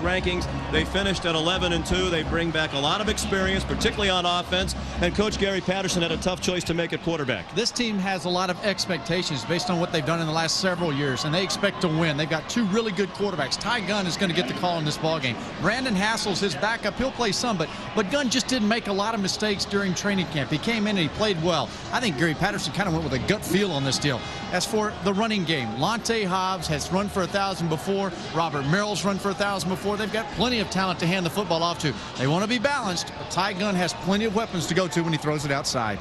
rankings. They finished at 11-2. They bring back a lot of experience, particularly on offense. And Coach Gary Patterson had a tough choice to make at quarterback. This team has a lot of expectations based on what they've done in the last several years, and they expect to win. They've got two really good quarterbacks. Ty Gunn is going to get the call in this ballgame. Brandon Hassel's his backup. He'll play some, but Gunn just didn't make a lot of mistakes during training camp. He came in and he played well. I think Gary Patterson kind of went with a gut feel on this deal. As for the running game, Lonte Hobbs has run for 1,000 before. Robert Merrill's run for 1,000 before. They've got plenty of talent to hand the football off to. They want to be balanced, but Ty Gunn has plenty of weapons to go to when he throws it outside.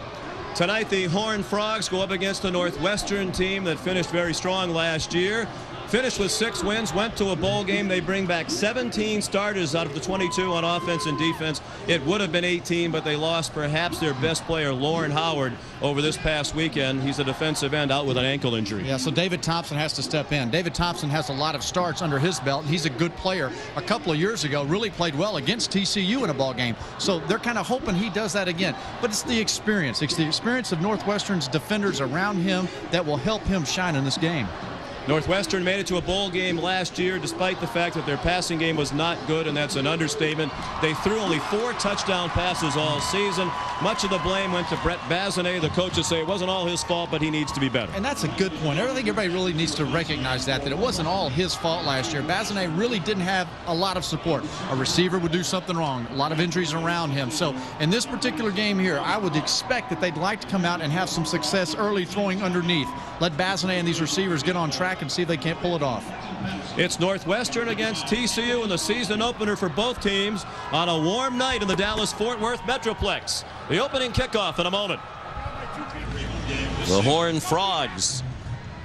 Tonight, the Horned Frogs go up against the Northwestern team that finished very strong last year. Finished with 6 wins, went to a bowl game. They bring back 17 starters out of the 22 on offense and defense. It would have been 18, but they lost perhaps their best player, Lauren Howard, over this past weekend. He's a defensive end out with an ankle injury. Yeah, so David Thompson has to step in. David Thompson has a lot of starts under his belt. He's a good player. A couple of years ago, really played well against TCU in a ball game. So they're kind of hoping he does that again. But it's the experience. It's the experience of Northwestern's defenders around him that will help him shine in this game. Northwestern made it to a bowl game last year despite the fact that their passing game was not good, and that's an understatement. They threw only 4 touchdown passes all season. Much of the blame went to Brett Bazinet. The coaches say it wasn't all his fault, but he needs to be better. And that's a good point. I think everybody really needs to recognize that it wasn't all his fault last year. Bazinet really didn't have a lot of support. A receiver would do something wrong. A lot of injuries around him. So in this particular game here, I would expect that they'd like to come out and have some success early throwing underneath. Let Bazinet and these receivers get on track and see if they can't pull it off. It's Northwestern against TCU in the season opener for both teams on a warm night in the Dallas-Fort Worth Metroplex. The opening kickoff in a moment. The Horned Frogs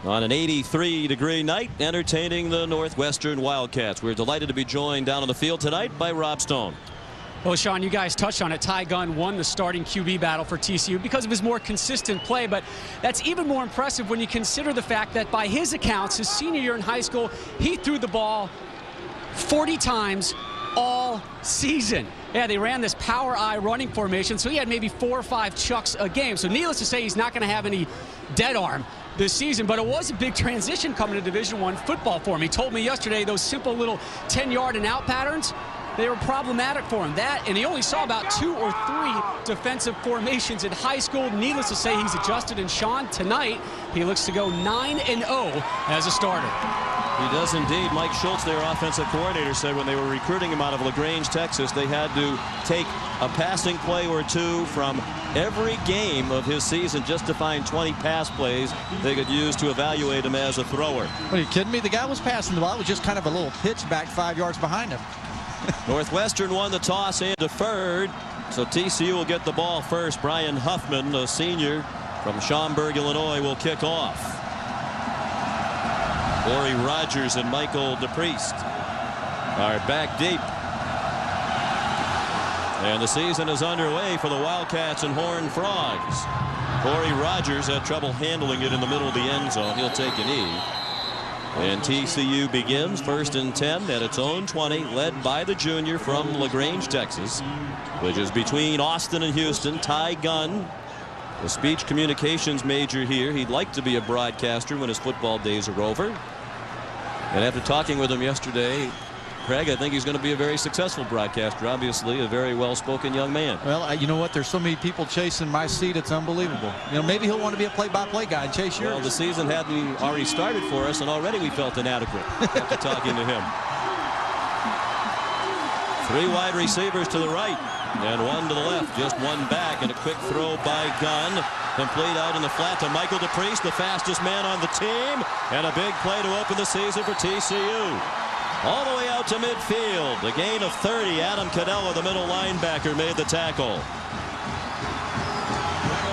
on an 83-degree night entertaining the Northwestern Wildcats. We're delighted to be joined down on the field tonight by Rob Stone. Well, Sean, you guys touched on it. Ty Gunn won the starting QB battle for TCU because of his more consistent play, but that's even more impressive when you consider the fact that by his accounts, his senior year in high school, he threw the ball 40 times all season. Yeah, they ran this power I running formation, so he had maybe 4 or 5 chucks a game. So needless to say, he's not going to have any dead arm this season, but it was a big transition coming to Division I football for him. He told me yesterday those simple little 10-yard and out patterns, they were problematic for him. That, and he only saw about 2 or 3 defensive formations in high school. Needless to say, he's adjusted. And Sean, tonight, he looks to go 9-0 as a starter. He does indeed. Mike Schultz, their offensive coordinator, said when they were recruiting him out of LaGrange, Texas, they had to take a passing play or 2 from every game of his season just to find 20 pass plays they could use to evaluate him as a thrower. Are you kidding me? The guy was passing the ball. It was just kind of a little pitch back 5 yards behind him. Northwestern won the toss and deferred, so TCU will get the ball first. Brian Huffman, a senior from Schaumburg, Illinois, will kick off. Corey Rogers and Michael DePriest are back deep. And the season is underway for the Wildcats and Horned Frogs. Corey Rogers had trouble handling it in the middle of the end zone. He'll take a knee. And TCU begins 1st and 10 at its own 20, led by the junior from LaGrange, Texas, which is between Austin and Houston. Ty Gunn, a speech communications major here. He'd like to be a broadcaster when his football days are over. And after talking with him yesterday, Craig, I think he's going to be a very successful broadcaster. Obviously, a very well-spoken young man. Well, you know what? There's so many people chasing my seat. It's unbelievable. You know, maybe he'll want to be a play-by-play guy and chase yours. Well, the season hadn't already started for us, and already we felt inadequate after talking to him. 3 wide receivers to the right and 1 to the left. Just 1 back, and a quick throw by Gunn. Complete out in the flat to Michael DePriest, the fastest man on the team, and a big play to open the season for TCU. All the way out to midfield. A gain of 30. Adam Cadella, the middle linebacker, made the tackle.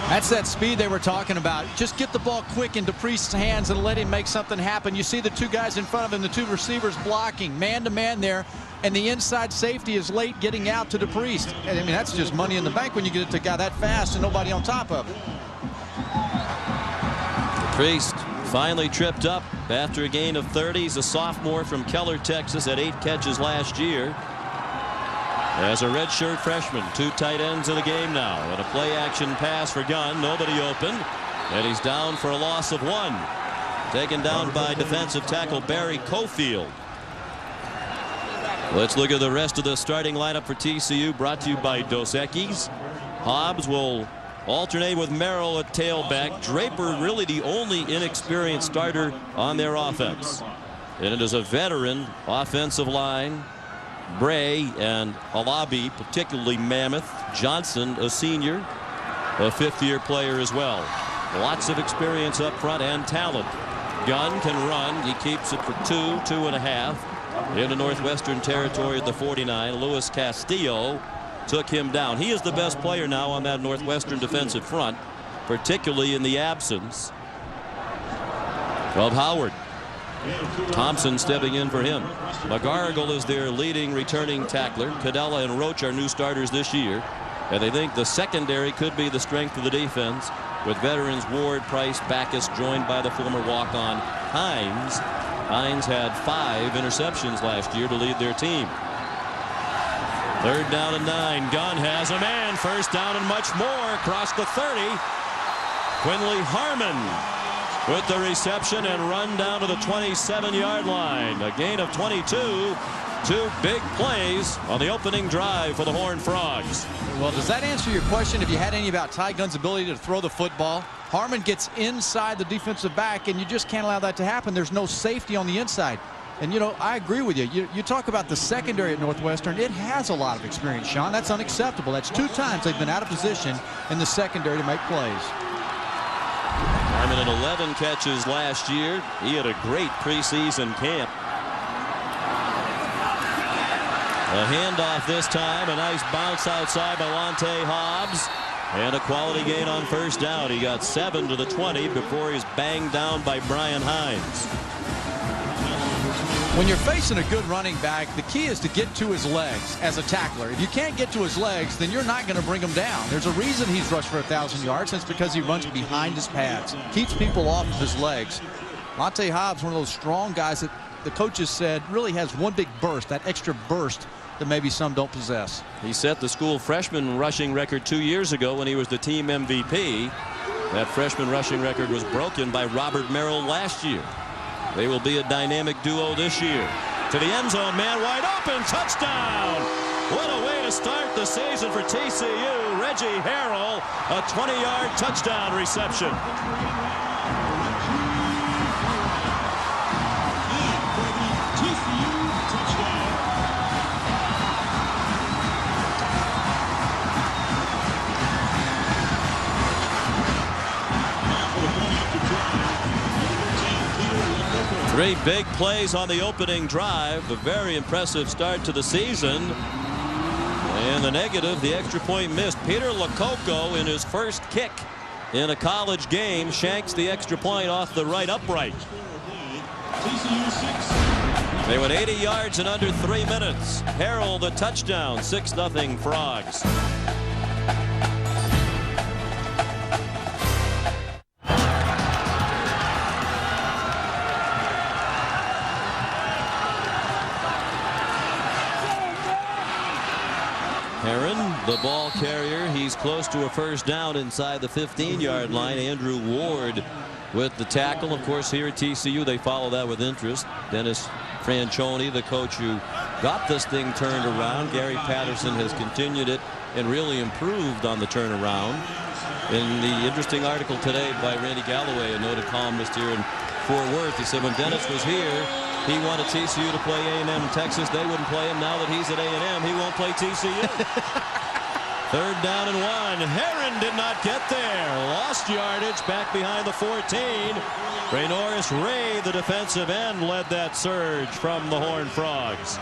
That's that speed they were talking about. Just get the ball quick in DePriest's hands and let him make something happen. You see the 2 guys in front of him, the 2 receivers blocking, man-to-man there, and the inside safety is late getting out to DePriest. I mean, that's just money in the bank when you get it to a guy that fast and nobody on top of it. DePriest finally tripped up after a gain of 30. He's a sophomore from Keller, Texas, at 8 catches last year. As a redshirt freshman, 2 tight ends in the game now, and a play-action pass for Gunn. Nobody open, and he's down for a loss of 1. Taken down by defensive tackle Barry Cofield. Let's look at the rest of the starting lineup for TCU, brought to you by Dos Equis. Hobbs will alternate with Merrill at tailback. Draper really the only inexperienced starter on their offense. And it is a veteran offensive line. Bray and Alabi, particularly Mammoth. Johnson, a senior, a fifth-year player as well. Lots of experience up front and talent. Gunn can run. He keeps it for 2.5. Into Northwestern territory at the 49. Luis Castillo took him down. He is the best player now on that Northwestern defensive front, particularly in the absence of Howard. Thompson stepping in for him. McGarrigle is their leading returning tackler. Cadella and Roach are new starters this year, and they think the secondary could be the strength of the defense, with veterans Ward, Price, Backus joined by the former walk-on Hines. Hines had 5 interceptions last year to lead their team. 3rd down and 9. Gunn has a man. 1st down and much more. Across the 30. Quinley Harmon with the reception and run down to the 27-yard line. A gain of 22. 2 big plays on the opening drive for the Horned Frogs. Well, does that answer your question if you had any about Ty Gunn's ability to throw the football? Harmon gets inside the defensive back, and you just can't allow that to happen. There's no safety on the inside. And, you know, I agree with you. You talk about the secondary at Northwestern. It has a lot of experience, Sean. That's unacceptable. That's 2 times they've been out of position in the secondary to make plays. Harmon had 11 catches last year. He had a great preseason camp. A handoff this time. A nice bounce outside by Lante Hobbs. And a quality gain on 1st down. He got 7 to the 20 before he's banged down by Brian Hines. When you're facing a good running back, the key is to get to his legs as a tackler. If you can't get to his legs, then you're not going to bring him down. There's a reason he's rushed for 1,000 yards. It's because he runs behind his pads, keeps people off of his legs. Lante Hobbs, one of those strong guys that the coaches said really has one big burst, that extra burst that maybe some don't possess. He set the school freshman rushing record 2 years ago when he was the team MVP. That freshman rushing record was broken by Robert Merrill last year. They will be a dynamic duo this year. To the end zone, man wide open, touchdown! What a way to start the season for TCU. Reggie Harrell, a 20-yard touchdown reception. Three big plays on the opening drive. A very impressive start to the season. And the negative, the extra point missed. Peter Lococo, in his first kick in a college game, shanks the extra point off the right upright. They went 80 yards in under 3 minutes. Harrell the touchdown. 6-0 Frogs. The ball carrier. He's close to a 1st down inside the 15-yard line. Andrew Ward with the tackle. Of course, here at TCU, they follow that with interest. Dennis Franchione, the coach who got this thing turned around. Gary Patterson has continued it and really improved on the turnaround. In the interesting article today by Randy Galloway, a noted columnist here in Fort Worth, he said when Dennis was here, he wanted TCU to play A&M in Texas. They wouldn't play him. Now that he's at A&M, he won't play TCU. 3rd down and 1. Herron did not get there. Lost yardage back behind the 14. Raynorris Ray, the defensive end, led that surge from the Horned Frogs.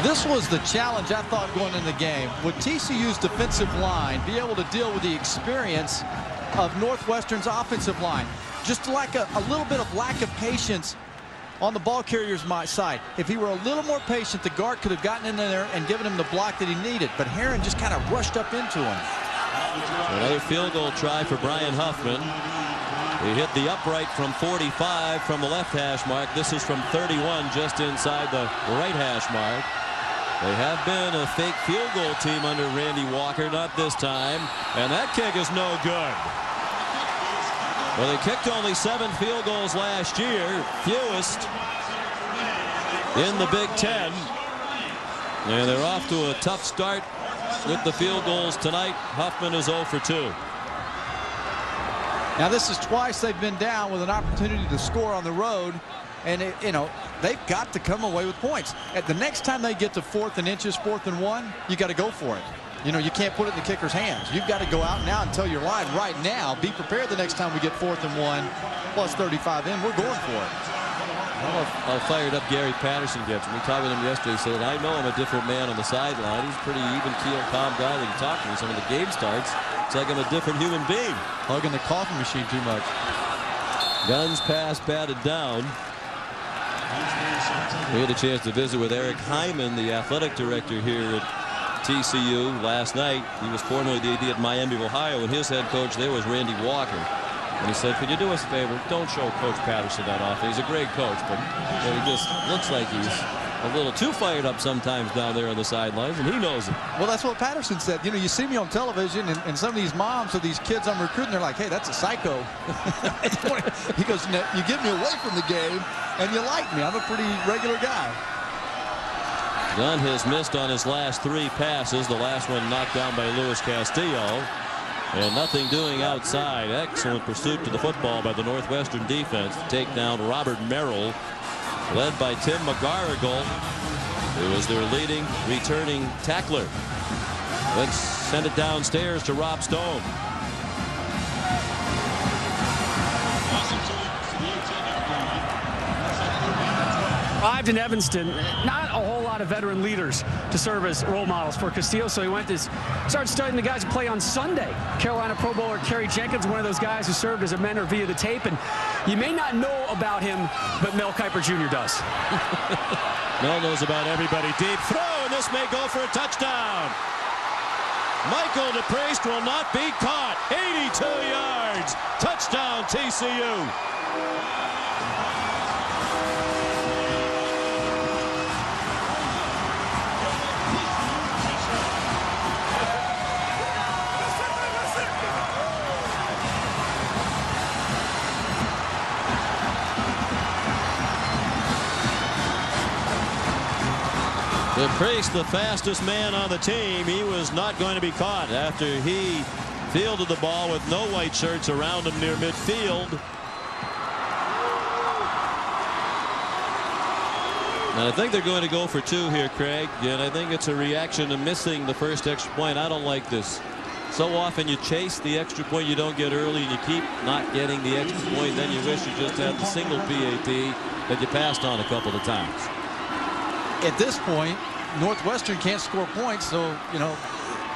This was the challenge, I thought, going in the game. Would TCU's defensive line be able to deal with the experience of Northwestern's offensive line? Just like a little bit of lack of patience on the ball carrier's side. If he were a little more patient, the guard could have gotten in there and given him the block that he needed. But Herron just kind of rushed up into him. Another field goal try for Brian Huffman. He hit the upright from 45 from the left hash mark. This is from 31, just inside the right hash mark. They have been a fake field goal team under Randy Walker, not this time. And that kick is no good. Well, they kicked only 7 field goals last year, fewest in the Big Ten. And they're off to a tough start with the field goals tonight. Huffman is 0 for 2. Now this is twice they've been down with an opportunity to score on the road. And, they've got to come away with points. At the next time they get to 4th and inches, 4th and 1, you got to go for it. You can't put it in the kicker's hands. You've got to go out now and tell your line right now, be prepared the next time we get 4th and 1, plus 35 in. We're going for it. How fired up Gary Patterson gets. When we talked with him yesterday, he said, I know I'm a different man on the sideline. He's a pretty even-keel, calm guy that you talk to me. So when the game starts, it's like I'm a different human being. Hugging the coffee machine too much. Guns pass batted down. We had a chance to visit with Eric Hyman, the athletic director here at TCU last night. He was formerly the AD at Miami of Ohio, and his head coach there was Randy Walker. And he said, could you do us a favor? Don't show Coach Patterson that often. He's a great coach, but he just looks like he's a little too fired up sometimes down there on the sidelines, and he knows it. Well, that's what Patterson said. You see me on television, and some of these moms of these kids I'm recruiting, they're like, hey, that's a psycho. He goes, you get me away from the game, and you like me. I'm a pretty regular guy. Gunn has missed on his last 3 passes. The last one knocked down by Luis Castillo. And nothing doing outside. Excellent pursuit to the football by the Northwestern defense to take down Robert Merrill, led by Tim McGarrigle, who is their leading returning tackler. Let's send it downstairs to Rob Stone. Arrived in Evanston, not a whole lot of veteran leaders to serve as role models for Castillo, so he went to start studying the guys who play on Sunday. Carolina Pro Bowler Kerry Jenkins, one of those guys who served as a mentor via the tape, and you may not know about him, but Mel Kiper Jr. does. Mel knows about everybody. Deep throw, and this may go for a touchdown. Michael DePriest will not be caught. 82 yards. Touchdown, TCU. DePriest, the fastest man on the team, he was not going to be caught after he fielded the ball with no white shirts around him near midfield. And I think they're going to go for 2 here, Craig, and I think it's a reaction to missing the first extra point. I don't like this. So often you chase the extra point you don't get early, and you keep not getting the extra point. Then you wish you just had the single PAT that you passed on a couple of times. At this point, Northwestern can't score points, so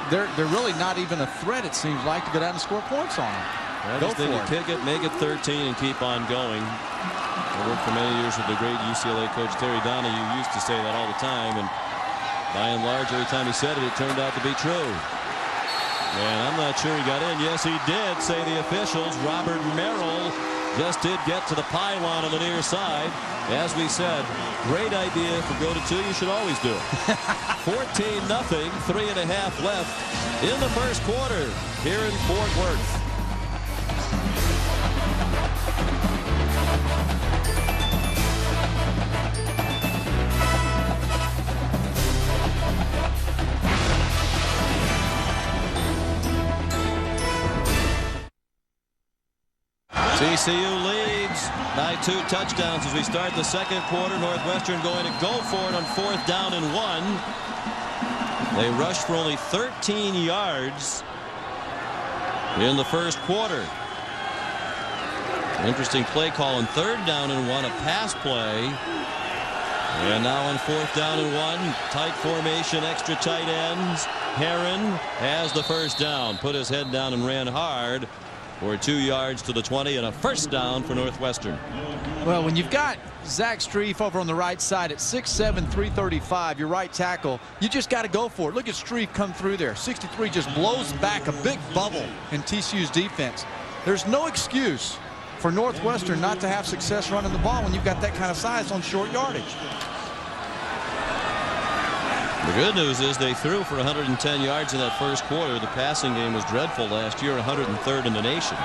they're really not even a threat, it seems like, to go down and score points on them. I just think you kick it, make it 13, and keep on going. I worked for many years with the great UCLA coach Terry Donahue. Used to say that all the time, and by and large, every time he said it, it turned out to be true. And I'm not sure he got in. Yes, he did, say the officials. Robert Merrill just did get to the pylon on the near side. As we said, great idea. If we go to 2, you should always do it. 14-0, 3.5 left in the first quarter here in Fort Worth. TCU leads by 2 touchdowns as we start the second quarter. Northwestern going to go for it on 4th down and 1. They rushed for only 13 yards in the first quarter. Interesting play call on 3rd down and 1, a pass play. And now on 4th down and 1, tight formation, extra tight ends. Herron has the first down, put his head down and ran hard for 2 yards to the 20 and a first down for Northwestern. Well, when you've got Zach Strief over on the right side at 6'7", 335, your right tackle, you just got to go for it. Look at Strief come through there. 63 just blows back a big bubble in TCU's defense. There's no excuse for Northwestern not to have success running the ball when you've got that kind of size on short yardage. The good news is they threw for 110 yards in that first quarter. The passing game was dreadful last year, 103rd in the nation.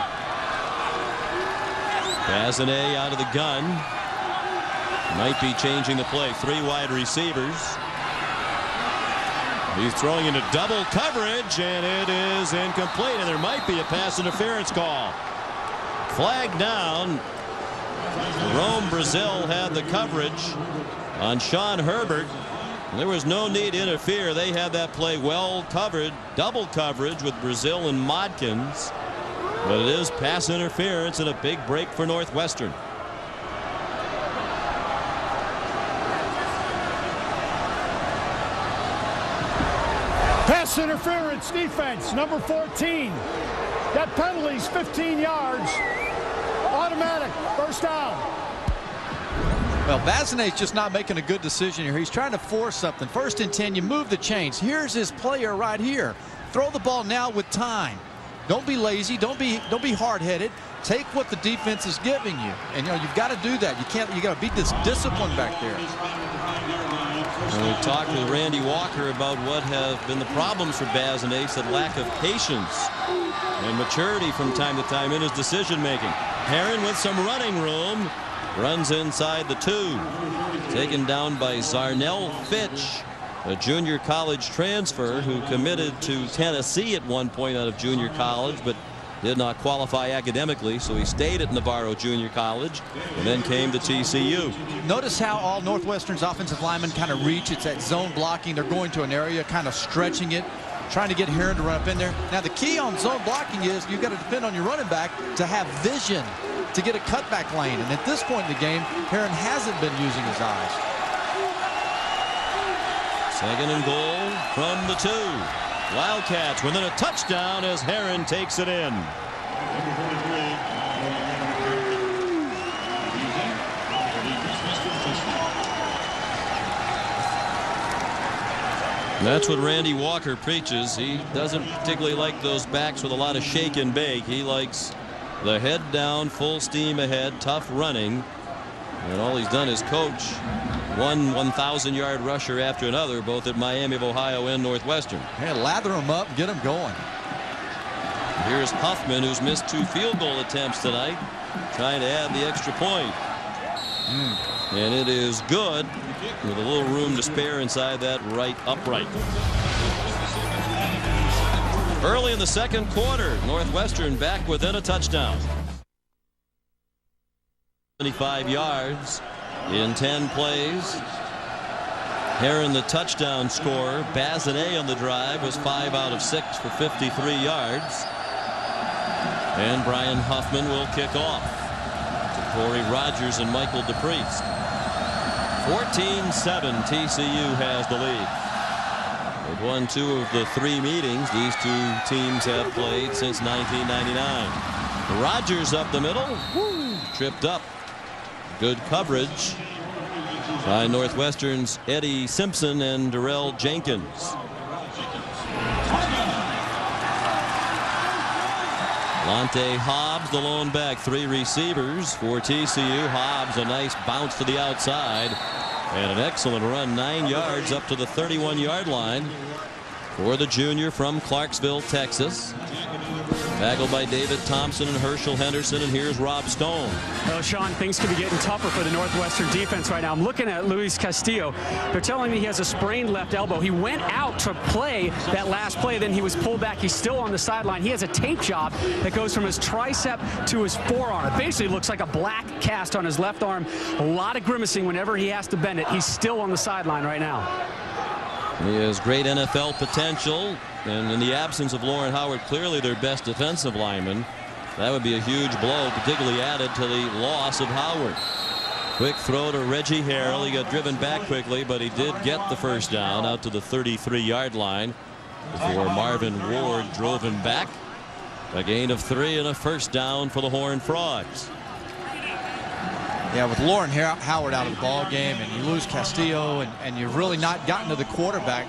Bazinet out of the gun. Might be changing the play. 3 wide receivers. He's throwing into double coverage, and it is incomplete, and there might be a pass interference call. Flag down. Jerome Brazil had the coverage on Sean Herbert. There was no need to interfere. They had that play well covered, double coverage with Brazil and Modkins. But it is pass interference and a big break for Northwestern. Pass interference defense, number 14. That penalty's 15 yards. Automatic, first down. Well, Bazinet's just not making a good decision here. He's trying to force something. 1st and 10, you move the chains. Here's his player right here. Throw the ball now with time. Don't be lazy. Don't be hard-headed. Take what the defense is giving you. And you've got to do that. You got to be this discipline back there. And we talked with Randy Walker about what have been the problems for Bazinet, said lack of patience and maturity from time to time in his decision making. Herron with some running room. Runs inside the 2. Taken down by Zarnell Fitch, a junior college transfer who committed to Tennessee at one point out of junior college, but did not qualify academically, so he stayed at Navarro Junior College and then came to TCU. Notice how all Northwestern's offensive linemen kind of reach. It's that zone blocking. They're going to an area, kind of stretching it, trying to get Herron to run up in there. Now, the key on zone blocking is you've got to depend on your running back to have vision to get a cutback lane. And at this point in the game, Herron hasn't been using his eyes. 2nd and goal from the 2. Wildcats within a touchdown as Herron takes it in. That's what Randy Walker preaches. He doesn't particularly like those backs with a lot of shake and bake. He likes the head down, full steam ahead, tough running. And all he's done is coach one 1,000-yard rusher after another, both at Miami of Ohio and Northwestern. Hey, lather him up, get him going. Here's Huffman, who's missed 2 field goal attempts tonight, trying to add the extra point. And it is good with a little room to spare inside that right upright. Early in the 2nd quarter, Northwestern back within a touchdown. 75 yards in 10 plays. Herron the touchdown scorer. Bazinet on the drive was 5 out of 6 for 53 yards. And Brian Huffman will kick off to Corey Rogers and Michael DePriest. 14-7, TCU has the lead. They've won 2 of the 3 meetings these 2 teams have played since 1999. Rogers up the middle. Tripped up. Good coverage by Northwestern's Eddie Simpson and Darrell Jenkins. Lonte Hobbs, the lone back, 3 receivers for TCU. Hobbs, a nice bounce to the outside and an excellent run, 9 yards up to the 31-yard line for the junior from Clarksville, Texas. Tackled by David Thompson and Herschel Henderson, and here's Rob Stone. Well, Sean, things could be getting tougher for the Northwestern defense right now. I'm looking at Luis Castillo. They're telling me he has a sprained left elbow. He went out to play that last play, then he was pulled back. He's still on the sideline. He has a tape job that goes from his tricep to his forearm. It basically looks like a black cast on his left arm. A lot of grimacing whenever he has to bend it. He's still on the sideline right now. He has great NFL potential, and in the absence of Lauren Howard, clearly their best defensive lineman. That would be a huge blow, particularly added to the loss of Howard. Quick throw to Reggie Harrell. He got driven back quickly, but he did get the first down out to the 33-yard line before Marvin Ward drove him back. A gain of 3 and a first down for the Horned Frogs. Yeah, with Lauren Howard out of the ball game, and you lose Castillo, and you've really not gotten to the quarterback.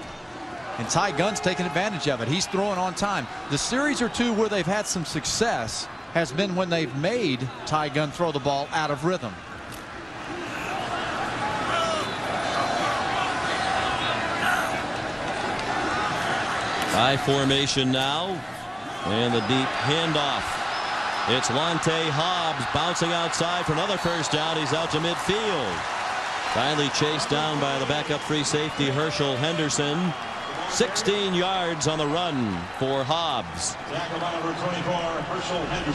And Ty Gunn's taking advantage of it. He's throwing on time. The series or 2 where they've had some success has been when they've made Ty Gunn throw the ball out of rhythm. High formation now, and the deep handoff. It's Lonte Hobbs bouncing outside for another first down. He's out to midfield. Finally chased down by the backup free safety Herschel Henderson. 16 yards on the run for Hobbs.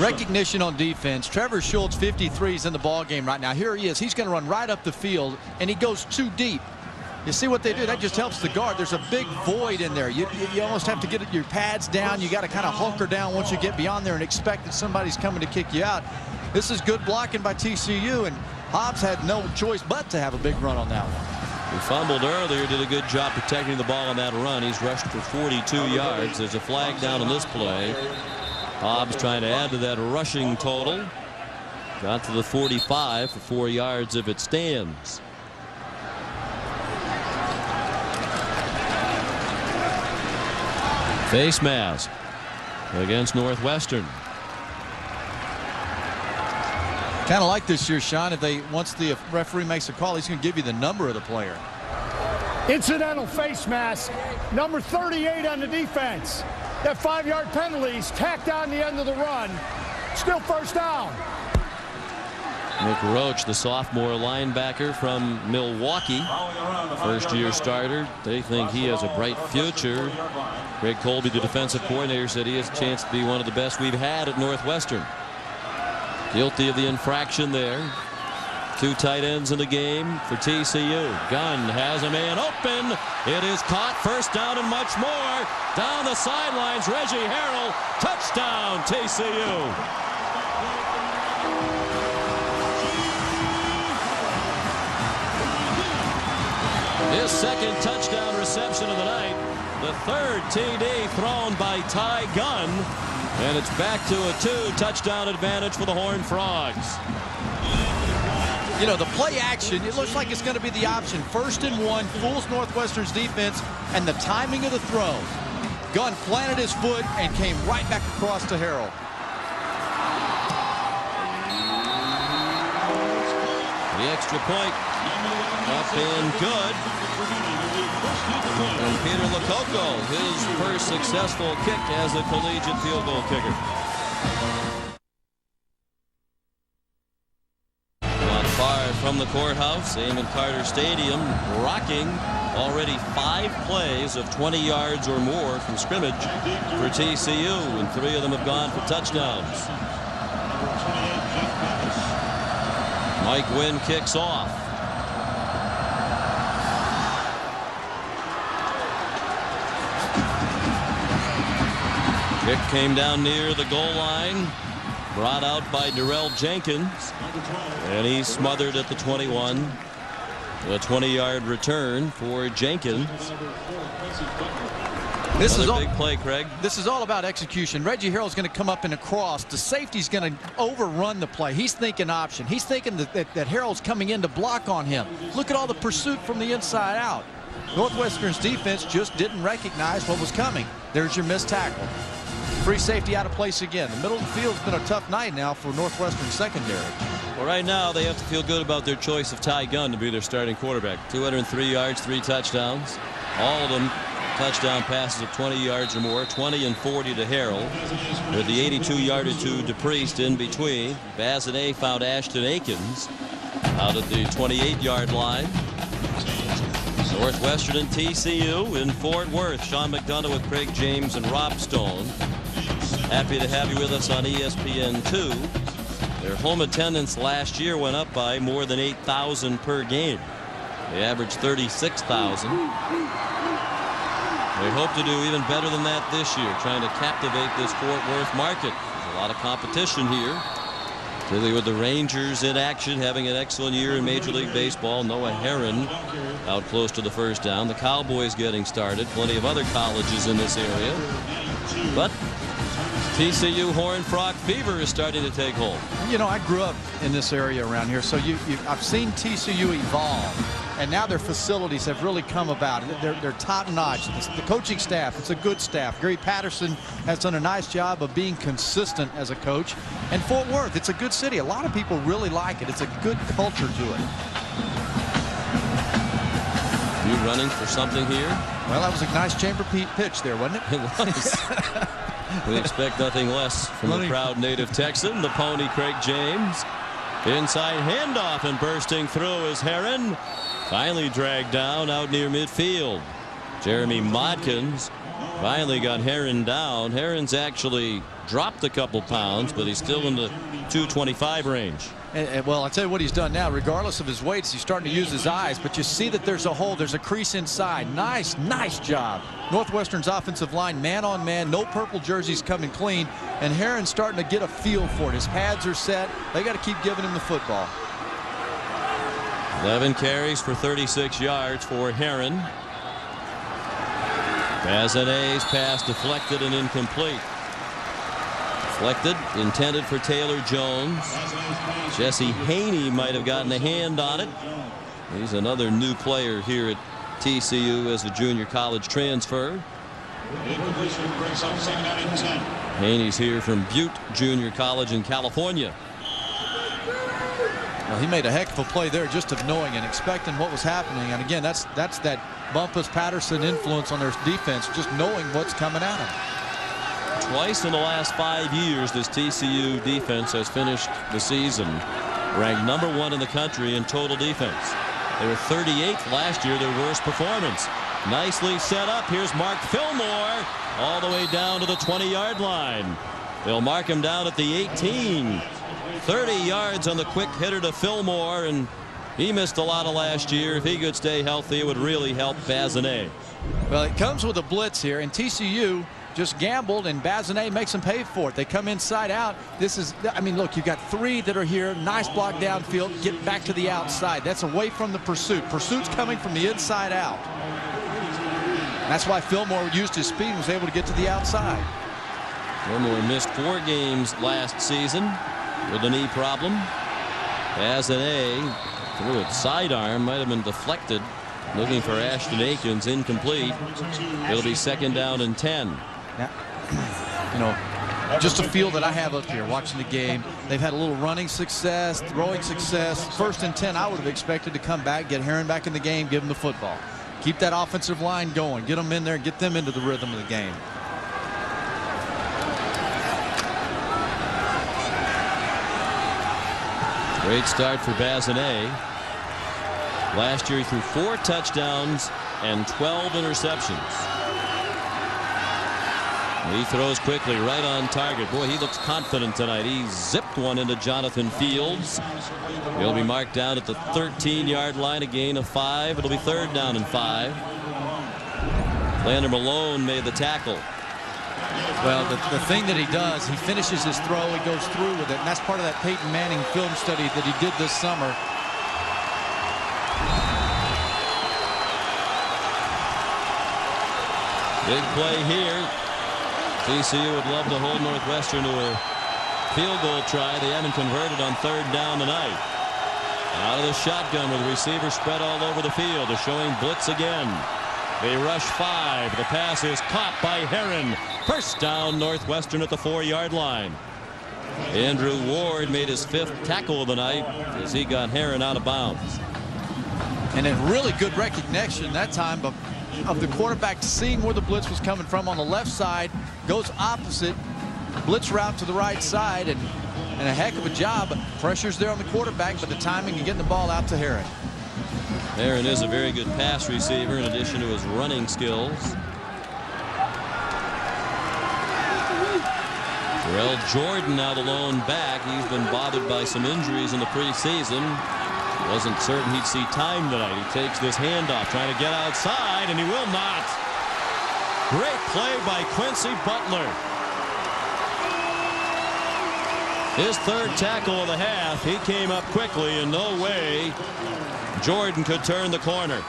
Recognition on defense. Trevor Schultz, 53, is in the ball game right now. Here he is. He's going to run right up the field, and he goes too deep. You see what they do? That just helps the guard. There's a big void in there. You almost have to get your pads down. You got to kind of hunker down once you get beyond there and expect that somebody's coming to kick you out. This is good blocking by TCU, and Hobbs had no choice but to have a big run on that one. He fumbled earlier, did a good job protecting the ball on that run. He's rushed for 42 yards. There's a flag down on this play. Hobbs trying to add to that rushing total. Got to the 45 for 4 yards if it stands. Face mask against Northwestern. Kind of like this year, Sean. Once the referee makes a call, he's going to give you the number of the player. Incidental face mask, number 38 on the defense. That 5-yard penalty is tacked on the end of the run. Still first down. Nick Roach, the sophomore linebacker from Milwaukee, first-year starter. They think he has a bright future. Greg Colby, the defensive coordinator, said he has a chance to be one of the best we've had at Northwestern. Guilty of the infraction there. 2 tight ends in the game for TCU. Gunn has a man open. It is caught. First down and much more. Down the sidelines, Reggie Harrell. Touchdown, TCU. His second touchdown reception of the night. The third TD thrown by Ty Gunn. And it's back to a 2-touchdown advantage for the Horned Frogs. You know, the play action, it looks like it's going to be the option. 1st and 1, fools Northwestern's defense, and the timing of the throw. Gunn planted his foot and came right back across to Harrell. The extra point up and good. And Peter Lococo, his first successful kick as a collegiate field goal kicker. Not far from the courthouse, Amon Carter Stadium, rocking. Already 5 plays of 20 yards or more from scrimmage for TCU, and 3 of them have gone for touchdowns. Mike Wynn kicks off. Kick came down near the goal line, brought out by Darrell Jenkins, and he's smothered at the 21. A 20-yard return for Jenkins. This is a big play, Craig. This is all about execution. Reggie Harrell's going to come up in a cross. The safety's going to overrun the play. He's thinking option. He's thinking that Harrell's coming in to block on him. Look at all the pursuit from the inside out. Northwestern's defense just didn't recognize what was coming. There's your missed tackle. Free safety out of place again. The middle of the field's been a tough night now for Northwestern secondary. Well, right now they have to feel good about their choice of Ty Gunn to be their starting quarterback. 203 yards, 3 touchdowns. All of them touchdown passes of 20 yards or more. 20 and 40 to Harrell. With the 82-yarder to DePriest in between. Bazinet found Ashton Akins out at the 28-yard line. Northwestern and TCU in Fort Worth. Sean McDonough with Craig James and Rob Stone. Happy to have you with us on ESPN2. Their home attendance last year went up by more than 8,000 per game. They averaged 36,000. They hope to do even better than that this year, trying to captivate this Fort Worth market. There's a lot of competition here. Really with the Rangers in action, having an excellent year in Major League Baseball. Noah Herron out close to the first down. The Cowboys getting started. Plenty of other colleges in this area. But TCU Horned Frog fever is starting to take hold. You know, I grew up in this area around here, so I've seen TCU evolve. And now their facilities have really come about. They're top-notch. The coaching staff, it's a good staff. Gary Patterson has done a nice job of being consistent as a coach. And Fort Worth, it's a good city. A lot of people really like it. It's a good culture to it. You running for something here? Well, that was a nice chamber pitch there, wasn't it? It was. We expect nothing less from the proud native Texan, the pony Craig James. Inside handoff, and bursting through is Herron. Finally dragged down out near midfield. Jeremy Modkins finally got Herron down. Herron's actually dropped a couple pounds, but he's still in the 225 range. Well, I'll tell you what he's done now. Regardless of his weights, he's starting to use his eyes, but you see that there's a hole, there's a crease inside. Nice job. Northwestern's offensive line, man on man, no purple jerseys, coming clean, and Herron's starting to get a feel for it. His pads are set. They got to keep giving him the football. 11 carries for 36 yards for Herron. Bazinet's pass deflected and incomplete. Deflected, intended for Taylor Jones. Jesse Haney might have gotten a hand on it. He's another new player here at TCU as a junior college transfer. Haney's here from Butte Junior College in California. Well, he made a heck of a play there, just of knowing and expecting what was happening. And again, that's that Bumpus Patterson influence on their defense, just knowing what's coming at them. Twice in the last 5 years, this TCU defense has finished the season ranked #1 in the country in total defense. They were 38th last year, their worst performance. Nicely set up. Here's Mark Fillmore all the way down to the 20-yard line. They'll mark him down at the 18. 30 yards on the quick hitter to Fillmore, and he missed a lot of last year. If he could stay healthy, it would really help Bazinet. Well, it comes with a blitz here, and TCU just gambled, and Bazinet makes them pay for it. They come inside out. This is, I mean, look, you've got 3 that are here. Nice block downfield. Get back to the outside. That's away from the pursuit. Pursuit's coming from the inside out. That's why Fillmore used his speed and was able to get to the outside. Fillmore missed 4 games last season with a knee problem. Bazinet threw it sidearm, might have been deflected. Looking for Ashton Akins, incomplete. It'll be 2nd down and 10. Now, you know, just a feel that I have up here watching the game. They've had a little running success, throwing success. 1st and 10, I would have expected to come back, get Herron back in the game, give him the football. Keep that offensive line going. Get them in there, get them into the rhythm of the game. Great start for Bazinet. Last year he threw 4 touchdowns and 12 interceptions. He throws quickly, right on target. Boy, he looks confident tonight. He zipped one into Jonathan Fields. He'll be marked down at the 13-yard line, a gain of 5. It'll be 3rd down and 5. Lander Malone made the tackle. Well, the thing that he does, he finishes his throw, he goes through with it, and that's part of that Peyton Manning film study that he did this summer. Big play here. TCU would love to hold Northwestern to a field goal try. They haven't converted on 3rd down tonight. Out of the shotgun with receivers spread all over the field. They're showing blitz again. They rush 5. The pass is caught by Herron. 1st down, Northwestern at the 4-yard line. Andrew Ward made his 5th tackle of the night as he got Herron out of bounds. And a really good recognition that time of the quarterback, seeing where the blitz was coming from on the left side, goes opposite, blitz route to the right side, and a heck of a job. Pressure's there on the quarterback, but the timing and getting the ball out to Herron. Herron is a very good pass receiver in addition to his running skills. Terrell Jordan now the lone back. He's been bothered by some injuries in the preseason. Wasn't certain he'd see time tonight. He takes this handoff, trying to get outside, and he will not. Great play by Quincy Butler. His 3rd tackle of the half. He came up quickly, and no way Jordan could turn the corner.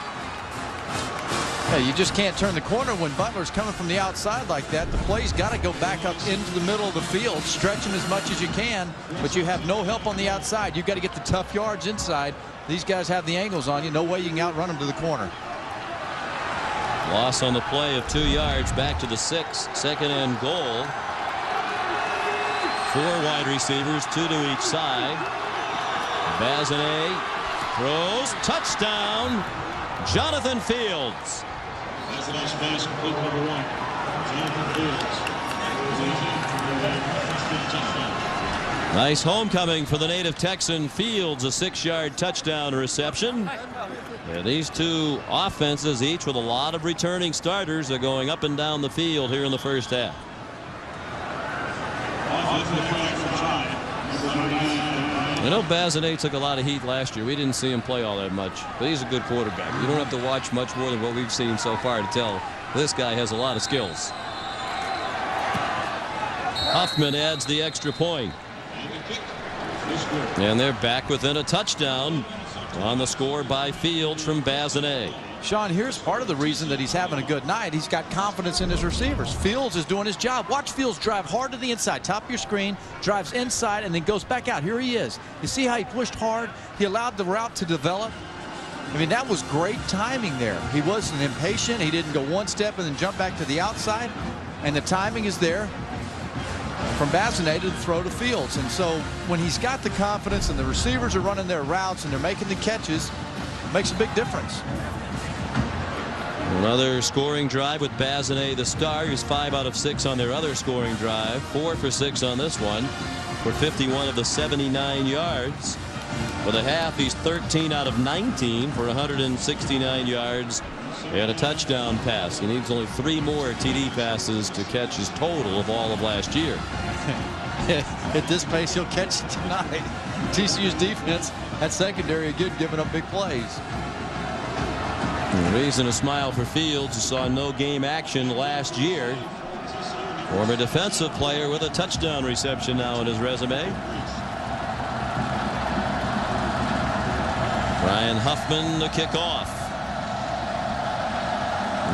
Yeah, you just can't turn the corner when Butler's coming from the outside like that. The play's got to go back up into the middle of the field, stretch him as much as you can, but you have no help on the outside. You've got to get the tough yards inside. These guys have the angles on you. No way you can outrun them to the corner. Loss on the play of 2 yards, back to the 6. 2nd and goal. 4 wide receivers, 2 to each side. Bazinet throws, touchdown, Jonathan Fields. Nice homecoming for the native Texan. Fields, a 6-yard touchdown reception. Yeah, these two offenses, each with a lot of returning starters, are going up and down the field here in the first half. I know Bazinet took a lot of heat last year. We didn't see him play all that much, but he's a good quarterback. You don't have to watch much more than what we've seen so far to tell this guy has a lot of skills. Huffman adds the extra point. And they're back within a touchdown on the score by Fields from Bazinet. Sean, here's part of the reason that he's having a good night. He's got confidence in his receivers. Fields is doing his job. Watch Fields drive hard to the inside, top of your screen, drives inside, and then goes back out. Here he is. You see how he pushed hard? He allowed the route to develop. I mean, that was great timing there. He wasn't impatient. He didn't go one step and then jump back to the outside. And the timing is there from Bazinet to throw to Fields. And so when he's got the confidence and the receivers are running their routes and they're making the catches, it makes a big difference. Another scoring drive with Bazinet the star. He's 5 out of 6 on their other scoring drive. 4 for 6 on this one for 51 of the 79 yards. For the half, he's 13 out of 19 for 169 yards and a touchdown pass. He needs only 3 more TD passes to catch his total of all of last year. At this pace, he'll catch it tonight. TCU's defense at secondary again giving up big plays. Reason to smile for Fields, who saw no game action last year. Former defensive player with a touchdown reception now in his resume. Ryan Huffman to kick off.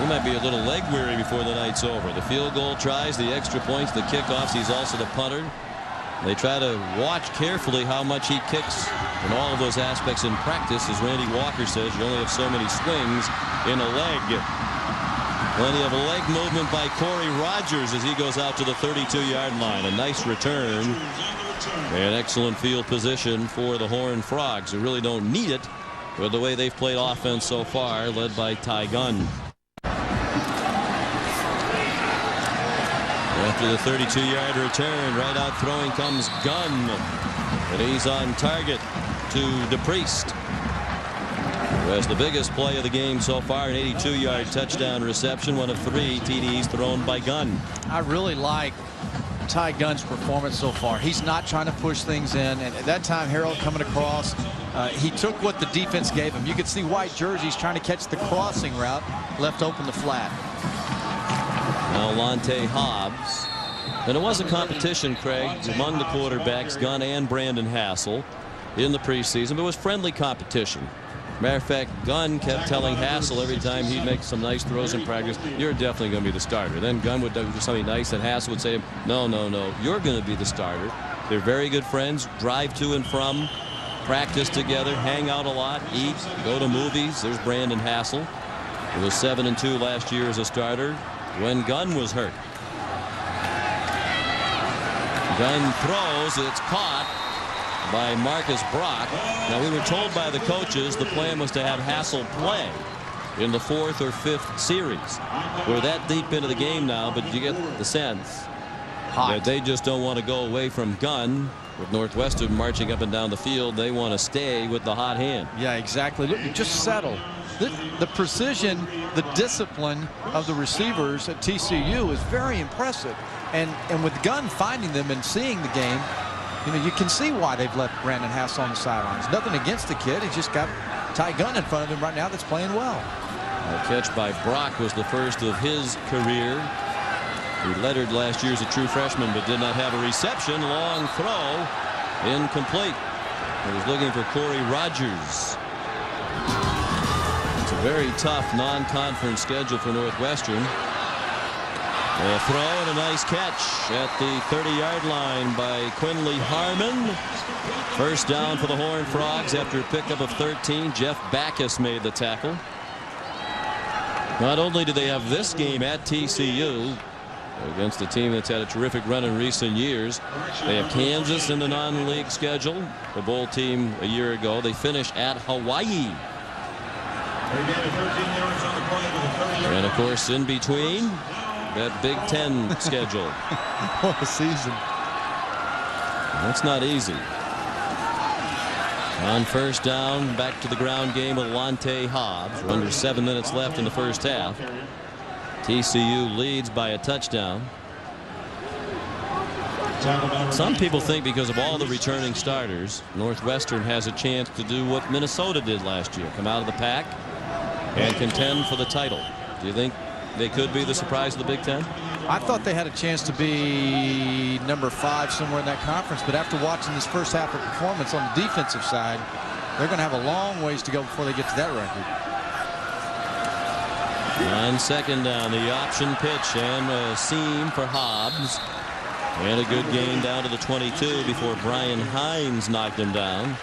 He might be a little leg weary before the night's over. The field goal tries, the extra points, the kickoffs. He's also the punter. They try to watch carefully how much he kicks in all of those aspects in practice. As Randy Walker says, you only have so many swings in a leg. Plenty of leg movement by Corey Rogers as he goes out to the 32-yard line. A nice return and excellent field position for the Horned Frogs, who really don't need it with the way they've played offense so far, led by Ty Gunn. After the 32-yard return, right out throwing comes Gunn. And he's on target to DePriest, who has the biggest play of the game so far, an 82-yard touchdown reception, one of 3 TDs thrown by Gunn. I really like Ty Gunn's performance so far. He's not trying to push things in, and at that time Harold coming across, he took what the defense gave him. You could see white jerseys trying to catch the crossing route, left open the flat. Now Lonte Hobbs. And it was a competition, Craig, among the quarterbacks, Gunn and Brandon Hassel, in the preseason. But it was friendly competition. Matter of fact, Gunn kept telling Hassel every time he'd make some nice throws in practice, you're definitely going to be the starter. Then Gunn would do something nice, and Hassel would say, no, you're going to be the starter. They're very good friends, drive to and from, practice together, hang out a lot, eat, go to movies. There's Brandon Hassel. He was 7-2 last year as a starter when Gunn was hurt. Gunn throws, it's caught by Marcus Brock. Now, we were told by the coaches the plan was to have Hassel play in the 4th or 5th series. We're that deep into the game now, but you get the sense that they just don't want to go away from Gunn. With Northwestern marching up and down the field, they want to stay with the hot hand. Yeah, exactly. Look, just settle. The precision, the discipline of the receivers at TCU is very impressive. And with Gunn finding them and seeing the game, you can see why they've left Brandon Hassel on the sidelines. Nothing against the kid. He's just got Ty Gunn in front of him right now that's playing well. A catch by Brock was the first of his career. He lettered last year as a true freshman, but did not have a reception. Long throw, incomplete. He was looking for Corey Rogers. It's a very tough non-conference schedule for Northwestern. A throw and a nice catch at the 30-yard line by Quinley Harmon. First down for the Horned Frogs after a pickup of 13. Jeff Backus made the tackle. Not only do they have this game at TCU against a team that's had a terrific run in recent years, they have Kansas in the non-league schedule, the bowl team a year ago. They finish at Hawaii. And of course, in between, that Big Ten schedule. What a season. That's not easy. On first down, back to the ground game with Lonte Hobbs. We're under 7 minutes left in the first half. TCU leads by a touchdown. Some people think because of all the returning starters, Northwestern has a chance to do what Minnesota did last year, come out of the pack and contend for the title. Do you think they could be the surprise of the Big Ten? I thought they had a chance to be number 5 somewhere in that conference, but after watching this first half of performance on the defensive side, they're going to have a long ways to go before they get to that record. On second down, the option pitch and a seam for Hobbs. And a good gain down to the 22 before Brian Hines knocked him down.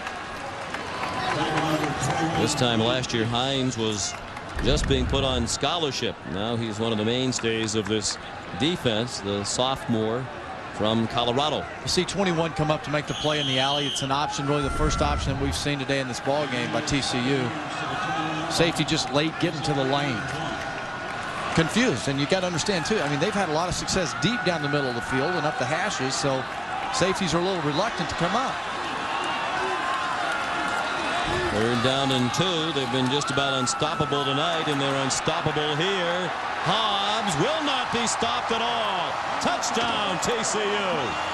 This time last year, Hines was just being put on scholarship. Now he's one of the mainstays of this defense, the sophomore from Colorado. You see 21 come up to make the play in the alley. It's an option, really the first option that we've seen today in this ball game by TCU. Safety just late getting to the lane. Confused, and you got to understand too, I mean, they've had a lot of success deep down the middle of the field and up the hashes, so safeties are a little reluctant to come up. Third down and 2. They've been just about unstoppable tonight, and they're unstoppable here. Hobbs will not be stopped at all. Touchdown, TCU.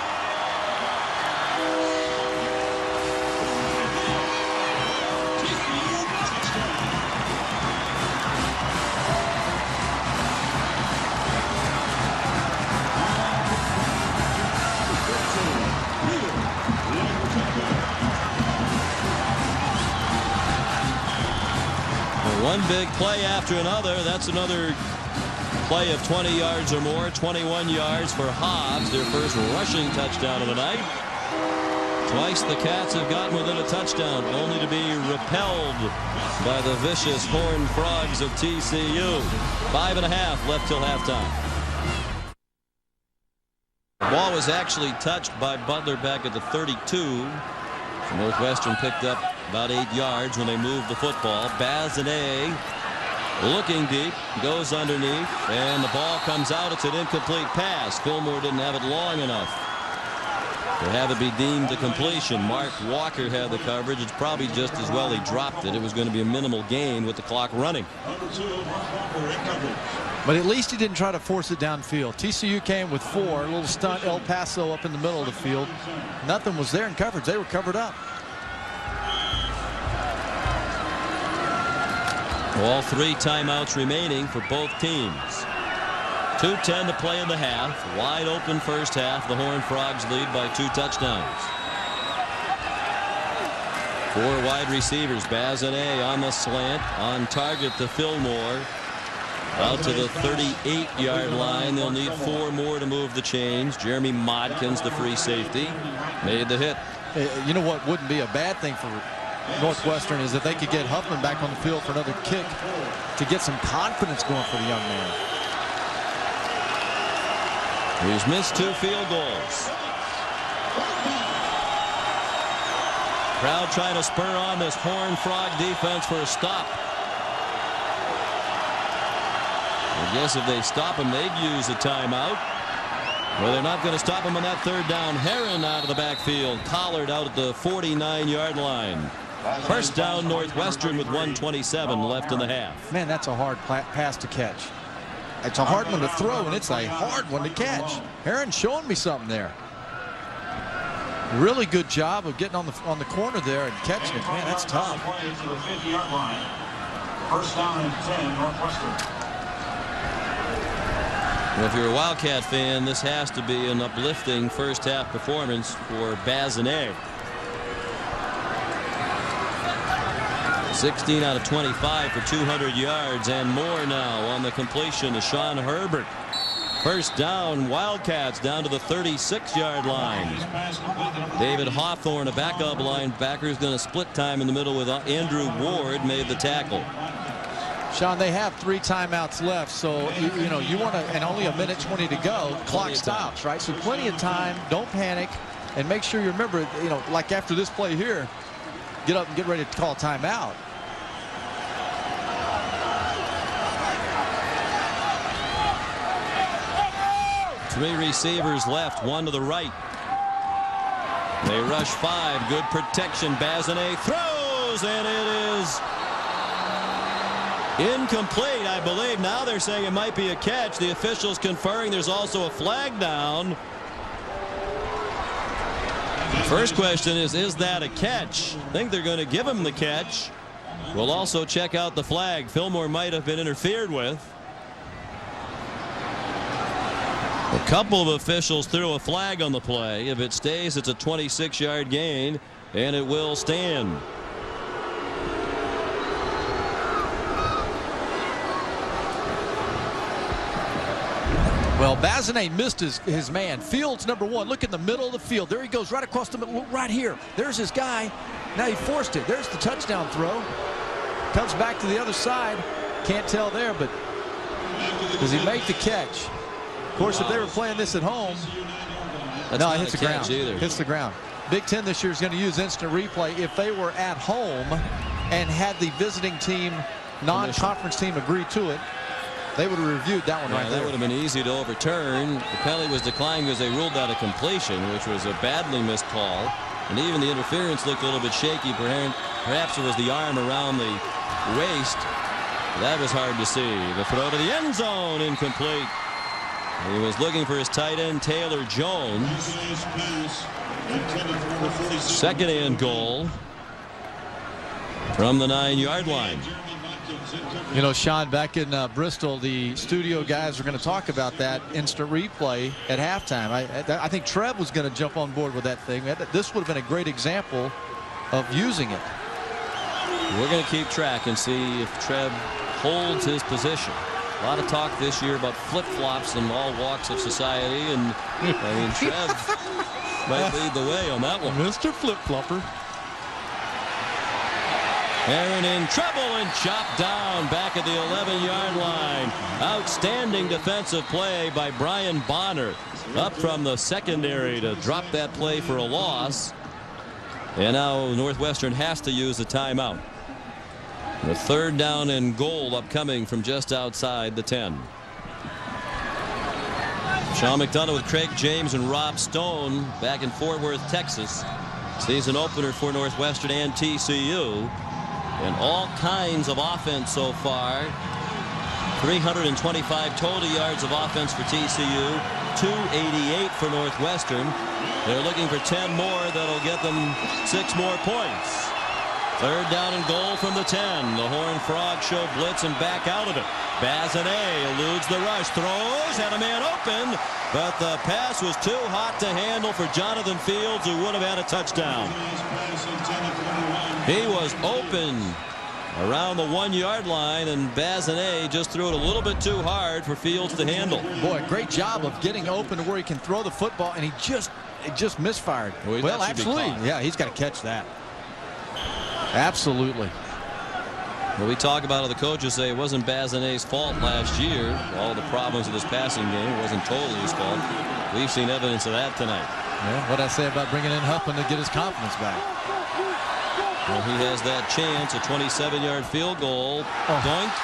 One big play after another. That's another play of 20 yards or more. 21 yards for Hobbs, their first rushing touchdown of the night. Twice the Cats have gotten within a touchdown, only to be repelled by the vicious Horned Frogs of TCU. 5.5 left till halftime. The ball was actually touched by Butler back at the 32. So Northwestern picked up about 8 yards when they moved the football. Bazinet looking deep, goes underneath, and the ball comes out. It's an incomplete pass. Fillmore didn't have it long enough to have it be deemed a completion. Mark Walker had the coverage. It's probably just as well he dropped it. It was going to be a minimal gain with the clock running. But at least he didn't try to force it downfield. TCU came with 4, a little stunt El Paso up in the middle of the field. Nothing was there in coverage. They were covered up. All 3 timeouts remaining for both teams. 2:10 to play in the half. Wide open first half. The Horned Frogs lead by 2 touchdowns. 4 wide receivers. Bazinet on the slant, on target to Fillmore. Out to the 38-yard line. They'll need 4 more to move the chains. Jeremy Modkins, the free safety, made the hit. You know what wouldn't be a bad thing for Northwestern is if they could get Huffman back on the field for another kick to get some confidence going for the young man. He's missed 2 field goals. Crowd trying to spur on this Horned Frog defense for a stop. I guess if they stop him, they'd use a timeout. Well, they're not going to stop him on that 3rd down. Herron out of the backfield. Collard out at the 49-yard line. First down, Northwestern with 1:27 left in the half. Man, that's a hard pass to catch. It's a hard one to throw, and it's a hard one to catch. Herron's showing me something there. Really good job of getting on the corner there and catching it. Man, that's tough. First down and 10, Northwestern. Well, if you're a Wildcat fan, this has to be an uplifting first half performance for Bazinet. 16 out of 25 for 200 yards and more now on the completion to Sean Herbert. First down, Wildcats down to the 36-yard line. David Hawthorne, a backup linebacker, is going to split time in the middle with Andrew Ward, made the tackle. Sean, they have 3 timeouts left, so you know you want to, and only 1:20 to go. Clock stops, right? So plenty of time. Don't panic, and make sure you remember, you know, like after this play here, get up and get ready to call timeout. Three receivers left, one to the right. They rush 5. Good protection. Bazinet throws, and it is incomplete, I believe. Now they're saying it might be a catch. The officials conferring there's also a flag down. First question is that a catch? I think they're going to give him the catch. We'll also check out the flag. Fillmore might have been interfered with. A couple of officials threw a flag on the play. If it stays, it's a 26-yard gain, and it will stand. Well, Bazinet missed his man. Fields number 1. Look in the middle of the field. There he goes, right across the middle, right here. There's his guy. Now he forced it. There's the touchdown throw. Comes back to the other side. Can't tell there, but does he make the catch? Of course, if they were playing this at home, no, it hits the ground. Hits the ground. Big Ten this year is going to use instant replay. If they were at home and had the visiting team, non-conference team agree to it, they would have reviewed that one right there. That would have been easy to overturn. The penalty was declined because they ruled out a completion, which was a badly missed call. And even the interference looked a little bit shaky. Perhaps it was the arm around the waist. That was hard to see. The throw to the end zone, incomplete. He was looking for his tight end, Taylor Jones. Second and goal from the 9-yard line. You know, Sean, back in Bristol, the studio guys are going to talk about that instant replay at halftime. I think Trev was going to jump on board with that thing. This would have been a great example of using it. We're going to keep track and see if Trev holds his position. A lot of talk this year about flip-flops in all walks of society, and I mean, Trev might lead the way on that one. Mr. Flip-Flopper. Aaron in trouble and chopped down back at the 11-yard line. Outstanding defensive play by Brian Bonner up from the secondary to drop that play for a loss. And now Northwestern has to use a timeout. The 3rd down and goal upcoming from just outside the 10. Sean McDonough with Craig James and Rob Stone back in Fort Worth, Texas. Season opener for Northwestern and TCU. And all kinds of offense so far. 325 total yards of offense for TCU. 288 for Northwestern. They're looking for 10 more. That'll get them 6 more points. 3rd down and goal from the 10. The Horned Frogs show blitz and back out of it. Bazinet eludes the rush. Throws. Had a man open. But the pass was too hot to handle for Jonathan Fields, who would have had a touchdown. He was open around the 1-yard line, and Bazinet just threw it a little bit too hard for Fields to handle. Boy, great job of getting open to where he can throw the football, and it just misfired. Well, absolutely. Yeah, he's got to catch that. Absolutely. Well, we talk about it. The coaches say it wasn't Bazinet's fault last year. All the problems with his passing game, it wasn't totally his fault. We've seen evidence of that tonight. Yeah, what I say about bringing in Huffman to get his confidence back. Well, he has that chance, a 27-yard field goal. Doinked.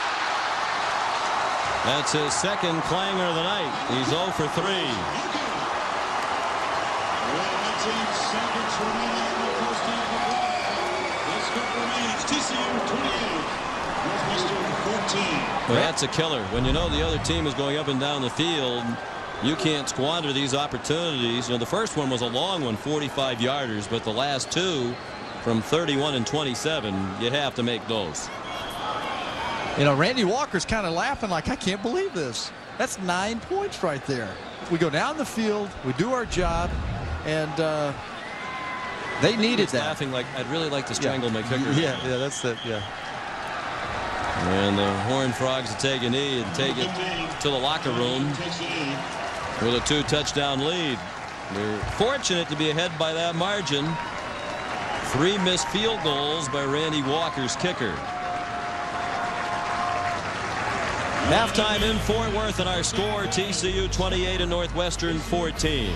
That's his 2nd clanger of the night. He's 0 for 3. Well, that's a killer. When you know the other team is going up and down the field, you can't squander these opportunities. You know, the first one was a long one, 45-yarders, but the last 2 from 31 and 27, you have to make those. You know, Randy Walker's kind of laughing like, I can't believe this. That's 9 points right there. We go down the field, we do our job, and they needed that. Laughing like, I'd really like to strangle my kicker. Yeah, that's it. Yeah. And the Horned Frogs will take a knee and take it to the locker room with a 2-touchdown lead. They're fortunate to be ahead by that margin. 3 missed field goals by Randy Walker's kicker. Halftime in Fort Worth, and our score, TCU 28 and Northwestern 14.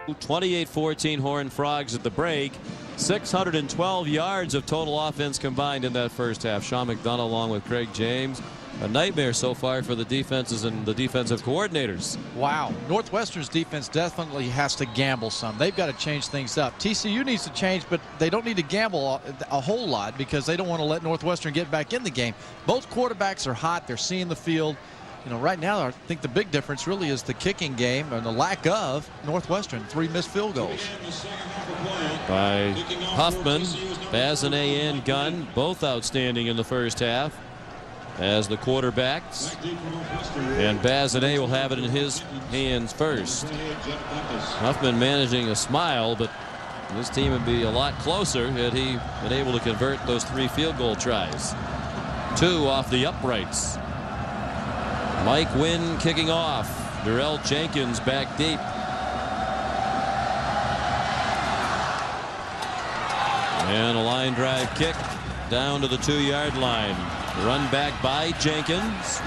28-14 Horned Frogs at the break. 612 yards of total offense combined in that first half. Sean McDonough along with Craig James. a nightmare so far for the defenses and the defensive coordinators. Wow. Northwestern's defense definitely has to gamble some. They've got to change things up. TCU needs to change, but they don't need to gamble a whole lot because they don't want to let Northwestern get back in the game. Both quarterbacks are hot. They're seeing the field. You know, right now, I think the big difference really is the kicking game and the lack of Northwestern. 3 missed field goals. By Huffman, Bazinet and Gunn, both outstanding in the first half as the quarterbacks. And Bazinet will have it in his hands first. Huffman managing a smile, but this team would be a lot closer had he been able to convert those 3 field goal tries. 2 off the uprights. Mike Wynn kicking off. Darrell Jenkins back deep. And a line drive kick down to the 2-yard line. Run back by Jenkins.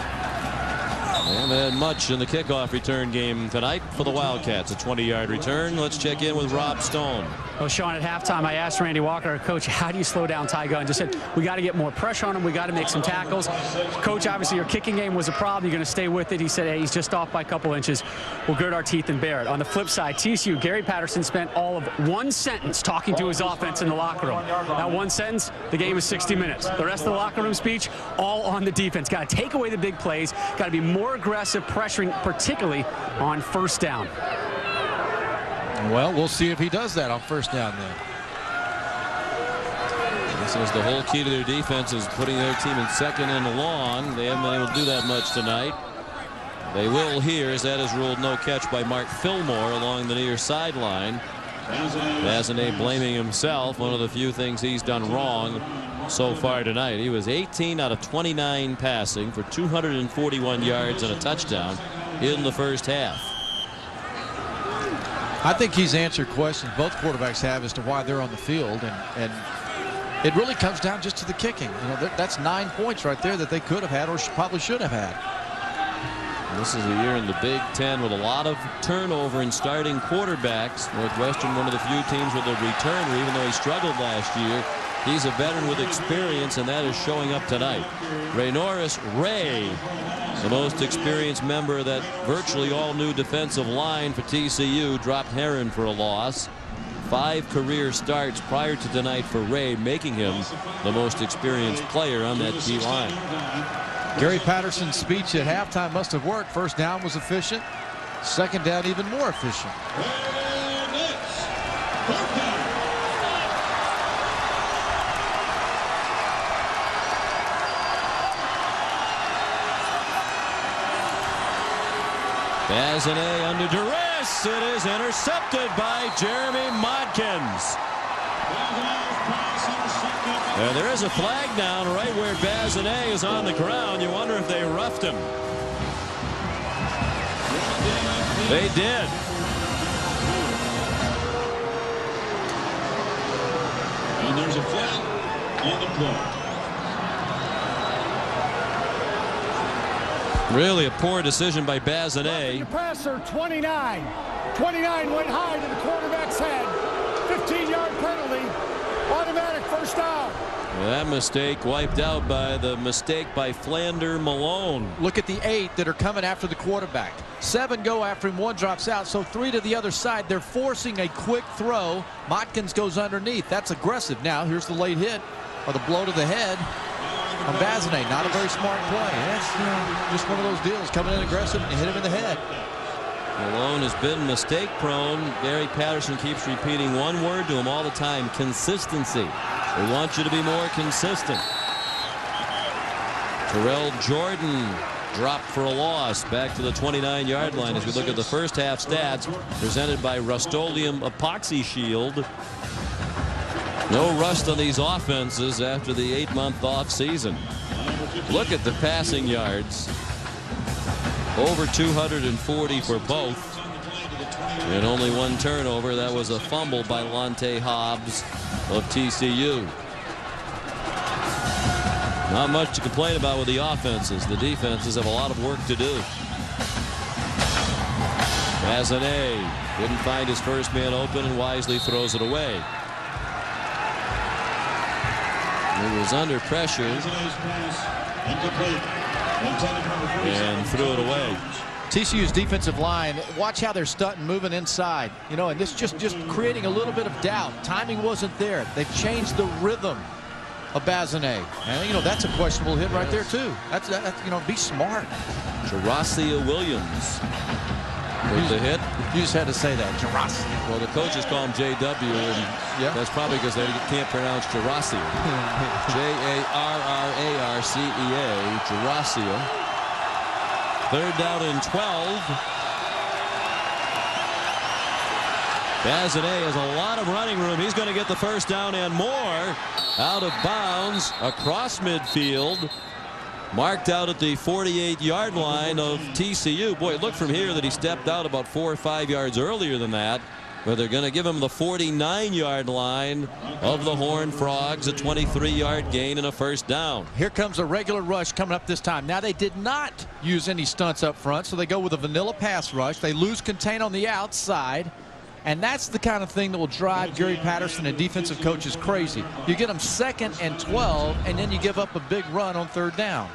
They haven't had much in the kickoff return game tonight for the Wildcats. A 20-yard return. Let's check in with Rob Stone. Well, Sean, at halftime, I asked Randy Walker, our coach, how do you slow down Ty Gunn? Just said, we got to get more pressure on him. We got to make some tackles. Coach, obviously, your kicking game was a problem. You're going to stay with it. He said, hey, he's just off by a couple inches. We'll grit our teeth and bear it. On the flip side, TCU, Gary Patterson spent all of 1 sentence talking to his offense in the locker room. That 1 sentence, the game is 60 minutes. The rest of the locker room speech, all on the defense. Got to take away the big plays. Got to be more aggressive, pressuring, particularly on first down. Well, we'll see if he does that on first down then. This is the whole key to their defense, is putting their team in second and long. They haven't been able to do that much tonight. They will here, as that is ruled no catch by Mark Fillmore along the near sideline. Bazinet blaming himself, one of the few things he's done wrong so far tonight. He was 18 out of 29 passing for 241 yards and a touchdown in the first half. I think he's answered questions both quarterbacks have as to why they're on the field, and it really comes down just to the kicking. You know, that's 9 points right there that they could have had or probably should have had. This is a year in the Big Ten with a lot of turnover in starting quarterbacks. Northwestern, one of the few teams with a returner, even though he struggled last year. He's a veteran with experience, and that is showing up tonight. Ray Norris, the most experienced member of that virtually all-new defensive line for TCU, dropped Heron for a loss. 5 career starts prior to tonight for Ray, making him the most experienced player on that D line. Gary Patterson's speech at halftime must have worked. First down was efficient. Second down even more efficient. Bazinet under duress. It is intercepted by Jeremy Modkins. And there is a flag down right where Bazinet is on the ground. You wonder if they roughed him. They did. And there's a flag on the play. Really a poor decision by Bazinet. The passer, 29. 29 went high to the quarterback's head. 15-yard penalty. Automatic first down. That mistake wiped out by the mistake by Flander Malone. Look at the 8 that are coming after the quarterback. 7 go after him, 1 drops out, so 3 to the other side. They're forcing a quick throw. Modkins goes underneath. That's aggressive. Now here's the late hit, or the blow to the head on Bazinet. Not a very smart play. That's just one of those deals, coming in aggressive and hit him in the head. Malone has been mistake prone. Gary Patterson keeps repeating one word to him all the time: consistency. We want you to be more consistent. Terrell Jordan dropped for a loss back to the 29-yard line as we look at the first half stats presented by Rust-Oleum Epoxy Shield. No rust on these offenses after the 8-month off season. Look at the passing yards. Over 240 for both. And only 1 turnover. That was a fumble by Lonte Hobbs of TCU. Not much to complain about with the offenses. The defenses have a lot of work to do. Bazinet didn't find his first man open and wisely throws it away. He was under pressure. and threw it away. TCU's defensive line, watch how they're stunting, moving inside. You know, and this just creating a little bit of doubt. Timing wasn't there. They've changed the rhythm of Bazinet. And, you know, that's a questionable hit right there, too. That's you know, be smart. Jaracia Williams with the hit. You just had to say that, Jaracia. Well, the coaches call him JW, and that's probably because they can't pronounce Jaracia. Jarrarcea, Jaracia. 3rd down and 12. Bazinet has a lot of running room. He's going to get the first down and more. Out of bounds across midfield. Marked out at the 48-yard line of TCU. Boy, look from here that he stepped out about 4 or 5 yards earlier than that. But they're going to give him the 49-yard line of the Horned Frogs, a 23-yard gain and a first down. Here comes a regular rush coming up this time. Now, they did not use any stunts up front, so they go with a vanilla pass rush. They lose contain on the outside. And that's the kind of thing that will drive Gary Patterson and defensive coaches crazy. You get them 2nd and 12, and then you give up a big run on 3rd down.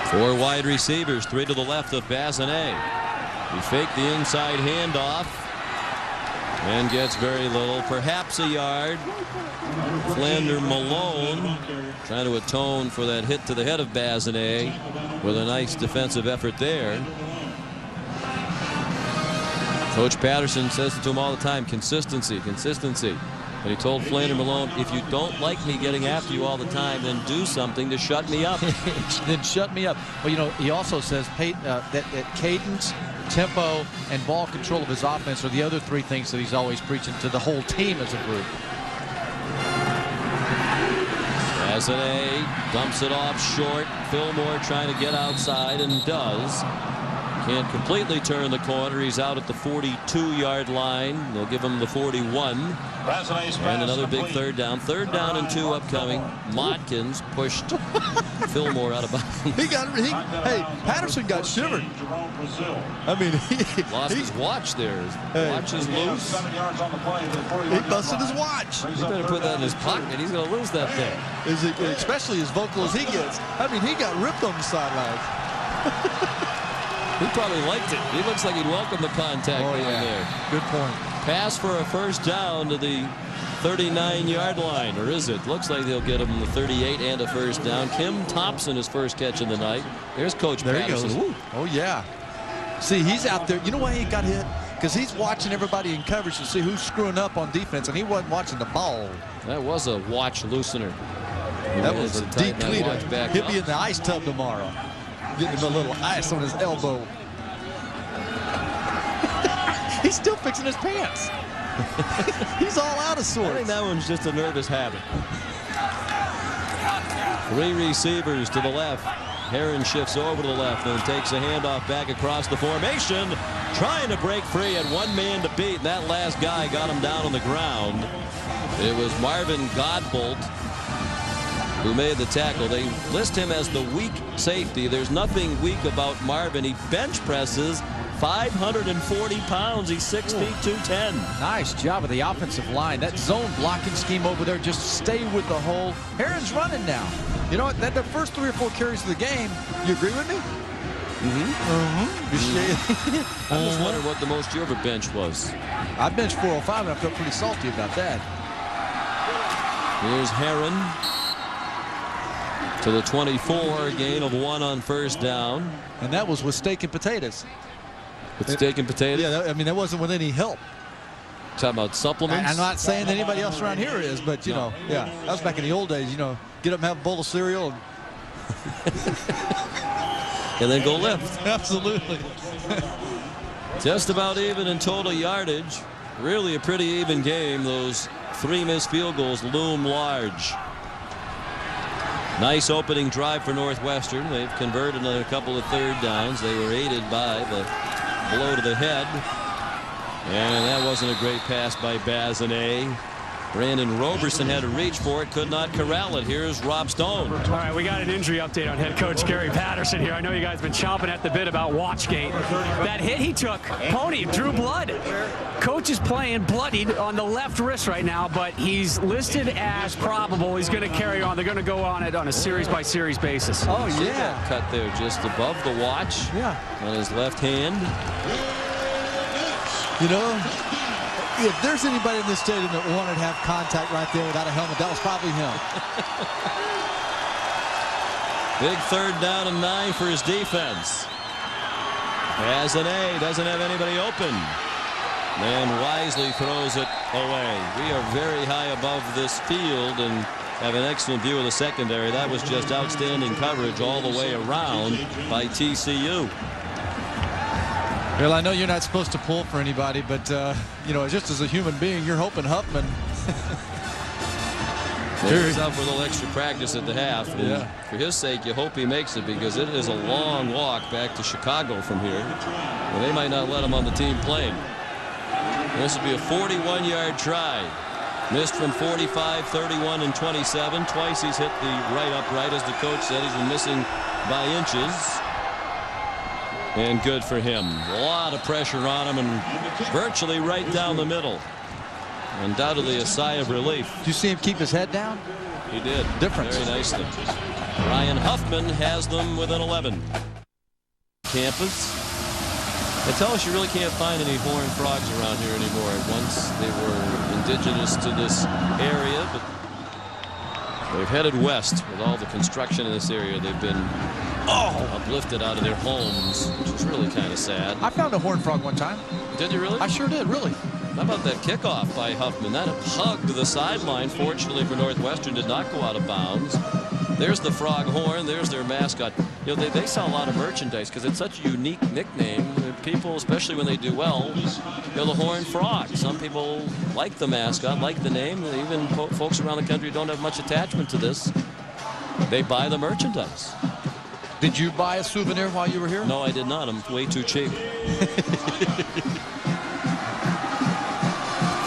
4 wide receivers, 3 to the left of Bazinet. He faked the inside handoff and gets very little, perhaps a yard. Flander Malone trying to atone for that hit to the head of Bazinet with a nice defensive effort there. Coach Patterson says it to him all the time, consistency, consistency. But he told Flander Malone, if you don't like me getting after you all the time, then do something to shut me up. Then shut me up. Well, you know, he also says that cadence, tempo, and ball control of his offense are the other 3 things that he's always preaching to the whole team as a group. Bazinet dumps it off short. Fillmore trying to get outside and does. Can't completely turn the corner. He's out at the 42-yard line. They'll give him the 41. And another big 3rd down. 3rd down and 2 upcoming. Motkins pushed Fillmore out of bounds. Hey, Patterson got shivered. I mean, he lost his watch there. His watch is loose. He busted his watch. He better put that in his pocket. He's going to lose that thing. Especially as vocal as he gets. I mean, he got ripped on the sidelines. He probably liked it. He looks like he'd welcome the contact there. Good point. Pass for a first down to the 39-yard line, or is it? Looks like they'll get him the 38 and a first down. Kim Thompson, his first catch of the night. There's Coach Patterson. There he goes. Oh, yeah. See, he's out there. You know why he got hit? Because he's watching everybody in coverage to see who's screwing up on defense, and he wasn't watching the ball. That was a watch loosener. That was a deep cleaner. He'll be in the ice tub tomorrow. Getting him a little ice on his elbow. He's still fixing his pants. He's all out of sorts. I think that one's just a nervous habit. 3 receivers to the left. Heron shifts over to the left and takes a handoff back across the formation. Trying to break free, and 1 man to beat. And that last guy got him down on the ground. It was Marvin Godbolt who made the tackle. They list him as the weak safety. There's nothing weak about Marvin. He bench presses 540 pounds. He's 6 feet 210. Nice job of the offensive line. That zone blocking scheme over there, just stay with the hole. Heron's running now. You know what? That the first 3 or 4 carries of the game. You agree with me? I just wondered what the most you ever benched was. I benched 405, and I felt pretty salty about that. Here's Heron to the 24, a gain of 1 on first down. And that was with steak and potatoes. With steak and potatoes? Yeah, I mean, that wasn't with any help. Talking about supplements? I'm not saying that anybody else around here is, but, you know, yeah. That was back in the old days, you know, get up and have a bowl of cereal. And then go lift. Absolutely. Just about even in total yardage. Really a pretty even game. Those 3 missed field goals loom large. Nice opening drive for Northwestern. They've converted on a couple of 3rd downs. They were aided by the blow to the head. And that wasn't a great pass by Bazinet. Brandon Roberson had to reach for it, could not corral it. Here's Rob Stone. All right, we got an injury update on head coach Gary Patterson here. I know you guys have been chomping at the bit about Watchgate. That hit he took, Pony, drew blood. Coach is playing bloodied on the left wrist right now, but he's listed as probable. He's going to carry on. They're going to go on it on a series-by-series basis. Oh, See yeah. that cut there just above the watch on his left hand. You know, if there's anybody in this stadium that wanted to have contact right there without a helmet, that was probably him. Big 3rd down and 9 for his defense. Has an A, doesn't have anybody open. And wisely throws it away. We are very high above this field and have an excellent view of the secondary. That was just outstanding coverage all the way around by TCU. Well, I know you're not supposed to pull for anybody, but, you know, just as a human being, you're hoping Huffman. He's up with a little extra practice at the half. And for his sake, you hope he makes it, because it is a long walk back to Chicago from here. And they might not let him on the team plane. This will be a 41-yard try. Missed from 45, 31, and 27. Twice he's hit the right upright. As the coach said, he's been missing by inches. And good for him. A lot of pressure on him and virtually right down the middle. Undoubtedly a sigh of relief. Did you see him keep his head down? He did. Difference. Very nicely. Ryan Huffman has them with an 11. Campus. They tell us you really can't find any horned frogs around here anymore. Once they were indigenous to this area, but they've headed west with all the construction in this area. They've been uplifted out of their homes, which is really kind of sad. I found a horned frog one time. Did you really? I sure did, really. How about that kickoff by Huffman? That hugged the sideline. Fortunately for Northwestern, did not go out of bounds. There's the frog horn. There's their mascot. You know, they sell a lot of merchandise because it's such a unique nickname. People, especially when they do well, you know, the horned frog. Some people like the mascot, like the name. Even folks around the country who don't have much attachment to this, they buy the merchandise. Did you buy a souvenir while you were here? No, I did not. I'm way too cheap.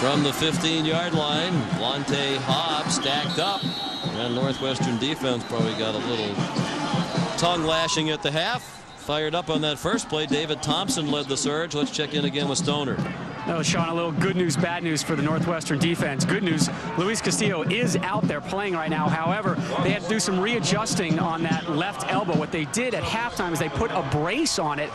From the 15-yard line, Lante Hobbs stacked up. And Northwestern defense probably got a little tongue lashing at the half. Fired up on that first play. David Thompson led the surge. Let's check in again with Stoner. No, Sean, a little good news, bad news for the Northwestern defense. Good news, Luis Castillo is out there playing right now. However, they had to do some readjusting on that left elbow. What they did at halftime is they put a brace on it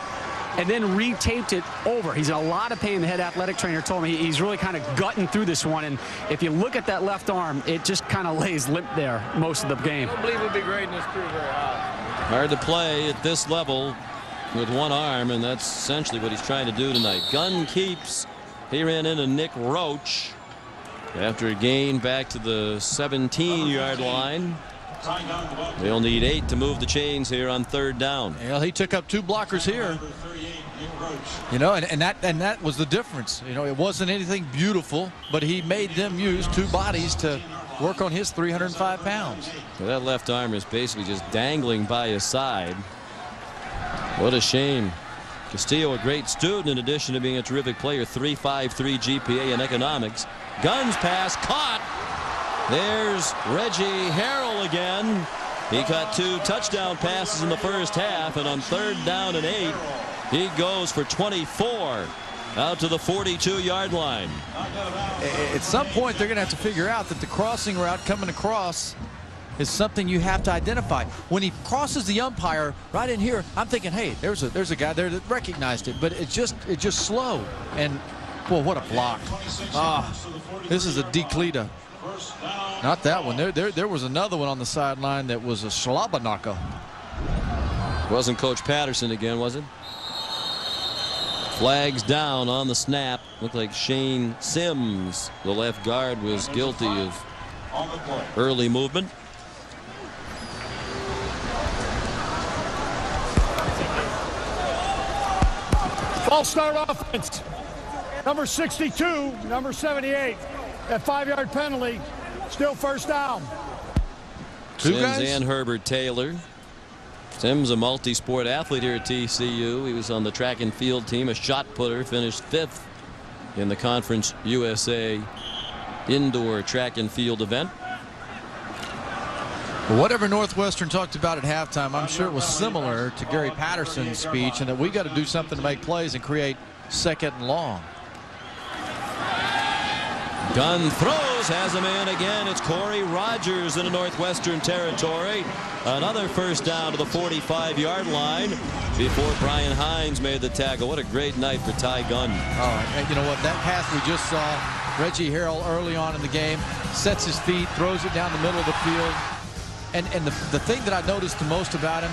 and then retaped it over. He's in a lot of pain. The head athletic trainer told me he's really kind of gutting through this one. And if you look at that left arm, it just kind of lays limp there most of the game. I don't believe we'll be grading this crew very high. Hard to play at this level with one arm, and that's essentially what he's trying to do tonight. Gunn keeps. He ran into Nick Roach after a gain back to the 17-yard line. They'll need 8 to move the chains here on 3rd down. Well, he took up 2 blockers here. You know, and that was the difference. You know, it wasn't anything beautiful, but he made them use 2 bodies to work on his 305 pounds. Well, that left arm is basically just dangling by his side. What a shame. Castillo, a great student in addition to being a terrific player. 3.53 GPA in economics. Gunn's pass caught. There's Reggie Harrell again. He caught 2 touchdown passes in the first half, and on 3rd down and 8, he goes for 24 out to the 42-yard line. At some point, they're going to have to figure out that the crossing route coming across is something you have to identify. When he crosses the umpire right in here, I'm thinking, hey, there's a guy there that recognized it, but it's just slow. And boy, what a block! This is a Decleta. Not that one. There was another one on the sideline that was a Schlabanaka. Wasn't Coach Patterson again, was it? Flags down on the snap. Looked like Shane Sims, the left guard, was guilty of early movement. False start offense. Number 62, number 78. That 5-yard penalty. Still 1st down. Sims and Herbert Taylor. Sims, a multi-sport athlete here at TCU. He was on the track and field team, a shot putter, finished 5th in the Conference USA indoor track and field event. Whatever Northwestern talked about at halftime, I'm sure it was similar to Gary Patterson's speech, and that we got to do something to make plays and create second and long. Gunn throws, has him in again. It's Corey Rogers into Northwestern territory. Another first down to the 45-yard line before Brian Hines made the tackle. What a great night for Ty Gunn. Oh, and you know what? That pass we just saw, Reggie Harrell early on in the game, sets his feet, throws it down the middle of the field. And the thing that I noticed the most about him,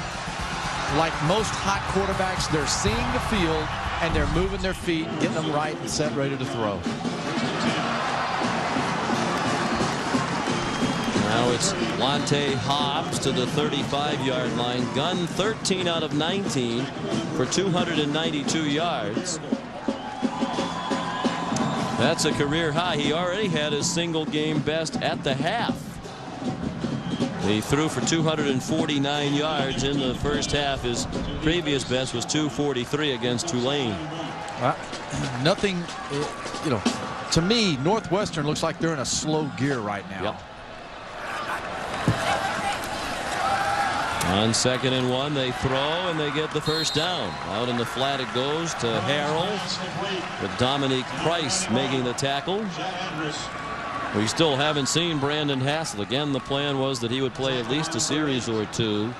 like most hot quarterbacks, they're seeing the field and they're moving their feet, getting them right and set ready to throw. Now it's Lonte Hobbs to the 35-yard line. Gunn 13 out of 19 for 292 yards. That's a career high. He already had his single game best at the half. He threw for 249 yards in the first half. His previous best was 243 against Tulane. Nothing, you know, to me, Northwestern looks like they're in a slow gear right now. Yep. On 2nd and 1, they throw and they get the first down. Out in the flat it goes to Harrell, with Dominique Price making the tackle. We still haven't seen Brandon Hassel. Again, the plan was that he would play at least a series or two,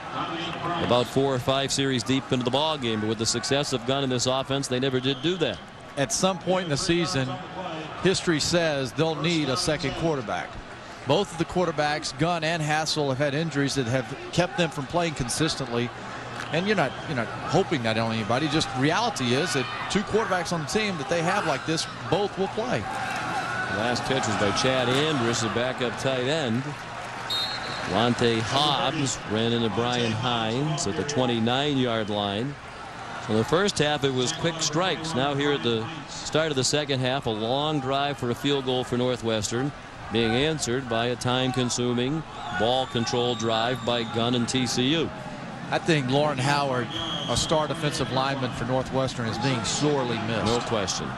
about 4 or 5 series deep into the ball game. But with the success of Gunn in this offense, they never did do that. At some point in the season, history says they'll need a second quarterback. Both of the quarterbacks, Gunn and Hassel, have had injuries that have kept them from playing consistently. And you're not hoping that on anybody. Just reality is that 2 quarterbacks on the team that they have like this, both will play. Last pitch was by Chad Andrus, the backup tight end. Lonte Hobbs ran into Brian Hines at the 29-yard line. In the first half, it was quick strikes. Now here at the start of the second half, a long drive for a field goal for Northwestern, being answered by a time-consuming, ball-controlled drive by Gunn and TCU. I think Lauren Howard, a star defensive lineman for Northwestern, is being sorely missed. No question.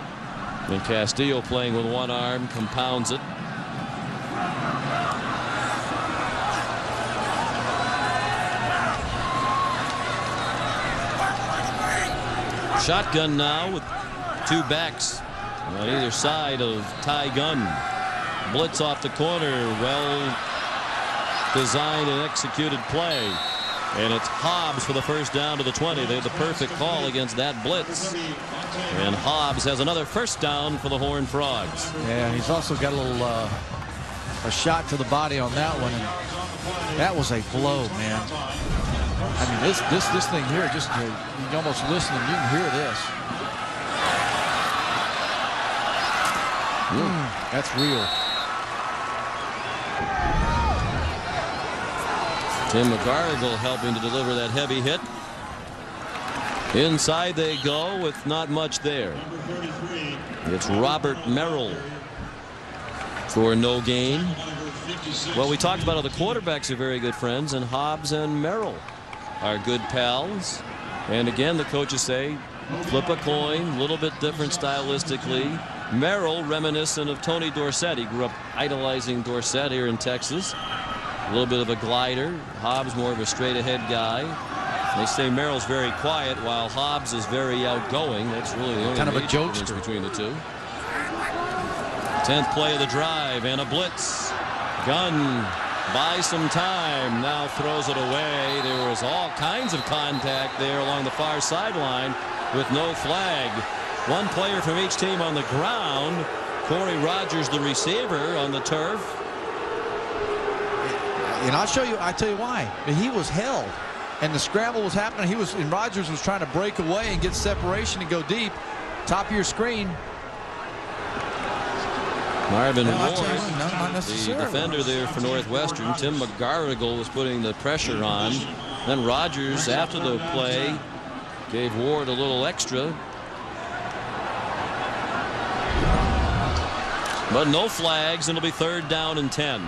And Castillo, playing with one arm, compounds it. Shotgun now with 2 backs on either side of Ty Gunn. Blitz off the corner. Well designed and executed play. And it's Hobbs for the first down to the 20. They had the perfect call against that blitz. And Hobbs has another first down for the Horned Frogs. Yeah, he's also got a little a shot to the body on that one. And that was a blow, man. I mean, this thing here, just you can almost listen and you can hear this. That's real. Tim McGarrigle helping to deliver that heavy hit. Inside they go with not much there. It's Robert Merrill for no gain. Well, we talked about how the quarterbacks are very good friends, and Hobbs and Merrill are good pals. And again, the coaches say flip a coin, a little bit different stylistically. Merrill reminiscent of Tony Dorsett. He grew up idolizing Dorsett here in Texas. A little bit of a glider. Hobbs more of a straight ahead guy. They say Merrill's very quiet while Hobbs is very outgoing. That's really the only kind of a major difference jokester between the two. 10th play of the drive and a blitz. Gunn buys some time, now throws it away. There was all kinds of contact there along the far sideline with no flag. One player from each team on the ground. Corey Rogers, the receiver, on the turf. And I'll tell you why. He was held, and the scramble was happening. And Rogers was trying to break away and get separation and go deep. Top of your screen. Marvin Ward, not the defender there for Northwestern. Tim McGarrigle was putting the pressure on. Then Rogers, after the play, gave Ward a little extra. But no flags, and it'll be 3rd down and 10.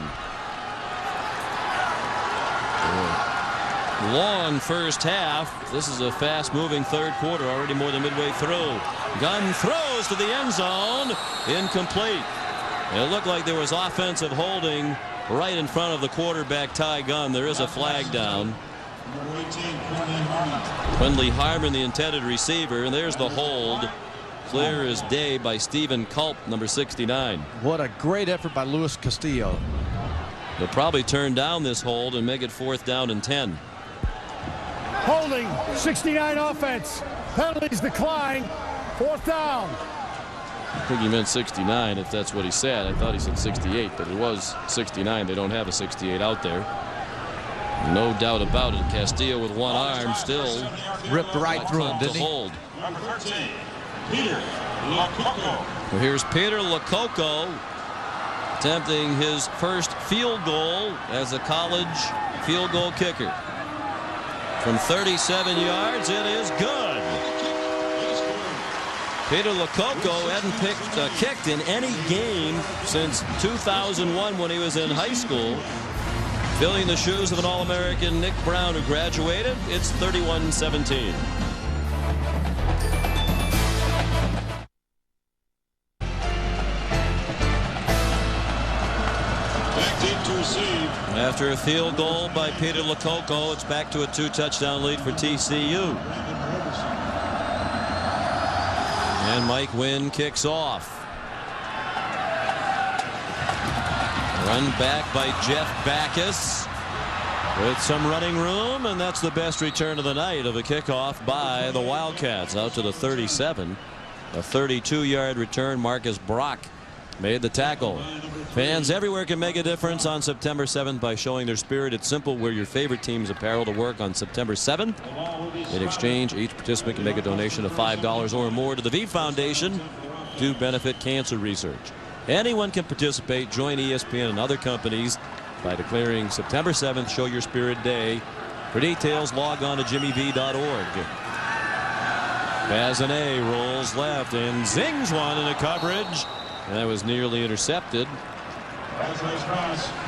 Long first half. This is a fast-moving third quarter, already more than midway through. Gunn throws to the end zone. Incomplete. It looked like there was offensive holding right in front of the quarterback, Ty Gunn. There is a flag down. Quindley Harmon, the intended receiver, and there's the hold. Clear as day by Stephen Culp, number 69. What a great effort by Luis Castillo. They'll probably turn down this hold and make it 4th down and 10. Holding, 69 offense. Penalties decline. 4th down. I think he meant 69, if that's what he said. I thought he said 68, but it was 69. They don't have a 68 out there. No doubt about it. Castillo with one arm still ripped right through him, didn't he? Hold. Number 13, Peter Lococo. Well, here's Peter Lococo attempting his first field goal as a college field goal kicker. From 37 yards, it is good. Peter Lococo hadn't kicked in any game since 2001 when he was in high school. Filling the shoes of an All-American Nick Brown, who graduated. It's 31-17. After a field goal by Peter Lococo, it's back to a 2-touchdown lead for TCU. And Mike Wynn kicks off. Run back by Jeff Backus with some running room, and that's the best return of the night of a kickoff by the Wildcats out to the 37. A 32-yard return. Marcus Brock made the tackle. Fans everywhere can make a difference on September 7th by showing their spirit. It's simple. Wear your favorite team's apparel to work on September 7th. In exchange, each participant can make a donation of $5 or more to the V Foundation to benefit cancer research. Anyone can participate. Join ESPN and other companies by declaring September 7th Show Your Spirit Day. For details, log on to jimmyv.org. Bazinet rolls left and zings one into coverage. And that was nearly intercepted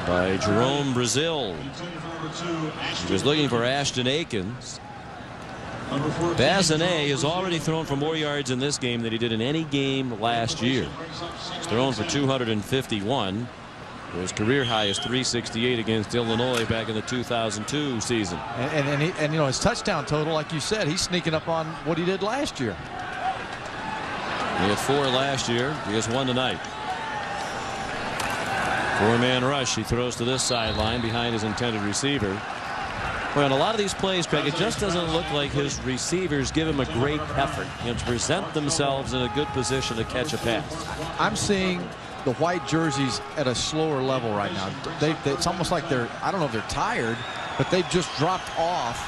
by Jerome Brazil. He was looking for Ashton Akins. Bazinet has already thrown for more yards in this game than he did in any game last year. He's thrown for 251. His career high is 368 against Illinois back in the 2002 season. And you know, his touchdown total, like you said, he's sneaking up on what he did last year. He had 4 last year. He has 1 tonight. 4-man rush. He throws to this sideline behind his intended receiver. Well, in a lot of these plays, Craig, it just doesn't look like his receivers give him a great effort, to present themselves in a good position to catch a pass. I'm seeing the white jerseys at a slower level right now. It's almost like they're, I don't know if they're tired, but they've just dropped off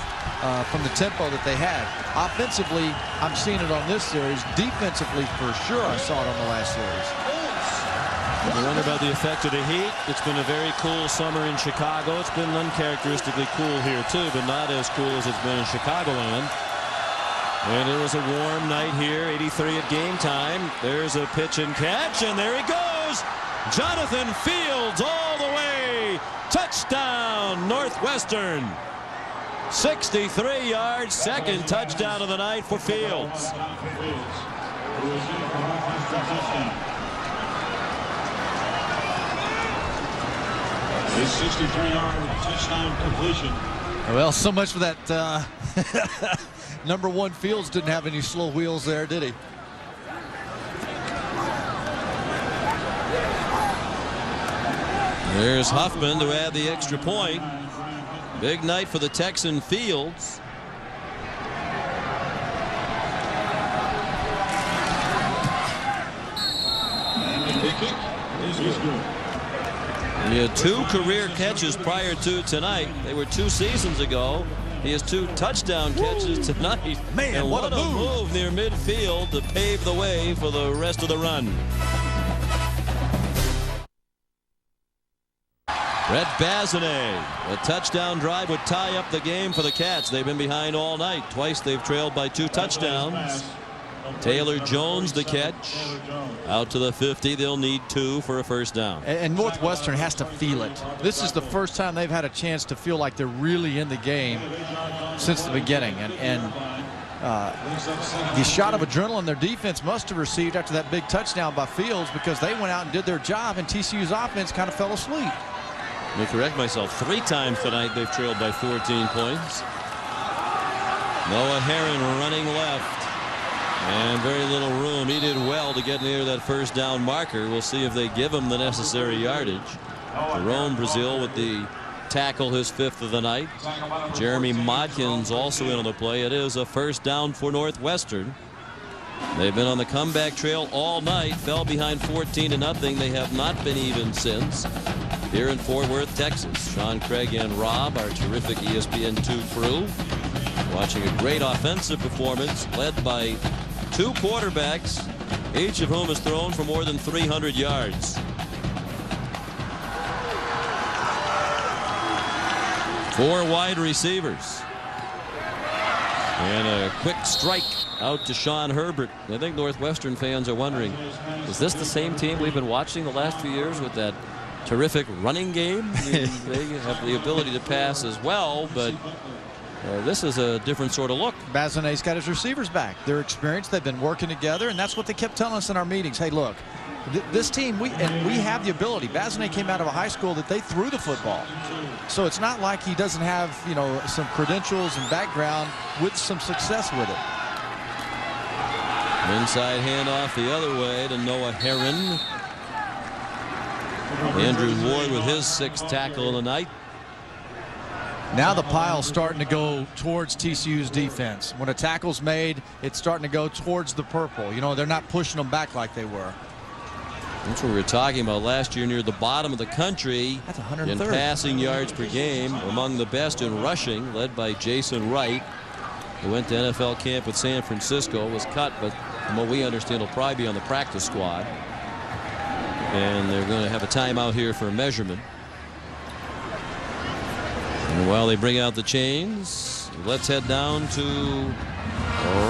from the tempo that they had. Offensively, I'm seeing it on this series. Defensively, for sure, I saw it on the last series. You wonder about the effect of the heat. It's been a very cool summer in Chicago. It's been uncharacteristically cool here too, but not as cool as it's been in Chicagoland. And it was a warm night here, 83 at game time. There's a pitch and catch, and there he goes. Jonathan Fields all the way. Touchdown, Northwestern. 63 yards, second touchdown of the night for Fields. His 63-yard touchdown completion. Well, so much for that. Number 1 Fields didn't have any slow wheels there, did he? There's Huffman to add the extra point. Big night for the Texan Fields. And the kick is good. He had 2 career catches prior to tonight. They were 2 seasons ago. He has 2 touchdown catches tonight. Man, and what a move near midfield to pave the way for the rest of the run. Brett Bazinet, a touchdown drive would tie up the game for the Cats. They've been behind all night. Twice they've trailed by 2 touchdowns. Taylor Jones the catch. Out to the 50. They'll need 2 for a first down. And Northwestern has to feel it. This is the first time they've had a chance to feel like they're really in the game since the beginning. And the shot of adrenaline their defense must have received after that big touchdown by Fields, because they went out and did their job, and TCU's offense kind of fell asleep. Let me correct myself. 3 times tonight they've trailed by 14 points. Noah Herron running left. And very little room. He did well to get near that first down marker. We'll see if they give him the necessary yardage. Jerome Brazil with the tackle, his 5th of the night. Jeremy Modkins also in on the play. It is a first down for Northwestern. They've been on the comeback trail all night. Fell behind 14-0. They have not been even since. Here in Fort Worth, Texas. Sean Craig and Rob, our terrific ESPN2 crew, watching a great offensive performance led by 2 quarterbacks, each of whom has thrown for more than 300 yards. 4 wide receivers. And a quick strike out to Sean Herbert. I think Northwestern fans are wondering, is this the same team we've been watching the last few years with that terrific running game? I mean, they have the ability to pass as well, but this is a different sort of look. Bazanet's got his receivers back. They're experienced. They've been working together, and that's what they kept telling us in our meetings. Hey, look, this team, we have the ability. Bazanet came out of a high school that they threw the football. So it's not like he doesn't have, you know, some credentials and background with some success with it. Inside handoff the other way to Noah Herron. Andrew Ward with his 6th tackle of the night. Now the pile's starting to go towards TCU's defense. When a tackle's made, it's starting to go towards the purple. You know, they're not pushing them back like they were. That's what we were talking about last year, near the bottom of the country. That's 130. In passing yards per game, among the best in rushing, led by Jason Wright, who went to NFL camp with San Francisco, was cut, but from what we understand, will probably be on the practice squad. And they're going to have a timeout here for a measurement. And while they bring out the chains, let's head down to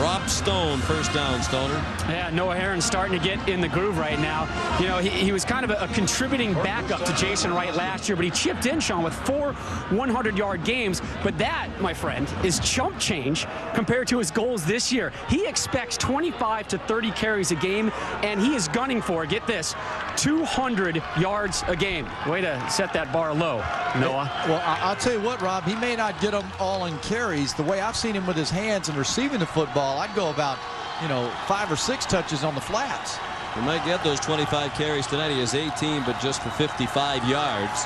Rob Stone. First down, Stoner. Yeah, Noah Herron's starting to get in the groove right now. You know, he was kind of a contributing backup to Jason Wright last year, but he chipped in, Sean, with 4 100-yard games. But that, my friend, is chump change compared to his goals this year. He expects 25 to 30 carries a game, and he is gunning for, get this, 200 yards a game. Way to set that bar low, Noah. Well, I'll tell you what, Rob, he may not get them all in carries. The way I've seen him with his hands and receiving the football, I'd go about, you know, 5 or 6 touches on the flats. He might get those 25 carries tonight. He has 18, but just for 55 yards.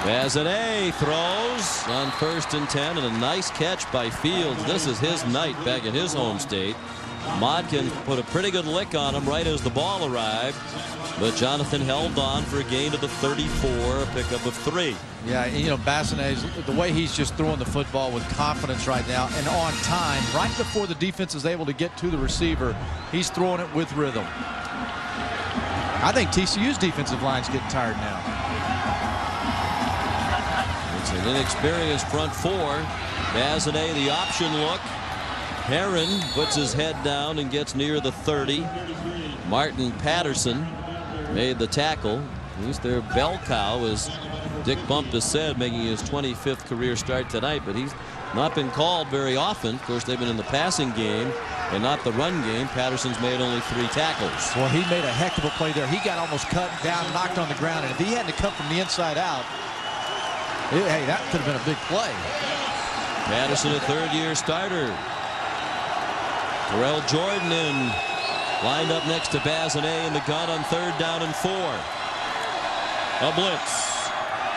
Bazanet throws on 1st and 10, and a nice catch by Fields. This is his night back in his home state. Modkins put a pretty good lick on him right as the ball arrived, but Jonathan held on for a gain to the 34, a pickup of 3. Yeah, you know, Bazanet, the way he's just throwing the football with confidence right now and on time, right before the defense is able to get to the receiver, he's throwing it with rhythm. I think TCU's defensive line's getting tired now. It's an inexperienced front 4. Bazanet, the option look. Herron puts his head down and gets near the 30. Martin Patterson made the tackle. He's their bell cow, as Dick Bumpus said, making his 25th career start tonight, but he's not been called very often. Of course, they've been in the passing game and not the run game. Patterson's made only 3 tackles. Well, he made a heck of a play there. He got almost cut down, knocked on the ground, and if he hadn't come from the inside out, hey, that could have been a big play. Patterson, a 3rd-year starter. Terrell Jordan in, lined up next to Bazanet in the gun on 3rd down and 4. A blitz.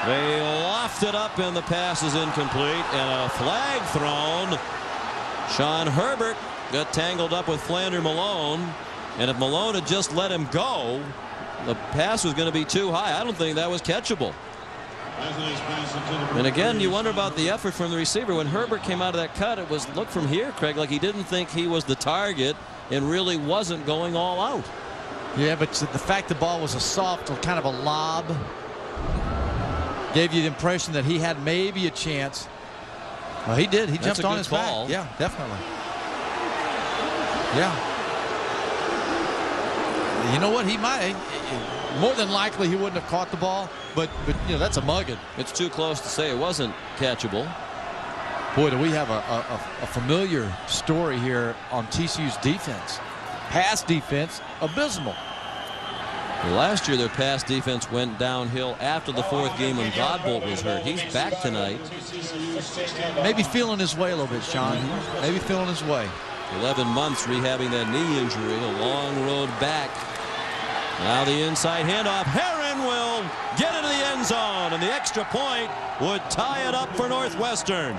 They loft it up, and the pass is incomplete, and a flag thrown. Sean Herbert got tangled up with Flander Malone, and if Malone had just let him go, the pass was going to be too high. I don't think that was catchable. And again, you wonder about the effort from the receiver. When Herbert came out of that cut, it was, look from here, Craig, like he didn't think he was the target and really wasn't going all out. Yeah, but the fact the ball was a soft, kind of a lob, gave you the impression that he had maybe a chance. Well, he did. He jumped on his back. Yeah, definitely. Yeah. You know what? He might. More than likely, he wouldn't have caught the ball, but you know, that's a mugging. It's too close to say it wasn't catchable. Boy, do we have a familiar story here on TCU's defense. Pass defense, abysmal. Last year, their pass defense went downhill after the 4th game when Godbolt was hurt. He's back tonight. Maybe feeling his way a little bit, Sean. Maybe feeling his way. 11 months rehabbing that knee injury. A long road back. Now the inside handoff. Herron will get into the end zone, and the extra point would tie it up for Northwestern.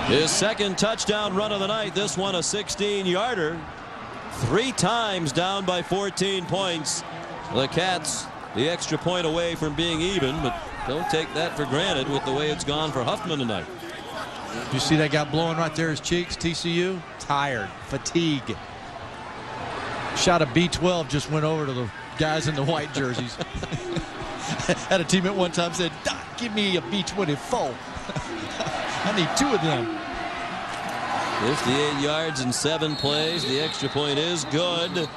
His 2nd touchdown run of the night. This one a 16-yarder. 3 times down by 14 points. The Cats the extra point away from being even, but don't take that for granted with the way it's gone for Huffman tonight. You see that guy blowing right there his cheeks? TCU tired, fatigue. Shot of B12 just went over to the guys in the white jerseys. Had a teammate one time said, "Doc, give me a B24. I need 2 of them." 58 yards in 7 plays. The extra point is good.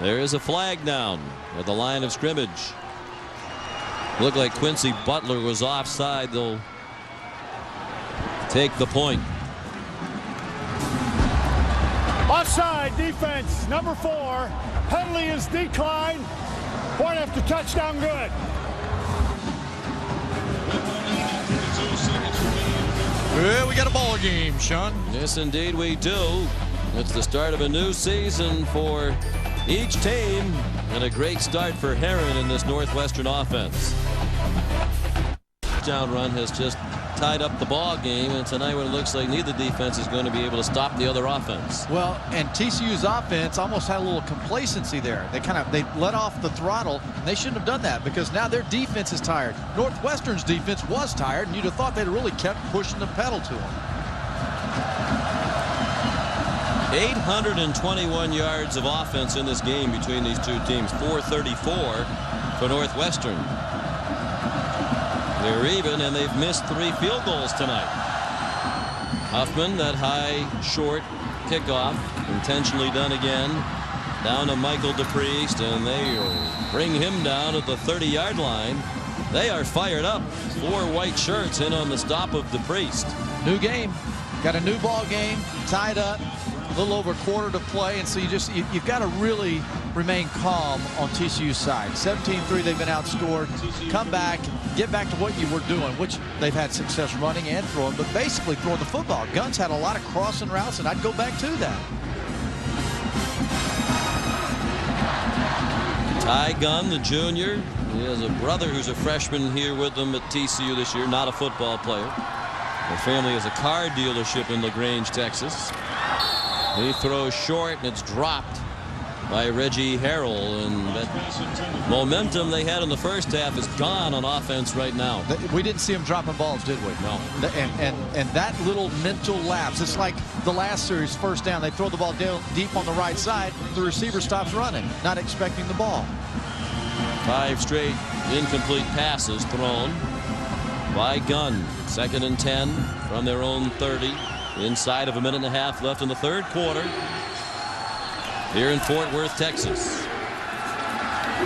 There is a flag down at the line of scrimmage. Looked like Quincy Butler was offside. They'll take the point. Offside defense, number 4. Penalty is declined. Point after touchdown, good. Well, we got a ball game, Sean. Yes, indeed we do. It's the start of a new season for each team, and a great start for Herron in this Northwestern offense. Touchdown run has just tied up the ball game, and tonight when it looks like neither defense is going to be able to stop the other offense. Well, and TCU's offense almost had a little complacency there. They let off the throttle, and they shouldn't have done that because now their defense is tired. Northwestern's defense was tired, and you'd have thought they'd really kept pushing the pedal to them. 821 yards of offense in this game between these two teams. 434 for Northwestern. They're even, and they've missed 3 field goals tonight. Huffman, that high, short kickoff, intentionally done again. Down to Michael DePriest, and they bring him down at the 30-yard line. They are fired up. 4 white shirts in on the stop of DePriest. New game. Got a new ball game, tied up. A little over a quarter to play, and so you've got to really remain calm on TCU's side. 17-3, they've been outscored. Come back, get back to what you were doing, which they've had success running and throwing, but basically throwing the football. Gunn's had a lot of crossing routes, and I'd go back to that. Ty Gunn, the junior, he has a brother who's a freshman here with them at TCU this year, not a football player. Their family has a car dealership in LaGrange, Texas. He throws short, and it's dropped by Reggie Harrell, and that momentum they had in the first half is gone on offense right now. We didn't see them dropping balls, did we? No. And that little mental lapse, it's like the last series, first down, they throw the ball down deep on the right side, the receiver stops running, not expecting the ball. 5 straight incomplete passes thrown by Gunn. 2nd and 10 from their own 30. Inside of a minute and a half left in the 3rd quarter here in Fort Worth, Texas.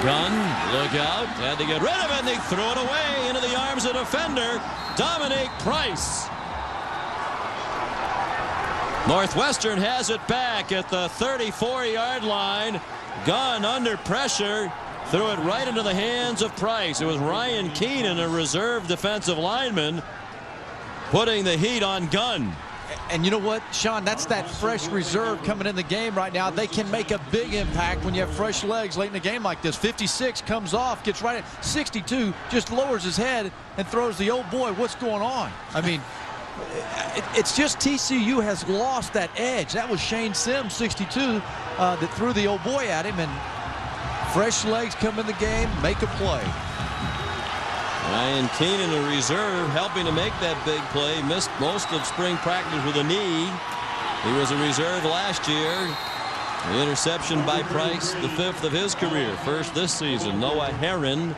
Gunn, look out, had to get rid of it, and they throw it away into the arms of defender Dominique Price. Northwestern has it back at the 34-yard line. Gunn under pressure, threw it right into the hands of Price. It was Ryan Keenan, a reserve defensive lineman, putting the heat on Gunn. And you know what, Sean, that's that fresh reserve coming in the game right now. They can make a big impact when you have fresh legs late in a game like this. 56 comes off, gets right at 62, just lowers his head and throws the old boy. What's going on? I mean, it's just TCU has lost that edge. That was Shane Sims, 62, that threw the old boy at him, and fresh legs come in the game, make a play. Ryan Keenan, a reserve, helping to make that big play. Missed most of spring practice with a knee. He was a reserve last year. The interception by Price, the 5th of his career. First this season. Noah Herron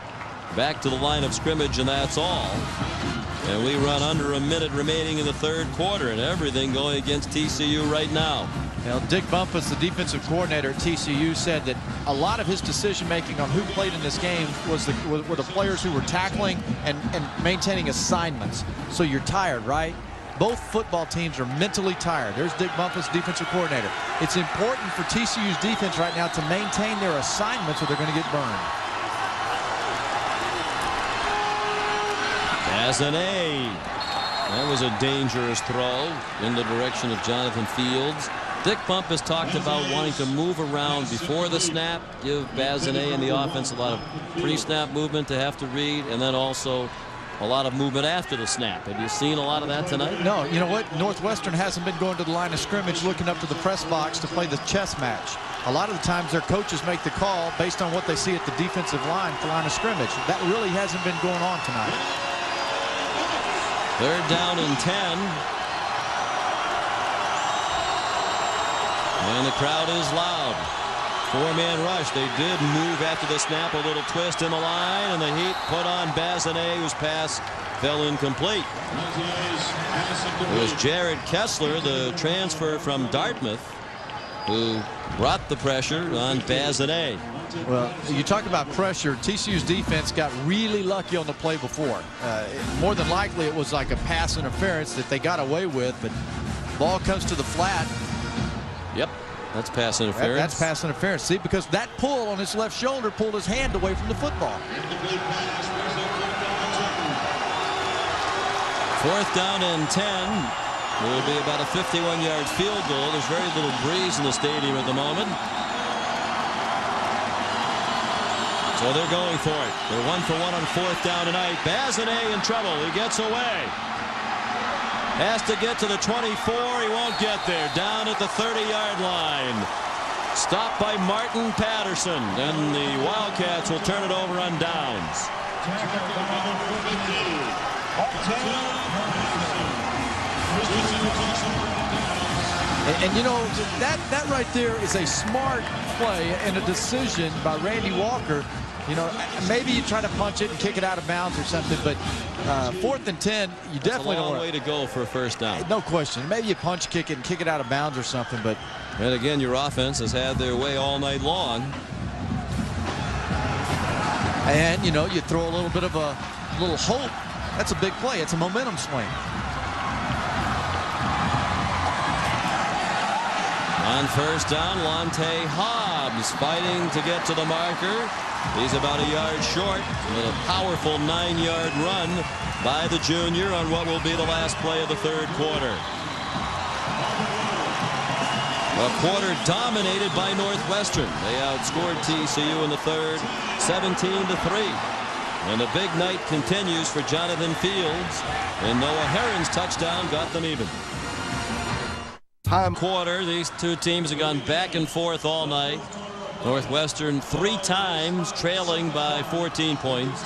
back to the line of scrimmage, and that's all. And we run under a minute remaining in the 3rd quarter, and everything going against TCU right now. Well, Dick Bumpus, the defensive coordinator at TCU, said that a lot of his decision-making on who played in this game were the players who were tackling and maintaining assignments. So you're tired, right? Both football teams are mentally tired. There's Dick Bumpus, defensive coordinator. It's important for TCU's defense right now to maintain their assignments or they're going to get burned. Bazinet. That was a dangerous throw in the direction of Jonathan Fields. Dick Bumpus talked about wanting to move around before the snap, give Bazinet and the offense a lot of pre-snap movement to have to read, and then also a lot of movement after the snap. Have you seen a lot of that tonight? No. You know what? Northwestern hasn't been going to the line of scrimmage looking up to the press box to play the chess match. A lot of the times their coaches make the call based on what they see at the defensive line for line of scrimmage. That really hasn't been going on tonight. 3rd down and 10. And the crowd is loud. 4-man rush. They did move after the snap, a little twist in the line, and the heat put on Bazinet, whose pass fell incomplete. It was Jared Kessler, the transfer from Dartmouth, who brought the pressure on Bazinet. Well, you talk about pressure. TCU's defense got really lucky on the play before. More than likely, it was like a pass interference that they got away with, but ball comes to the flat. Yep, that's pass interference. That's pass interference. See, because that pull on his left shoulder pulled his hand away from the football. 4th down and 10. It will be about a 51-yard field goal. There's very little breeze in the stadium at the moment. So they're going for it. They're 1 for 1 on 4th down tonight. Bazinet in trouble. He gets away. Has to get to the 24. He won't get there. Down at the 30-yard line. Stopped by Martin Patterson. And the Wildcats will turn it over on downs. And you know, that right there is a smart play and a decision by Randy Walker. You know, maybe you try to punch it and kick it out of bounds or something, but 4th and 10, you definitely don't want. That's a long way to go for a first down. No question. Maybe you punch kick it and kick it out of bounds or something, but. And again, your offense has had their way all night long. And, you know, you throw a little bit of a little hope. That's a big play. It's a momentum swing. On 1st down, Lonte Hobbs fighting to get to the marker. He's about a yard short with a powerful 9-yard run by the junior on what will be the last play of the 3rd quarter. A quarter dominated by Northwestern. They outscored TCU in the 3rd, 17-3. And the big night continues for Jonathan Fields. And Noah Herron's touchdown got them even. Quarter, these two teams have gone back and forth all night. Northwestern 3 times trailing by 14 points.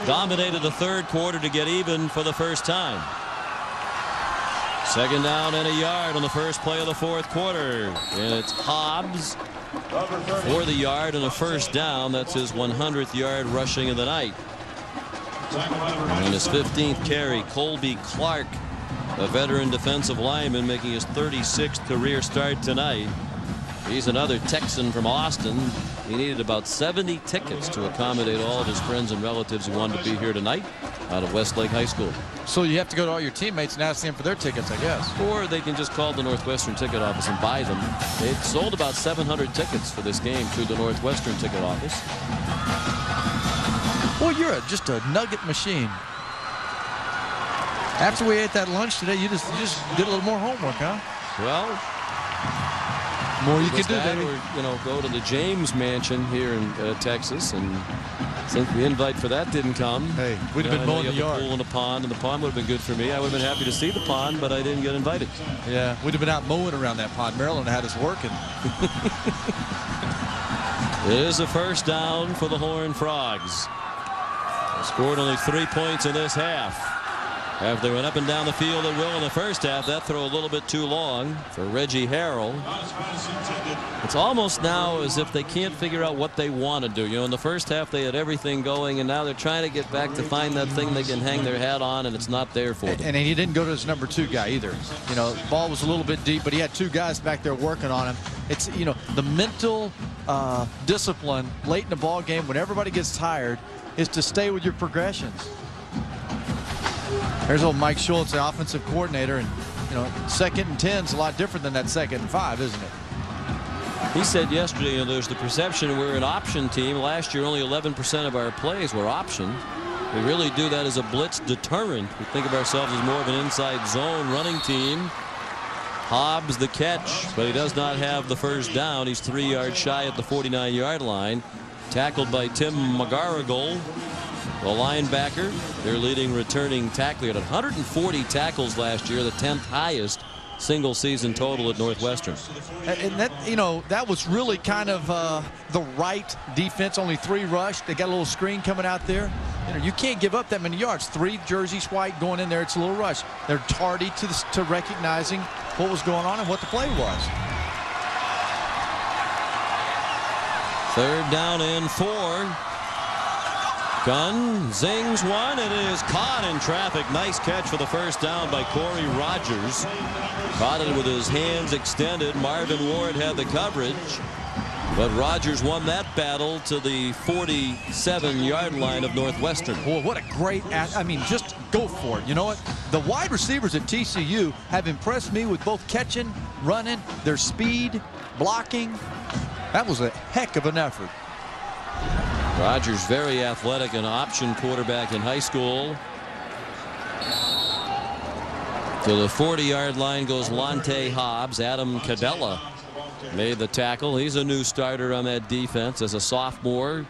Dominated the 3rd quarter to get even for the first time. 2nd down and a yard on the first play of the 4th quarter. And it's Hobbs for the yard and a first down. That's his 100th yard rushing of the night. And his 15th carry, Colby Clark, a veteran defensive lineman, making his 36th career start tonight. He's another Texan from Austin. He needed about 70 tickets to accommodate all of his friends and relatives who wanted to be here tonight out of Westlake High School. So you have to go to all your teammates and ask them for their tickets, I guess. Or they can just call the Northwestern ticket office and buy them. They've sold about 700 tickets for this game through the Northwestern ticket office. Boy, you're just a nugget machine. After we ate that lunch today, you just did a little more homework, huh? Well, more you can do, baby. Or, you know, go to the James Mansion here in Texas, and since the invite for that didn't come, hey, we'd have been mowing the yard. Pool and a pond would have been good for me. I would have been happy to see the pond, but I didn't get invited. Yeah, we'd have been out mowing around that pond. Maryland had us working. It is a first down for the Horned Frogs. They scored only 3 points in this half. After they went up and down the field at will in the first half, that throw a little bit too long for Reggie Harrell. It's almost now as if they can't figure out what they want to do. You know, in the first half they had everything going, and now they're trying to get back to find that thing they can hang their hat on, and it's not there for them. And he didn't go to his number 2 guy either. You know, the ball was a little bit deep, but he had 2 guys back there working on him. It's, you know, the mental discipline late in the ball game when everybody gets tired is to stay with your progressions. There's old Mike Schultz, the offensive coordinator, and, you know, 2nd and 10 is a lot different than that 2nd and 5, isn't it? He said yesterday, you know, there's the perception we're an option team. Last year, only 11% of our plays were option. We really do that as a blitz deterrent. We think of ourselves as more of an inside zone running team. Hobbs the catch, but he does not have the first down. He's 3 yards shy at the 49-yard line. Tackled by Tim McGarrigle, the linebacker, their leading returning tackler. He had 140 tackles last year, the 10th highest single season total at Northwestern. And that, you know, that was really kind of the right defense. Only 3 rushed. They got a little screen coming out there. You know, you can't give up that many yards. 3 jerseys white going in there. It's a little rush. They're tardy to recognizing what was going on and what the play was. 3rd down and 4. Gunn zings one. It is caught in traffic. Nice catch for the first down by Corey Rogers. Caught it with his hands extended. Marvin Ward had the coverage, but Rogers won that battle to the 47-yard line of Northwestern. Boy, what a great, I mean, just go for it. You know what? The wide receivers at TCU have impressed me with both catching, running, their speed, blocking. That was a heck of an effort. Rogers, very athletic, an option quarterback in high school. To the 40-yard line goes Lonte Hobbs. Adam Cadella made the tackle. He's a new starter on that defense as a sophomore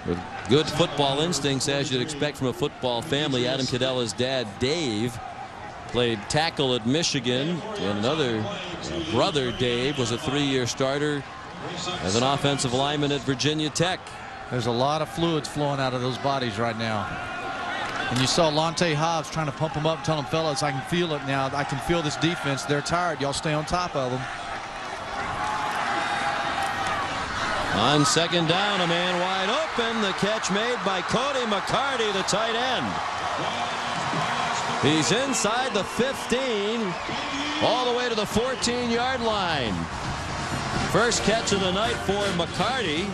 with good football instincts, as you'd expect from a football family. Adam Cadella's dad, Dave, played tackle at Michigan, and another brother, Dave, was a 3-year starter as an offensive lineman at Virginia Tech. There's a lot of fluids flowing out of those bodies right now. And you saw Lonte Hobbs trying to pump them up and tell them, fellas, I can feel it now. I can feel this defense. They're tired. Y'all stay on top of them. On 2nd down, a man wide open. The catch made by Cody McCarty, the tight end. He's inside the 15, all the way to the 14-yard line. First catch of the night for McCarty.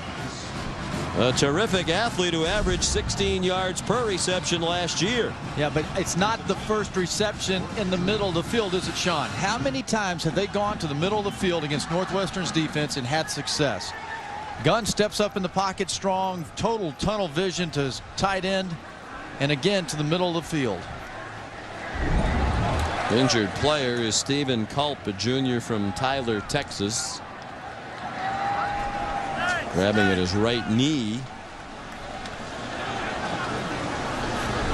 A terrific athlete who averaged 16 yards per reception last year. Yeah, but it's not the first reception in the middle of the field, is it, Sean? How many times have they gone to the middle of the field against Northwestern's defense and had success? Gunn steps up in the pocket strong, total tunnel vision to his tight end, and again to the middle of the field. Injured player is Stephen Culp, a junior from Tyler, Texas. Grabbing at his right knee.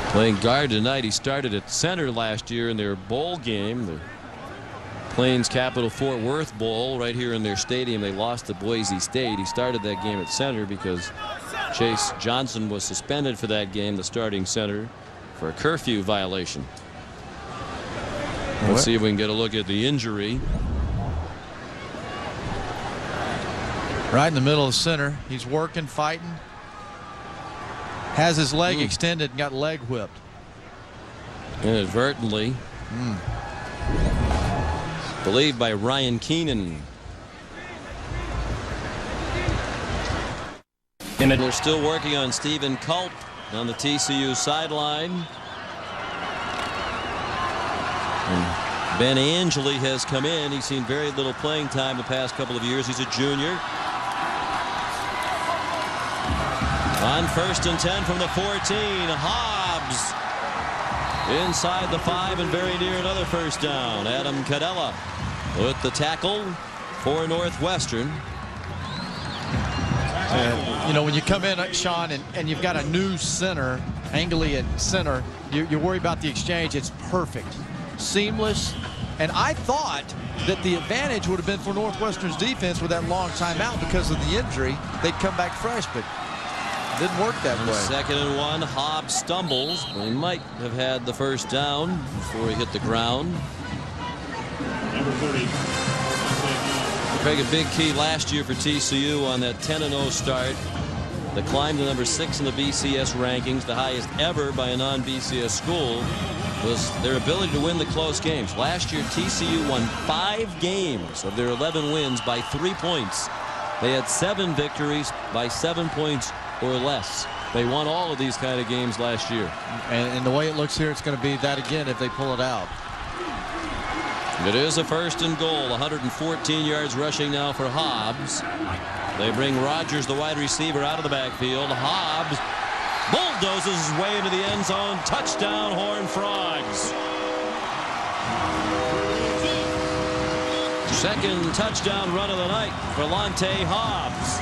Playing guard tonight. He started at center last year in their bowl game, the Plains Capital Fort Worth Bowl, right here in their stadium. They lost to Boise State. He started that game at center because Chase Johnson was suspended for that game, the starting center, for a curfew violation. Let's see if we can get a look at the injury. Right in the middle of the center. He's working, fighting. Has his leg extended and got leg whipped. Inadvertently. Believed by Ryan Keenan. And they're still working on Stephen Culp on the TCU sideline. And Ben Angeli has come in. He's seen very little playing time the past couple of years. He's a junior. On 1st and 10 from the 14, Hobbs inside the 5 and very near another first down. Adam Cadella with the tackle for Northwestern. You know, when you come in, Sean, and you've got a new center, Angeli at center, you worry about the exchange. It's perfect, seamless. And I thought that the advantage would have been for Northwestern's defense with that long timeout because of the injury. They'd come back fresh, but Didn't work that way. 2nd and 1. Hobbs stumbles. He might have had the first down before he hit the ground. Number 30. Craig, a big key last year for TCU on that 10-0 start. They climbed to number 6 in the BCS rankings, the highest ever by a non-BCS school, was their ability to win the close games. Last year, TCU won 5 games of their 11 wins by 3 points. They had 7 victories by 7 points or less. They won all of these kind of games last year. And the way it looks here, it's going to be that again if they pull it out. It is a 1st and goal. 114 yards rushing now for Hobbs. They bring Rogers, the wide receiver, out of the backfield. Hobbs bulldozes his way into the end zone. Touchdown, Horned Frogs. 2nd touchdown run of the night for Lonte Hobbs.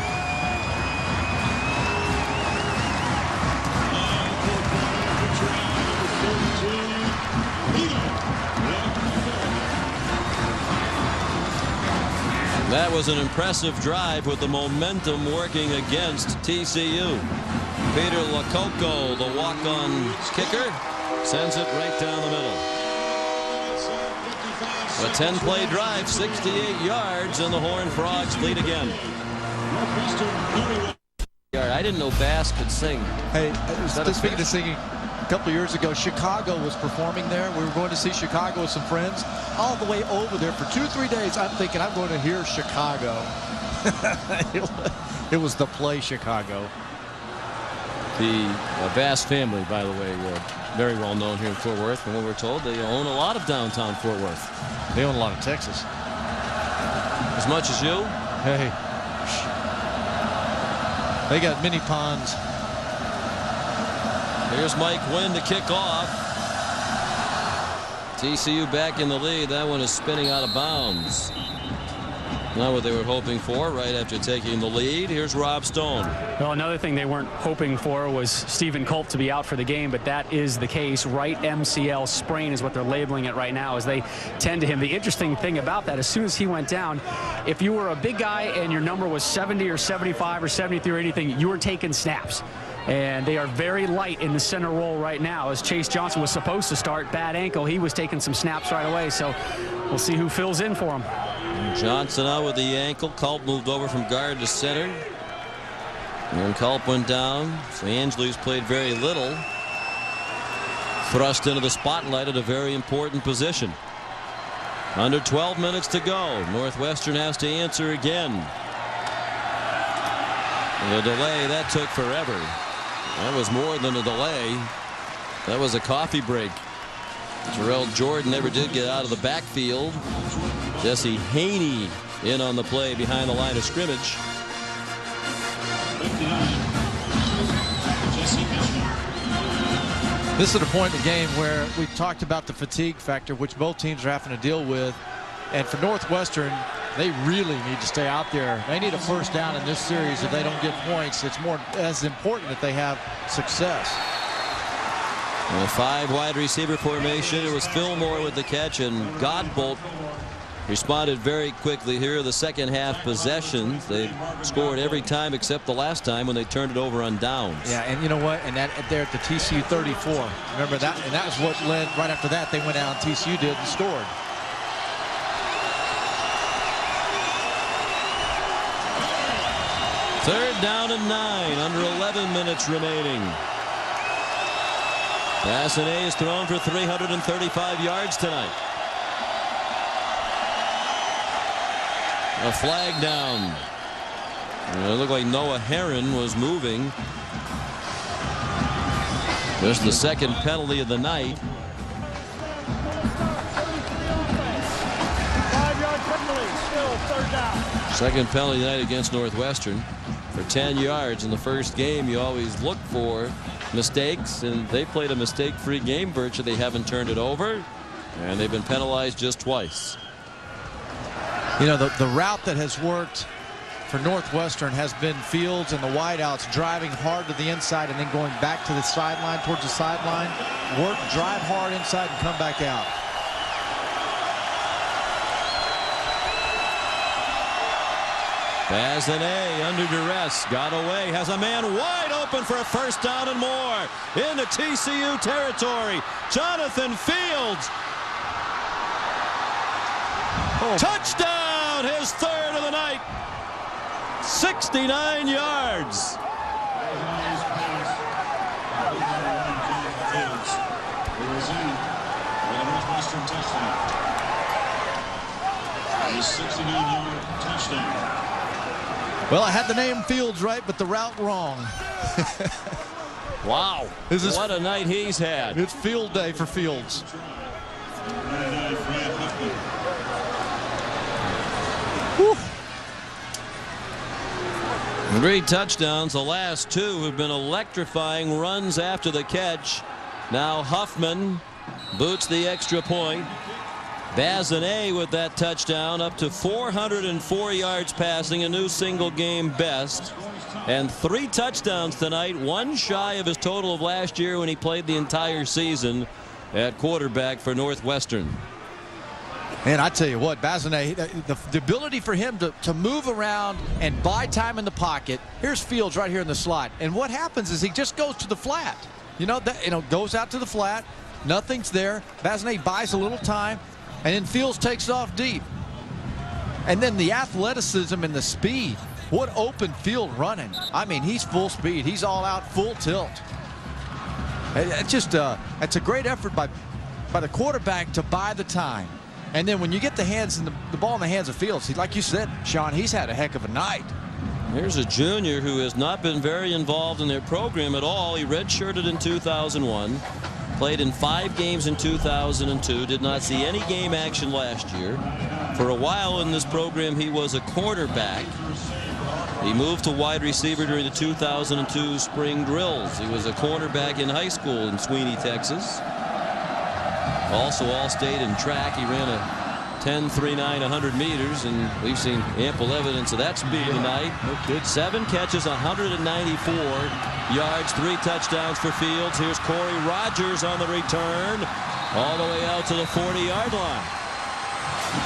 That was an impressive drive with the momentum working against TCU. Peter Lococo, the walk-on kicker, sends it right down the middle. A 10-play drive, 68 yards, and the Horned Frogs lead again. I didn't know Bass could sing. Hey, speaking of singing, a couple of years ago, Chicago was performing there. We were going to see Chicago with some friends. All the way over there for 2-3 days, I'm thinking I'm going to hear Chicago. It was the play Chicago. The Bass family, by the way, very well known here in Fort Worth. And what we're told, they own a lot of downtown Fort Worth. They own a lot of Texas. As much as you? Hey. They got mini ponds. Here's Mike Wynn to kick off. TCU back in the lead. That one is spinning out of bounds. Not what they were hoping for right after taking the lead. Here's Rob Stone. Well, another thing they weren't hoping for was Stephen Culp to be out for the game, but that is the case. Right MCL sprain is what they're labeling it right now as they tend to him. The interesting thing about that, as soon as he went down, if you were a big guy and your number was 70 or 75 or 73 or anything, you were taking snaps. And they are very light in the center role right now. As Chase Johnson was supposed to start, bad ankle, he was taking some snaps right away. So we'll see who fills in for him. Johnson out with the ankle. Culp moved over from guard to center. And Culp went down. So Angeles played very little. Thrust into the spotlight at a very important position. Under 12 minutes to go. Northwestern has to answer again. The delay, that took forever. That was more than a delay. That was a coffee break. Terrell Jordan never did get out of the backfield. Jesse Haney in on the play behind the line of scrimmage. This is the point in the game where we talked about the fatigue factor, which both teams are having to deal with. And for Northwestern, they really need to stay out there. They need a first down in this series. If they don't get points, it's more as important that they have success. A 5 wide receiver formation. It was Fillmore with the catch, and Godbolt responded very quickly here. The second half possessions, they scored every time except the last time when they turned it over on downs. Yeah, and you know what? And that there at the TCU 34. Remember that? And that was what led right after that. They went out, TCU did, and scored. Third down and 9, under 11 minutes remaining. Bassinet is thrown for 335 yards tonight. A flag down. It looked like Noah Herron was moving. Just the second penalty of the night. 5-yard penalty, still 3rd down. Second penalty of the night against Northwestern. For 10 yards in the first game, you always look for mistakes, and they played a mistake-free game virtually. They haven't turned it over, and they've been penalized just twice. You know, the route that has worked for Northwestern has been Fields and the wideouts driving hard to the inside and then going back to the sideline, towards the sideline. Work, drive hard inside and come back out. Bazinet under duress, got away, has a man wide open for a first down and more into TCU territory. Jonathan Fields. Touchdown, his third of the night. 69 yards. A 69-yard touchdown. Well, I had the name Fields right, but the route wrong. Wow. What a night he's had. It's field day for Fields. Whew. 3 touchdowns. The last 2 have been electrifying runs after the catch. Now Huffman boots the extra point. Bazinet with that touchdown, up to 404 yards passing, a new single game best, and 3 touchdowns tonight, 1 shy of his total of last year when he played the entire season at quarterback for Northwestern. And I tell you what, Bazinet, the ability for him to move around and buy time in the pocket. Here's Fields right here in the slot, and what happens is he just goes to the flat. Goes out to the flat, nothing's there. Bazinet buys a little time. And then Fields takes it off deep. And then the athleticism and the speed. What open field running. I mean, he's full speed. He's all out, full tilt. It's a great effort by the quarterback to buy the time. And then when you get the ball in the hands of Fields, like you said, Sean, he's had a heck of a night. Here's a junior who has not been very involved in their program at all. He redshirted in 2001. Played in 5 games in 2002. Did not see any game action last year. For a while in this program, he was a cornerback. He moved to wide receiver during the 2002 spring drills. He was a cornerback in high school in Sweeney, Texas. Also all-state in track. He ran a 10.39 100 meters, and we've seen ample evidence of that speed tonight. 7 catches, 194 yards, 3 touchdowns for Fields. Here's Corey Rogers on the return, all the way out to the 40-yard line.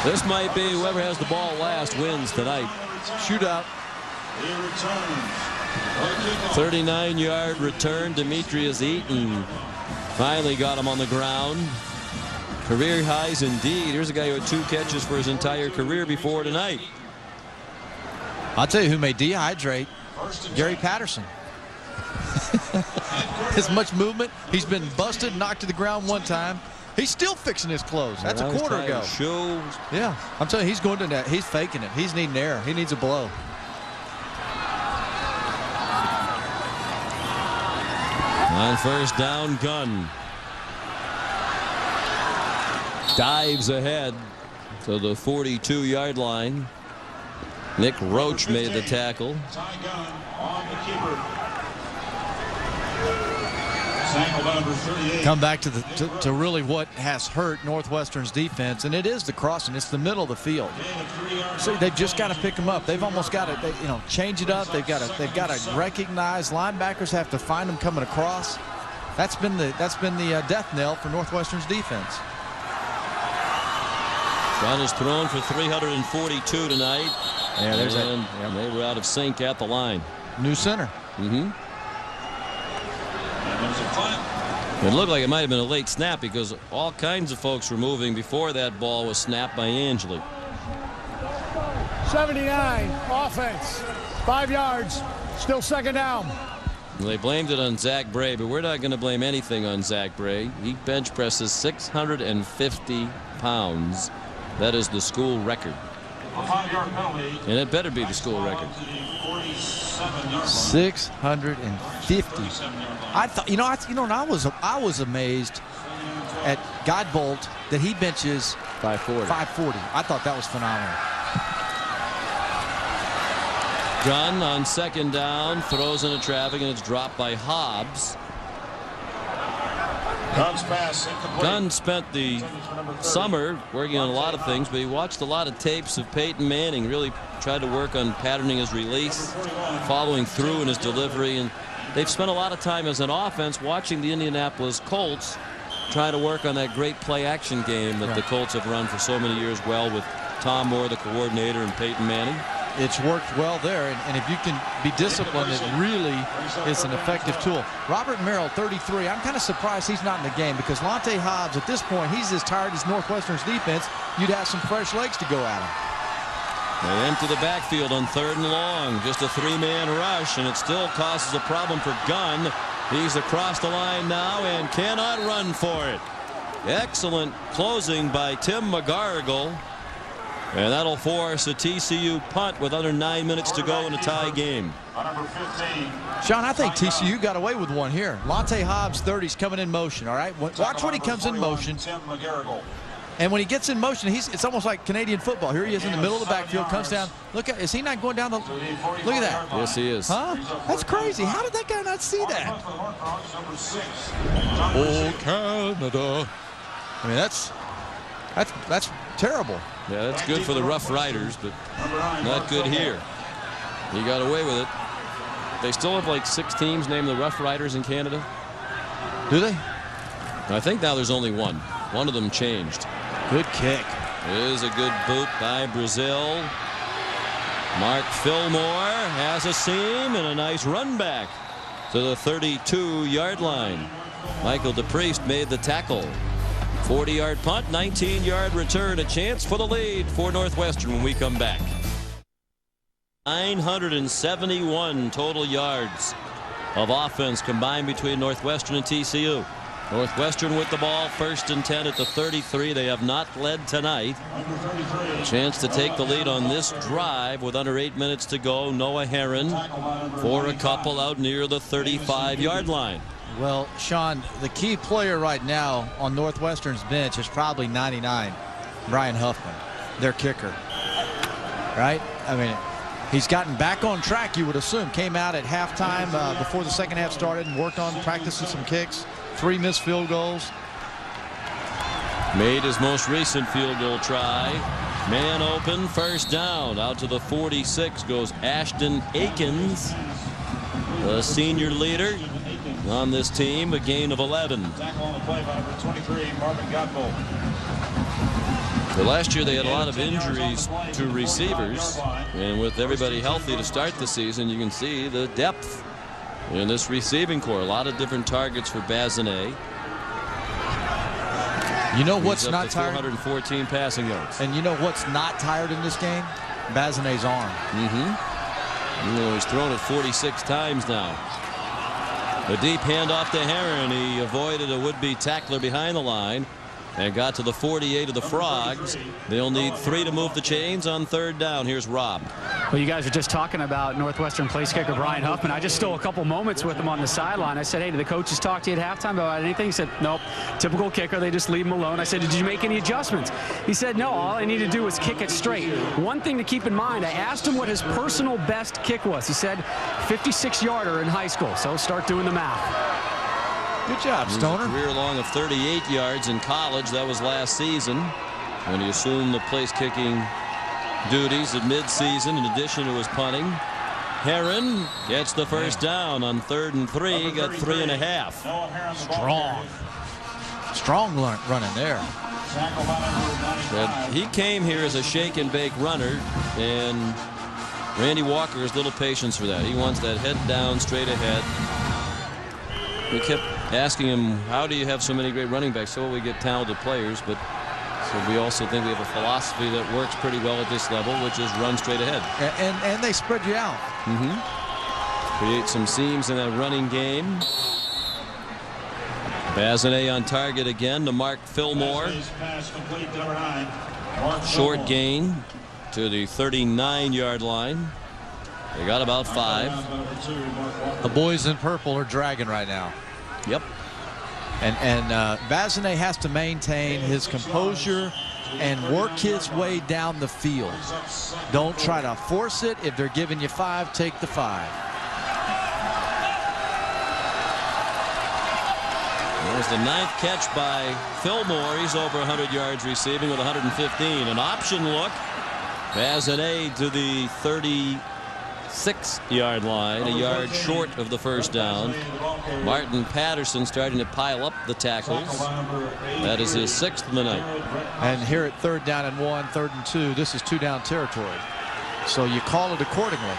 This might be whoever has the ball last wins tonight. Shootout. 39-yard return. Demetrius Eaton finally got him on the ground. Career highs indeed. Here's a guy who had 2 catches for his entire career before tonight. I'll tell you who may dehydrate. Gary Patterson. As much movement. He's been busted, knocked to the ground 1 time. He's still fixing his clothes. That's a quarter ago. Shows. Yeah, I'm telling you, he's going to net. He's faking it. He's needing air. He needs a blow. On first down, Gunn dives ahead to the 42-yard line. Nick Roach made the tackle. Come back to really what has hurt Northwestern's defense, and it is the crossing. It's the middle of the field. So they've just got to pick them up. They've almost got to, change it up. They've got to recognize linebackers have to find them coming across. That's been the death knell for Northwestern's defense. Gunn has thrown for 342 tonight. Yeah, there's and they were out of sync at the line. New center. It looked like it might have been a late snap because all kinds of folks were moving before that ball was snapped by Angeli. 79, offense, 5 yards, still second down. Well, they blamed it on Zach Bray, but we're not going to blame anything on Zach Bray. He bench presses 650 pounds. That is the school record. And it better be the school record. 650. I thought, I was amazed at Godbolt that he benches 540. I thought that was phenomenal. Gunn on second down throws into traffic, and it's dropped by Hobbs. Gunn spent the summer working on a lot of things, but he watched a lot of tapes of Peyton Manning, really tried to work on patterning his release, following through in his delivery, and they've spent a lot of time as an offense watching the Indianapolis Colts trying to work on that great play action game that the Colts have run for so many years well with Tom Moore, the coordinator, and Peyton Manning. it's worked well there. And if you can be disciplined, it really is an effective tool. Robert Merrill, 33. I'm kind of surprised he's not in the game because Lonte Hobbs, at this point, he's as tired as Northwestern's defense. You'd have some fresh legs to go at him. They empty the backfield on 3rd and long. Just a 3-man rush, and it still causes a problem for Gunn. He's across the line now and cannot run for it. Excellent closing by Tim McGarrigle. And that'll force a TCU punt with under 9 minutes to go in a tie game. Sean, I think TCU got away with one here. Lonte Hobbs, 30's coming in motion, all right? Watch when he comes in motion. And when he gets in motion, it's almost like Canadian football. Here he is in the middle of the backfield, comes down. Look at, is he not going down the, look at that. Yes, he is. Huh? That's crazy. How did that guy not see that? Oh, Canada. I mean, that's terrible. Yeah, that's good for the Rough Riders, but not good here. He got away with it. They still have like 6 teams named the Rough Riders in Canada. Do they? I think now there's only one. One of them changed. Good kick. It is a good boot by Brazil. Mark Fillmore has a seam and a nice run back to the 32-yard line. Michael DePriest made the tackle. 40-yard punt, 19-yard return, a chance for the lead for Northwestern when we come back. 971 total yards of offense combined between Northwestern and TCU. Northwestern with the ball, 1st and 10 at the 33. They have not led tonight. A chance to take the lead on this drive with under 8 minutes to go. Noah Herron for a couple out near the 35-yard line. Well, Sean, the key player right now on Northwestern's bench is probably 99, Brian Huffman, their kicker. Right? I mean, he's gotten back on track, you would assume. Came out at halftime before the second half started and worked on practicing some kicks. 3 missed field goals. Made his most recent field goal try. Man open, 1st down. Out to the 46 goes Ashton Akins, the senior leader on this team, a gain of 11. Well, last year they had a lot of injuries to receivers, and with everybody healthy to start the season, you can see the depth in this receiving core. A lot of different targets for Bazinet. You know what's not tired? 414 passing yards. And you know what's not tired in this game? Bazinet's arm. You know, he's thrown it 46 times now. A deep handoff to Herron. He avoided a would-be tackler behind the line and got to the 48 of the Frogs. They'll need 3 to move the chains on 3rd down. Here's Rob. Well, you guys are just talking about Northwestern place kicker Brian Huffman. I just stole a couple moments with him on the sideline. I said, hey, did the coaches talk to you at halftime about anything? He said, nope. Typical kicker. They just leave him alone. I said, did you make any adjustments? He said, no. All I need to do is kick it straight. One thing to keep in mind, I asked him what his personal best kick was. He said 56-yarder in high school. So start doing the math. Good job, Stoner. Career long of 38 yards in college. That was last season when he assumed the place kicking duties at midseason in addition to his punting. Herron gets the 1st down on 3rd and 3. Got 3.5. Strong running there. But he came here as a shake and bake runner, and Randy Walker has little patience for that. He wants that head down, straight ahead. We kept asking him, how do you have so many great running backs? So we get talented players, but so we also think we have a philosophy that works pretty well at this level, which is run straight ahead. And they spread you out. Create some seams in that running game. Bazinet on target again to Mark Fillmore. Short gain to the 39-yard line. They got about 5. The boys in purple are dragging right now. Yep. And Bazinet has to maintain his composure and work his way down the field. Don't try to force it. If they're giving you 5, take the 5. There's the 9th catch by Fillmore. He's over 100 yards receiving with 115. An option look. Bazinet to the 36-yard line, a yard short of the 1st down. Martin Patterson starting to pile up the tackles. That is his 6th of the night. And here at 3rd down and 1, 3rd and 2, this is 2-down territory. So you call it accordingly.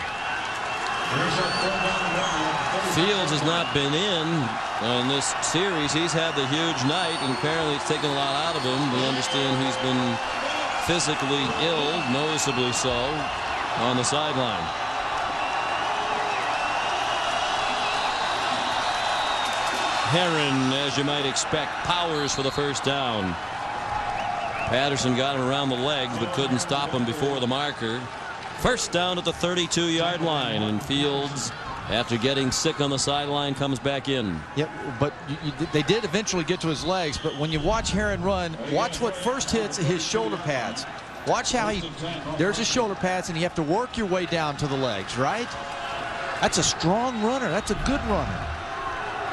Fields has not been in this series. He's had the huge night, and apparently it's taken a lot out of him. We understand he's been physically ill, noticeably so, on the sideline. Herron, as you might expect, powers for the first down. Patterson got him around the legs but couldn't stop him before the marker. First down at the 32-yard line, and Fields, after getting sick on the sideline, comes back in. Yep, but they did eventually get to his legs, but when you watch Herron run, watch what first hits his shoulder pads. Watch how there's his shoulder pads, and you have to work your way down to the legs, right? That's a strong runner. That's a good runner.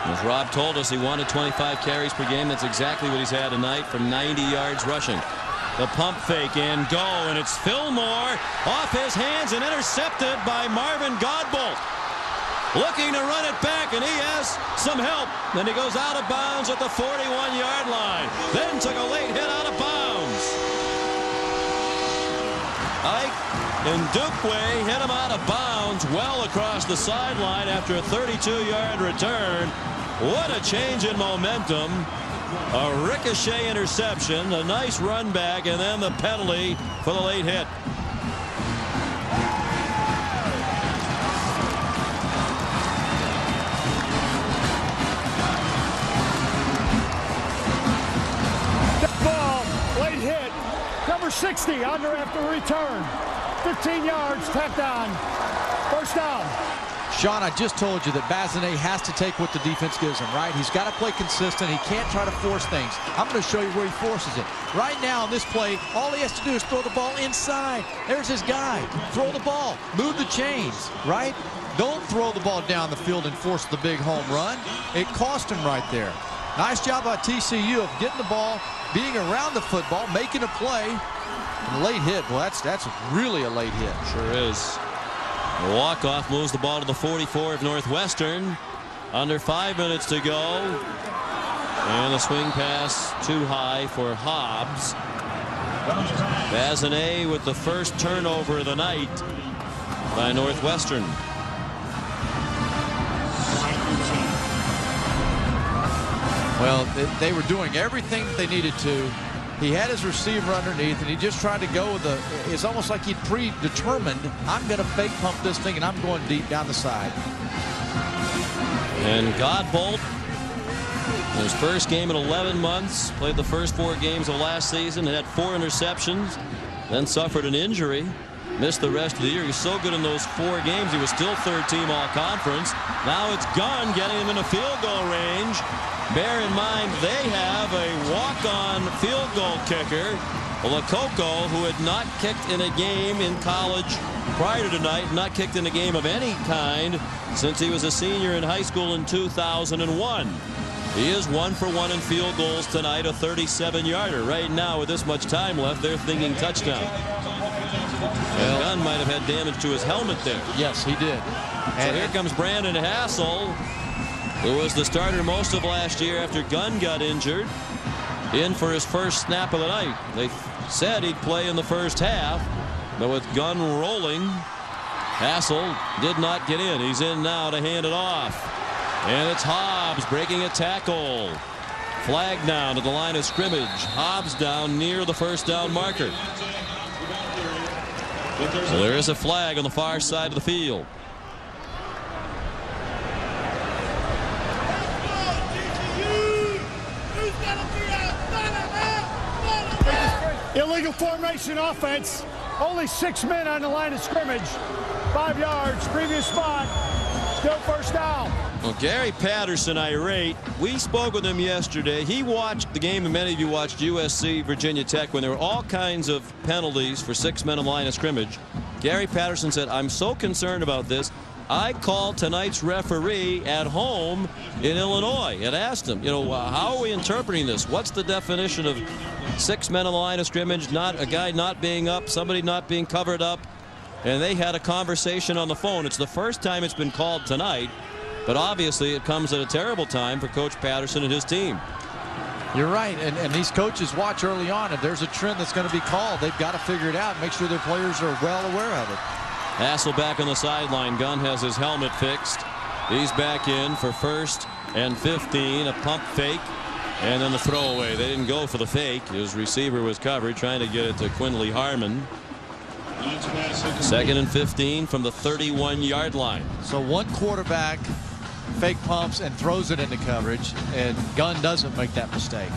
As Rob told us, he wanted 25 carries per game. That's exactly what he's had tonight for 90 yards rushing. The pump fake and go, and it's Fillmore off his hands and intercepted by Marvin Godbolt. Looking to run it back, and he has some help. Then he goes out of bounds at the 41-yard line. Then took a late hit out of bounds. Ike and Dupway hit him out of bounds well across the sideline after a 32-yard return. What a change in momentum. A ricochet interception, a nice run back, and then the penalty for the late hit. Ball, late hit. Number 60 under after return. 15 yards, tapped on. First down. Sean, I just told you that Bazinet has to take what the defense gives him, right? He's got to play consistent. He can't try to force things. I'm going to show you where he forces it. Right now on this play, all he has to do is throw the ball inside. There's his guy. Throw the ball. Move the chains, right? Don't throw the ball down the field and force the big home run. It cost him right there. Nice job by TCU of getting the ball, being around the football, making a play. And late hit, well, that's really a late hit. Sure is. The walk-off moves the ball to the 44 of Northwestern. Under 5 minutes to go. And a swing pass too high for Hobbs. Bazinet with the first turnover of the night by Northwestern. Well, they were doing everything that they needed to. He had his receiver underneath, and he just tried to go with it's almost like he'd predetermined, I'm going to fake pump this thing, and I'm going deep down the side. And Godbolt, his first game in 11 months, played the first 4 games of last season, had 4 interceptions, then suffered an injury, missed the rest of the year. He's so good in those 4 games, he was still third-team all-conference. Now it's Gunn getting him into field goal range. Bear in mind, they have a walk-on field goal kicker, Lococo, who had not kicked in a game in college prior to tonight, not kicked in a game of any kind since he was a senior in high school in 2001. He is 1 for 1 in field goals tonight, a 37-yarder. Right now, with this much time left, they're thinking touchdown. And Gunn might have had damage to his helmet there. Yes, he did. And here comes Brandon Hassel, who was the starter most of last year after Gunn got injured, in for his first snap of the night. They said he'd play in the first half, but with Gunn rolling, Hassel did not get in. He's in now to hand it off. And it's Hobbs breaking a tackle. Flag down to the line of scrimmage. Hobbs down near the first down marker. So there is a flag on the far side of the field. Illegal formation offense. Only 6 men on the line of scrimmage. 5 yards, previous spot. Still first down. Well, Gary Patterson irate. We spoke with him yesterday. He watched the game, and many of you watched USC Virginia Tech when there were all kinds of penalties for 6 men on the line of scrimmage. Gary Patterson said, I'm so concerned about this. I called tonight's referee at home in Illinois and asked him, how are we interpreting this? What's the definition of 6 men on the line of scrimmage, not a guy not being up, somebody not being covered up? And they had a conversation on the phone. It's the first time it's been called tonight, but obviously it comes at a terrible time for Coach Patterson and his team. You're right, and these coaches watch early on. If there's a trend that's going to be called, they've got to figure it out and make sure their players are well aware of it. Hassel back on the sideline. Gunn has his helmet fixed. He's back in for 1st and 15. A pump fake. And then the throwaway. They didn't go for the fake. His receiver was covered, trying to get it to Quinley Harmon. 2nd and 15 from the 31-yard line. So one quarterback fake pumps and throws it into coverage, and Gunn doesn't make that mistake.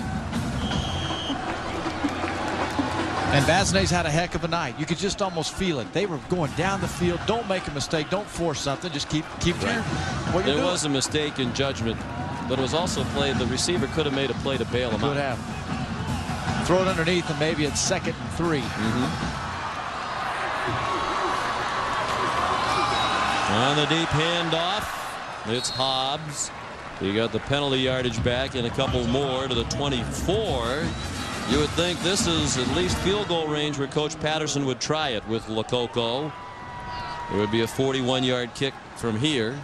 And Vasney's had a heck of a night. You could just almost feel it. They were going down the field. Don't make a mistake. Don't force something. Just keep doing what you're doing. There was a mistake in judgment, but it was also played. The receiver could have made a play to bail him out. Could have. Throw it underneath, and maybe it's 2nd and 3. On the deep handoff, it's Hobbs. He got the penalty yardage back and a couple more to the 24. You would think this is at least field goal range where Coach Patterson would try it with Lococo. It would be a 41-yard kick from here.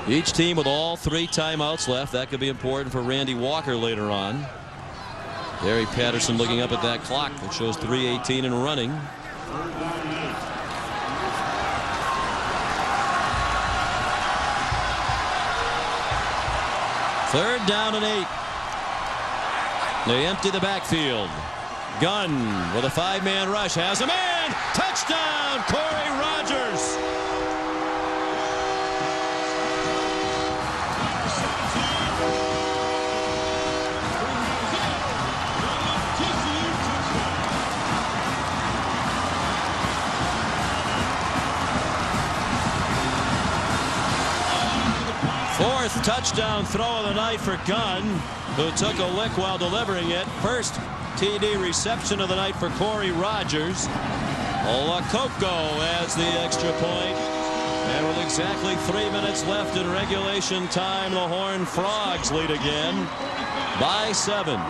Each team with all 3 timeouts left. That could be important for Randy Walker later on. Gary Patterson looking up at that clock that shows 3:18 and running. Third down and 8. They empty the backfield. Gunn with a 5-man rush has a man. Touchdown, Corey Rogers. Fourth touchdown throw of the night for Gunn, who took a lick while delivering it. First TD reception of the night for Corey Rogers. Lococo adds the extra point. And with exactly 3 minutes left in regulation time, the Horned Frogs lead again by 7.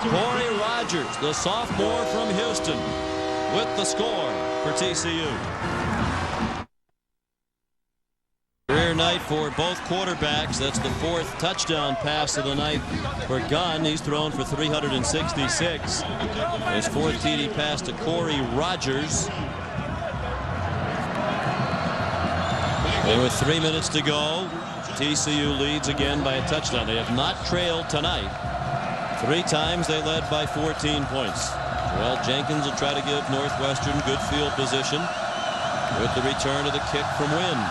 Corey Rogers, the sophomore from Houston, with the score for TCU. Career night for both quarterbacks. That's the 4th touchdown pass of the night for Gunn. He's thrown for 366. His 4th TD pass to Corey Rogers. And with 3 minutes to go, TCU leads again by a touchdown. They have not trailed tonight. 3 times they led by 14 points. Well, Jenkins will try to give Northwestern good field position with the return of the kick from Wynn.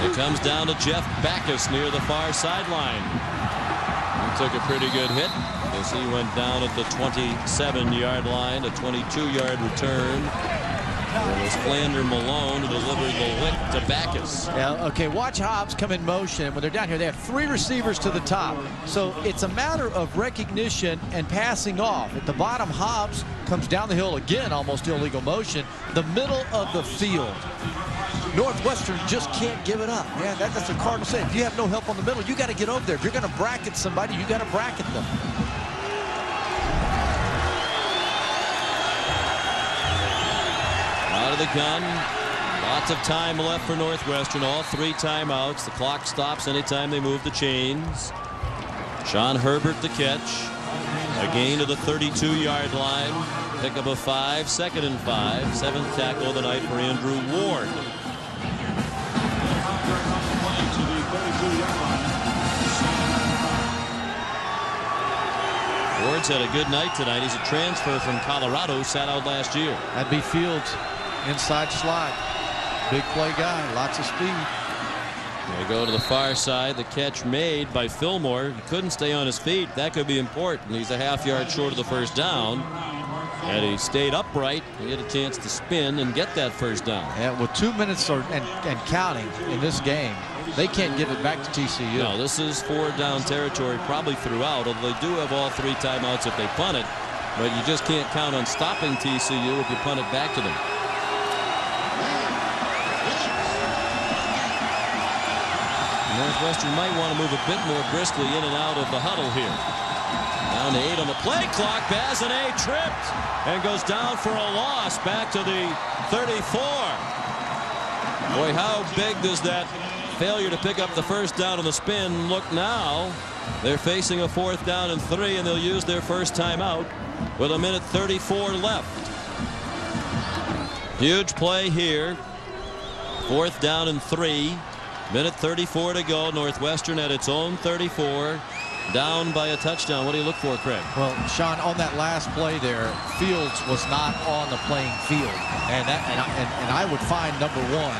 It comes down to Jeff Backus near the far sideline. He took a pretty good hit as he went down at the 27-yard line. A 22-yard return. It was Flander Malone who delivered the lick to Backus. Yeah, okay, watch Hobbs come in motion. When they're down here, they have 3 receivers to the top. So it's a matter of recognition and passing off. At the bottom, Hobbs comes down the hill again, almost illegal motion. The middle of the field. Northwestern just can't give it up. Yeah, that's the Cardinal saying. If you have no help on the middle, you got to get over there. If you're going to bracket somebody, you got to bracket them. Out of the gun. Lots of time left for Northwestern. All 3 timeouts. The clock stops anytime they move the chains. Sean Herbert the catch. A gain to the 32-yard line. Pick up a 5. 2nd and 5. 7th tackle of the night for Andrew Ward. Ward's had a good night tonight. He's a transfer from Colorado, sat out last year. That'd be Fields, inside slot. Big play guy, lots of speed. They go to the far side. The catch made by Fillmore. He couldn't stay on his feet. That could be important. He's a half-yard short of the first down. And he stayed upright. He had a chance to spin and get that first down. Yeah, with 2 minutes and counting in this game, they can't give it back to TCU. No, this is 4-down territory probably throughout, although they do have all 3 timeouts if they punt it. But you just can't count on stopping TCU if you punt it back to them. Northwestern might want to move a bit more briskly in and out of the huddle here. Down to 8 on the play clock. Bazinet tripped and goes down for a loss back to the 34. Boy, how big does that failure to pick up the first down on the spin look now? They're facing a 4th down and 3, and they'll use their first timeout with 1:34 left. Huge play here. 4th down and 3. Minute 34 to go. Northwestern at its own 34. Down by a touchdown. What do you look for, Craig? Well, Sean, on that last play there, Fields was not on the playing field. And I would find, number one,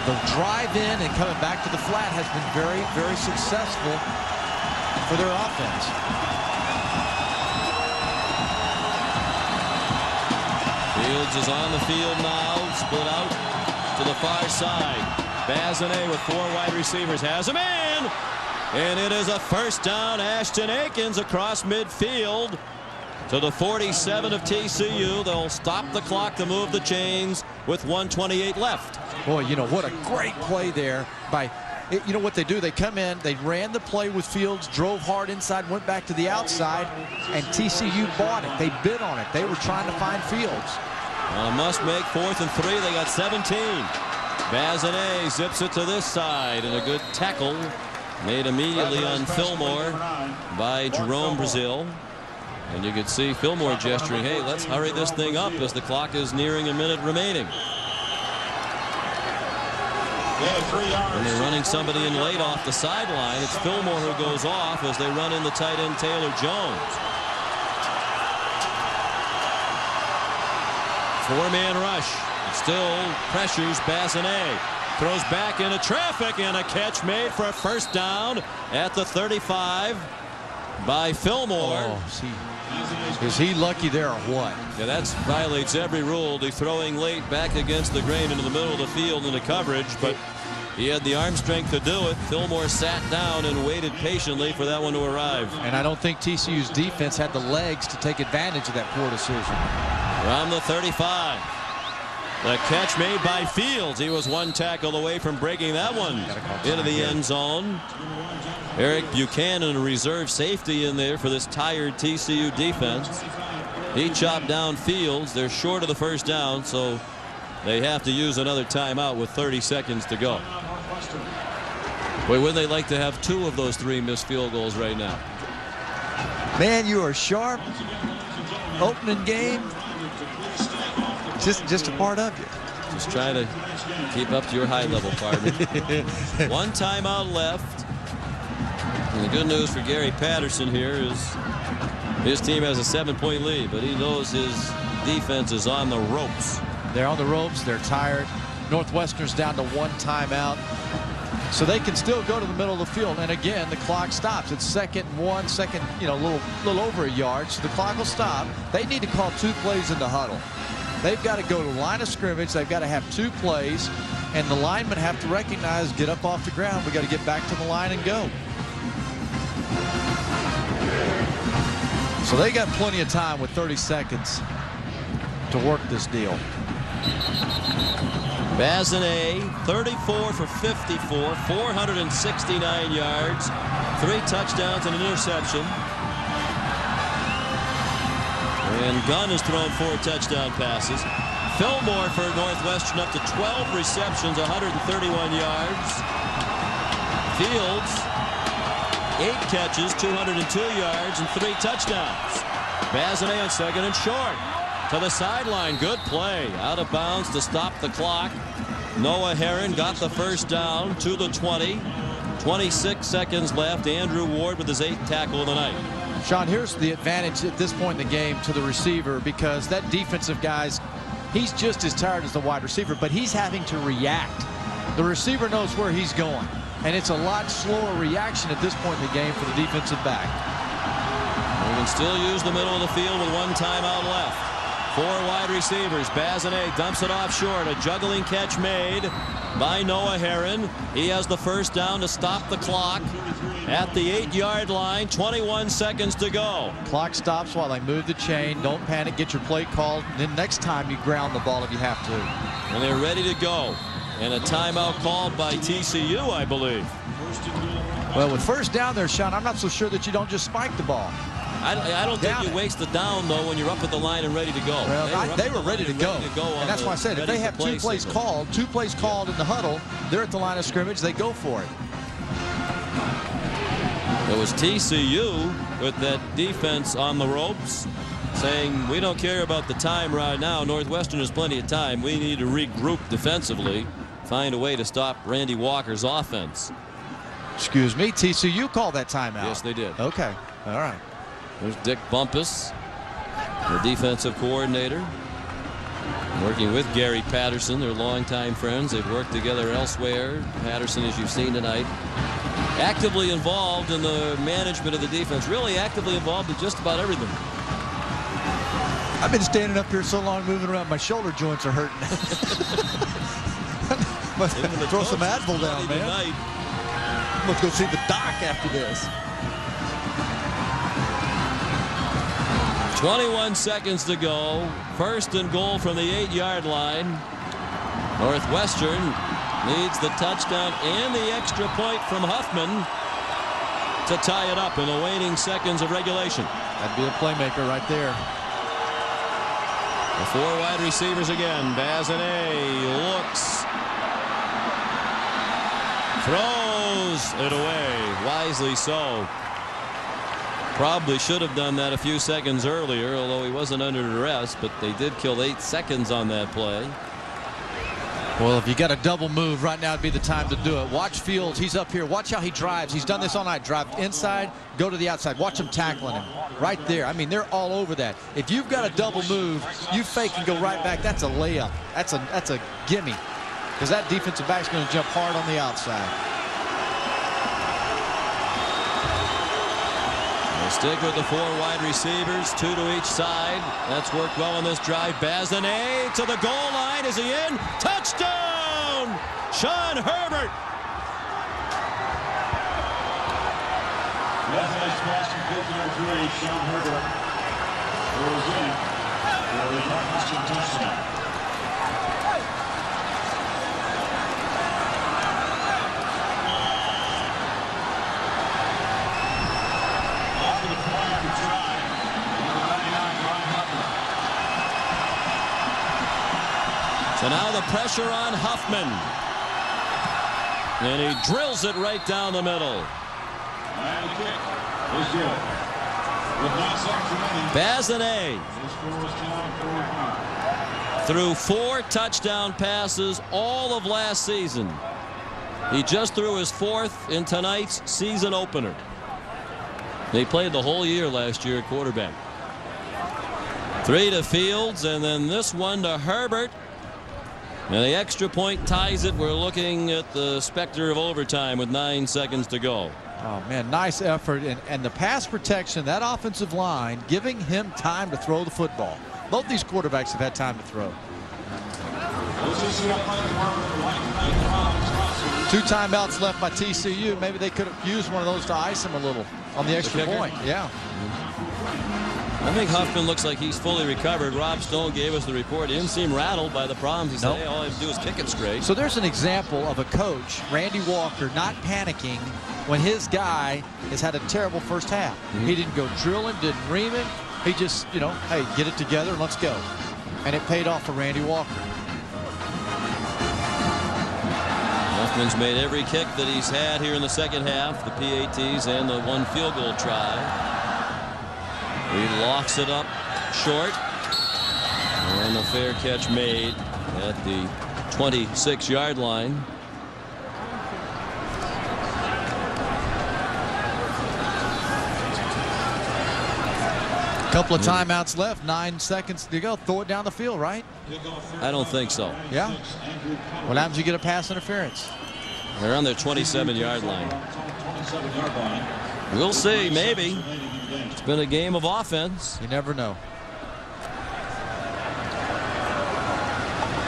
the drive in and coming back to the flat has been very, very successful for their offense. Fields is on the field now, split out to the far side. Bazinet with 4 wide receivers has him in, and it is a first down. Ashton Akins across midfield to the 47 of TCU. They'll stop the clock to move the chains with 1:28 left. Boy, you know, what a great play there by, you know what they do? They come in, they ran the play with Fields, drove hard inside, went back to the outside, and TCU bought it. They bid on it. They were trying to find Fields. Must make 4th and 3. They got 17. Bazinet zips it to this side, and a good tackle made immediately on Fillmore by Jerome Brazil. And you could see Fillmore gesturing, hey, let's hurry this thing up as the clock is nearing a minute remaining. And they're running somebody in late off the sideline. It's Fillmore who goes off as they run in the tight end Taylor Jones. 4-man rush. Still pressures Bazinet. Throws back into traffic, and a catch made for a first down at the 35 by Fillmore. Oh, is he lucky there or what? Yeah, that violates every rule. The throwing late back against the grain into the middle of the field into coverage, but he had the arm strength to do it. Fillmore sat down and waited patiently for that one to arrive. And I don't think TCU's defense had the legs to take advantage of that poor decision. From the 35. The catch made by Fields. He was 1 tackle away from breaking that one into the end zone. Eric Buchanan, a reserve safety in there for this tired TCU defense. He chopped down Fields. They're short of the first down, so they have to use another timeout with 30 seconds to go. Boy, wouldn't they like to have 2 of those 3 missed field goals right now? Man, you are sharp. Opening game. Just a part of you. Just trying to keep up to your high level, partner. 1 timeout left. And the good news for Gary Patterson here is his team has a 7-point lead, but he knows his defense is on the ropes. They're on the ropes. They're tired. Northwestern's down to 1 timeout. So they can still go to the middle of the field. And again, the clock stops. It's 2nd and 1, second, you know, a little over a yard. So the clock will stop. They need to call 2 plays in the huddle. They've got to go to the line of scrimmage. They've got to have 2 plays. And the linemen have to recognize, get up off the ground. We got to get back to the line and go. So they got plenty of time with 30 seconds to work this deal. Bazinet, 34 for 54, 469 yards, 3 touchdowns and an interception. And Gunn has thrown 4 touchdown passes. Fillmore for Northwestern up to 12 receptions, 131 yards. Fields, 8 catches, 202 yards, and 3 touchdowns. Bazinet on 2nd and short. To the sideline, good play. Out of bounds to stop the clock. Noah Herron got the first down to the 20. 26 seconds left. Andrew Ward with his 8th tackle of the night. Sean, here's the advantage at this point in the game to the receiver, because that defensive guy's, he's just as tired as the wide receiver, but he's having to react. The receiver knows where he's going, and it's a lot slower reaction at this point in the game for the defensive back. We can still use the middle of the field with 1 timeout left. 4 wide receivers. Bazinet dumps it off short. A juggling catch made by Noah Herron. He has the first down to stop the clock at the 8-yard line. 21 seconds to go. Clock stops while they move the chain. Don't panic. Get your play called. Then next time you ground the ball if you have to. And they're ready to go. And a timeout called by TCU, I believe. Well, with first down there, Sean, I'm not so sure that you don't just spike the ball. I don't think you waste the down, though, when you're up at the line and ready to go. Well, they were ready to go. And that's why I said, if they have 2 plays called, 2 plays called in the huddle, they're at the line of scrimmage, they go for it. It was TCU with that defense on the ropes. saying we don't care about the time right now. Northwestern has plenty of time. We need to regroup defensively, find a way to stop Randy Walker's offense. Excuse me, TCU called that timeout. Yes, they did. Okay, all right. There's Dick Bumpus, the defensive coordinator, working with Gary Patterson. They're longtime friends. They've worked together elsewhere. Patterson, as you've seen tonight, actively involved in the management of the defense, really actively involved in just about everything. I've been standing up here so long, moving around, my shoulder joints are hurting. Throw some Advil down, man. Tonight. Let's go see the doc after this. 21 seconds to go. First and goal from the 8-yard line. Northwestern needs the touchdown and the extra point from Huffman to tie it up in the waning seconds of regulation. That'd be a playmaker right there. The 4 wide receivers again. Bazinet looks. Throws it away. Wisely so. Probably should have done that a few seconds earlier, although he wasn't under duress, but they did kill 8 seconds on that play. Well, if you got a double move right now, it'd be the time to do it. Watch Fields. He's up here. Watch how he drives. He's done this all night. Drive inside, go to the outside. Watch him tackling him right there. I mean, they're all over that. If you've got a double move, you fake and go right back. That's a layup. That's a gimme, because that defensive back's going to jump hard on the outside. They stick with the 4 wide receivers, 2 to each side. That's worked well on this drive. Bazinet to the goal line. Is he in? Touchdown! Sean Herbert. Northwest pass complete number 3, Sean Herbert. Goes in for the Northwestern touchdown. So now the pressure on Huffman. And he drills it right down the middle. And the kick is good. With 9 seconds remaining. Bazinet The score is tied 4-4. threw 4 touchdown passes all of last season. He just threw his 4th in tonight's season opener. They played the whole year last year at quarterback. 3 to Fields, and then this one to Herbert. And the extra point ties it. We're looking at the specter of overtime with 9 seconds to go. Oh, man, nice effort. And the pass protection, that offensive line, giving him time to throw the football. Both these quarterbacks have had time to throw. 2 timeouts left by TCU. Maybe they could have used one of those to ice him a little on the extra point. Yeah. I think Huffman looks like he's fully recovered. Rob Stone gave us the report. He didn't seem rattled by the problems. He said, hey, all I have to do is kick it straight. So there's an example of a coach, Randy Walker, not panicking when his guy has had a terrible first half. He didn't go drill him, didn't ream him. He just, hey, get it together and let's go. And it paid off for Randy Walker. Huffman's made every kick that he's had here in the second half, the PATs and the 1 field goal try. He locks it up short. And a fair catch made at the 26-yard line. Couple of timeouts left, 9 seconds to go. Throw it down the field, right? I don't think so. Yeah. What happens if you get a pass interference? They're on their 27-yard line. We'll see, maybe. It's been a game of offense. You never know.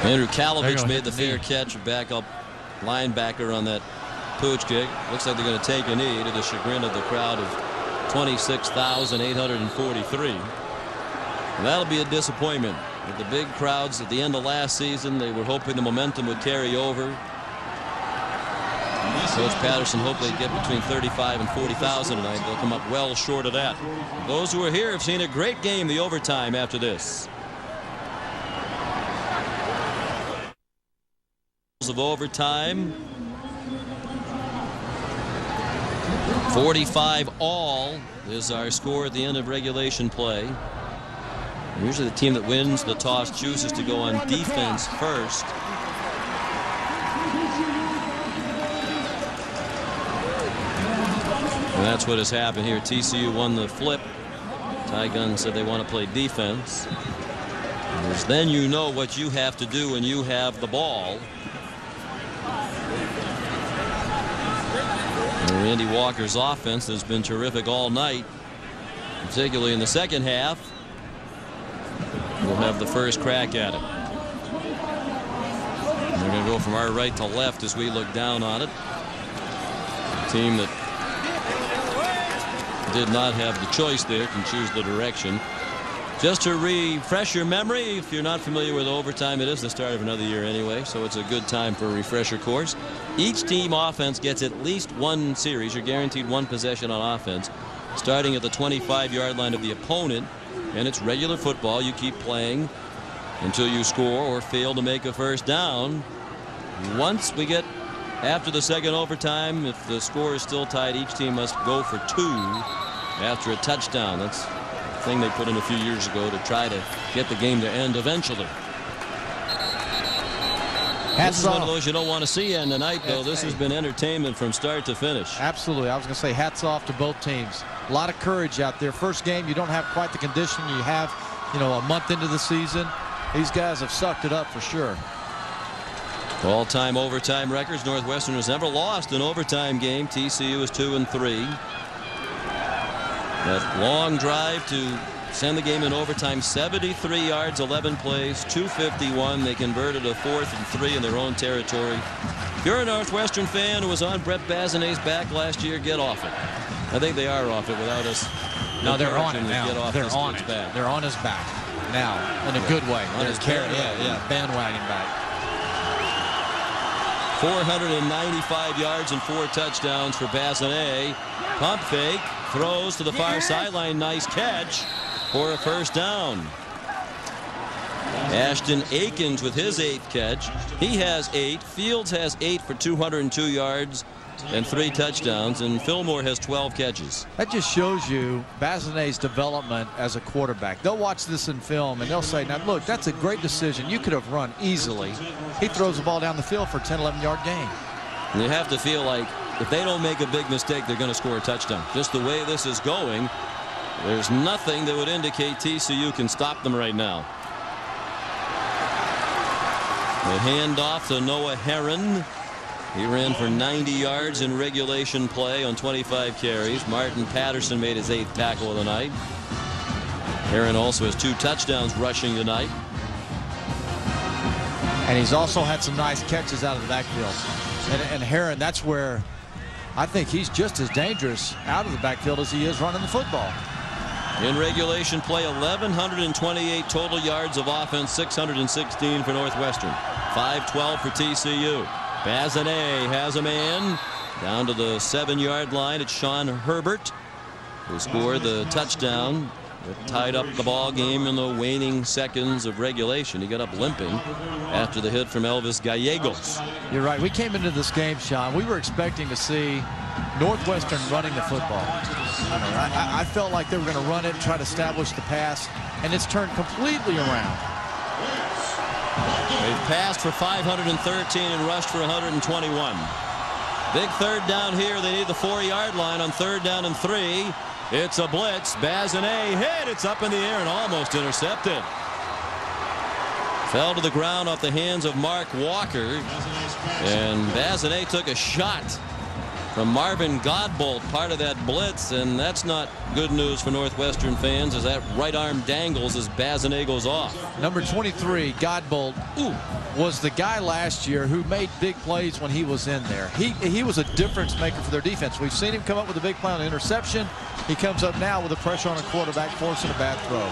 Andrew Kalovich made the fair catch, backup linebacker on that pooch kick. Looks like they're going to take a knee to the chagrin of the crowd of 26,843. And that'll be a disappointment. With the big crowds at the end of last season, they were hoping the momentum would carry over. Coach Patterson hoped they'd get between 35 and 40,000 tonight. They'll come up well short of that. Those who are here have seen a great game, the overtime after this. Of overtime. 45 all is our score at the end of regulation play. Usually the team that wins the toss chooses to go on defense first. And that's what has happened here. TCU won the flip. Ty Gunn said they want to play defense. Because then you know what you have to do when you have the ball. And Randy Walker's offense has been terrific all night, particularly in the second half. We'll have the first crack at it. And they're going to go from our right to left as we look down on it. A team that did not have the choice there can choose the direction. Just to refresh your memory, if you're not familiar with overtime, it is the start of another year anyway, so it's a good time for a refresher course. Each team offense gets at least one series. You're guaranteed one possession on offense, starting at the 25-yard line of the opponent. And it's regular football. You keep playing until you score or fail to make a first down. Once we get after the second overtime, if the score is still tied, each team must go for 2 after a touchdown. That's a thing they put in a few years ago to try to get the game to end eventually. This is one of those you don't want to see end tonight, though. This has been entertainment from start to finish. Absolutely. I was going to say hats off to both teams. A lot of courage out there. First game, you don't have quite the condition you have, a month into the season. These guys have sucked it up for sure. All-time overtime records. Northwestern has never lost an overtime game. TCU is 2-3. That long drive to send the game in overtime, 73 yards, 11 plays, 251. They converted a 4th and 3 in their own territory. If you're a Northwestern fan who was on Brett Bazinet's back last year, get off it. I think they are off it without us. No, they're on it now. They're on it. Back. They're on his back now in a good way. On his bandwagon back. 495 yards and 4 touchdowns for Bazinet. Pump fake, throws to the far sideline. Nice catch for a first down. Ashton Akins with his 8th catch. He has 8. Fields has 8 for 202 yards and 3 touchdowns, and Fillmore has 12 catches. That just shows you Bazinet's development as a quarterback. They'll watch this in film and they'll say, now look, that's a great decision. You could have run easily. He throws the ball down the field for a 10, 11-yard gain. And you have to feel like if they don't make a big mistake, they're going to score a touchdown. Just the way this is going, there's nothing that would indicate TCU can stop them right now. The handoff to Noah Herron. He ran for 90 yards in regulation play on 25 carries. Martin Patterson made his 8th tackle of the night. Herron also has 2 touchdowns rushing tonight. And he's also had some nice catches out of the backfield. And Herron, that's where I think he's just as dangerous out of the backfield as he is running the football. In regulation play, 1,128 total yards of offense, 616 for Northwestern. 512 for TCU. Bazinet has a man down to the 7-yard line. It's Sean Herbert who scored the touchdown that tied up the ball game in the waning seconds of regulation. He got up limping after the hit from Elvis Gallegos. You're right. We came into this game, Sean. We were expecting to see Northwestern running the football. I felt like they were going to run it, try to establish the pass, and it's turned completely around. They've passed for 513 and rushed for 121. Big third down here. They need the 4-yard line on 3rd down and 3. It's a blitz. Bazinet hit. It's up in the air and almost intercepted. Fell to the ground off the hands of Mark Walker. And Bazinet took a shot from Marvin Godbolt, part of that blitz, and that's not good news for Northwestern fans as that right arm dangles as Bazinet goes off. Number 23, Godbolt, was the guy last year who made big plays when he was in there. He was a difference maker for their defense. We've seen him come up with a big play on an interception. He comes up now with a pressure on a quarterback, forcing a bad throw.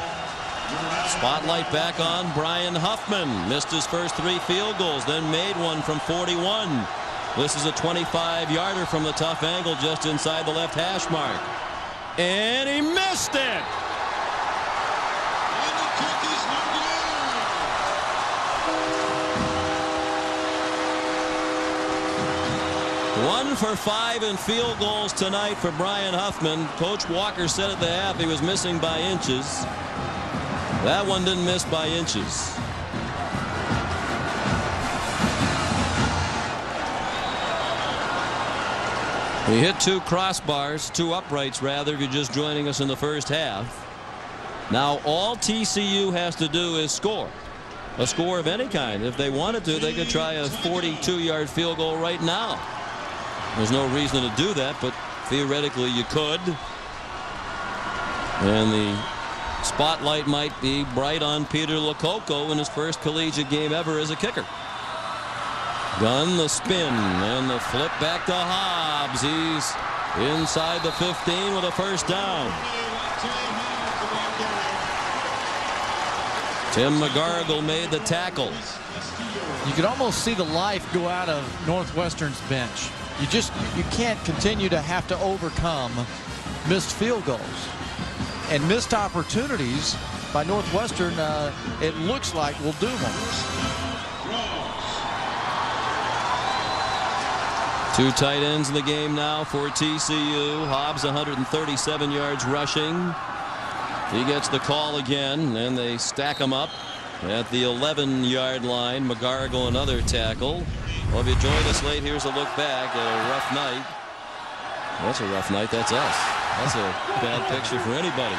Spotlight back on Brian Huffman. Missed his first 3 field goals, then made one from 41. This is a 25-yarder from the tough angle just inside the left hash mark. And he missed it! One for 5 in field goals tonight for Brian Huffman. Coach Walker said at the half he was missing by inches. That one didn't miss by inches. He hit 2 crossbars, 2 uprights rather, if you're just joining us in the first half. Now all TCU has to do is score. A score of any kind. If they wanted to, they could try a 42-yard field goal right now. There's no reason to do that, but theoretically you could. And the spotlight might be bright on Peter Lococo in his first collegiate game ever as a kicker. Gunn, the spin and the flip back to Hobbs. He's inside the 15 with a first down. Tim McGargle made the tackle. You could almost see the life go out of Northwestern's bench. You can't continue to have to overcome missed field goals and missed opportunities by Northwestern. It looks like will do them. 2 tight ends in the game now for TCU. Hobbs 137 yards rushing. He gets the call again, and they stack him up at the 11-yard line. McGargle another tackle. Well, if you joined us late, here's a look back at a rough night. That's a rough night. That's us. That's a bad picture for anybody.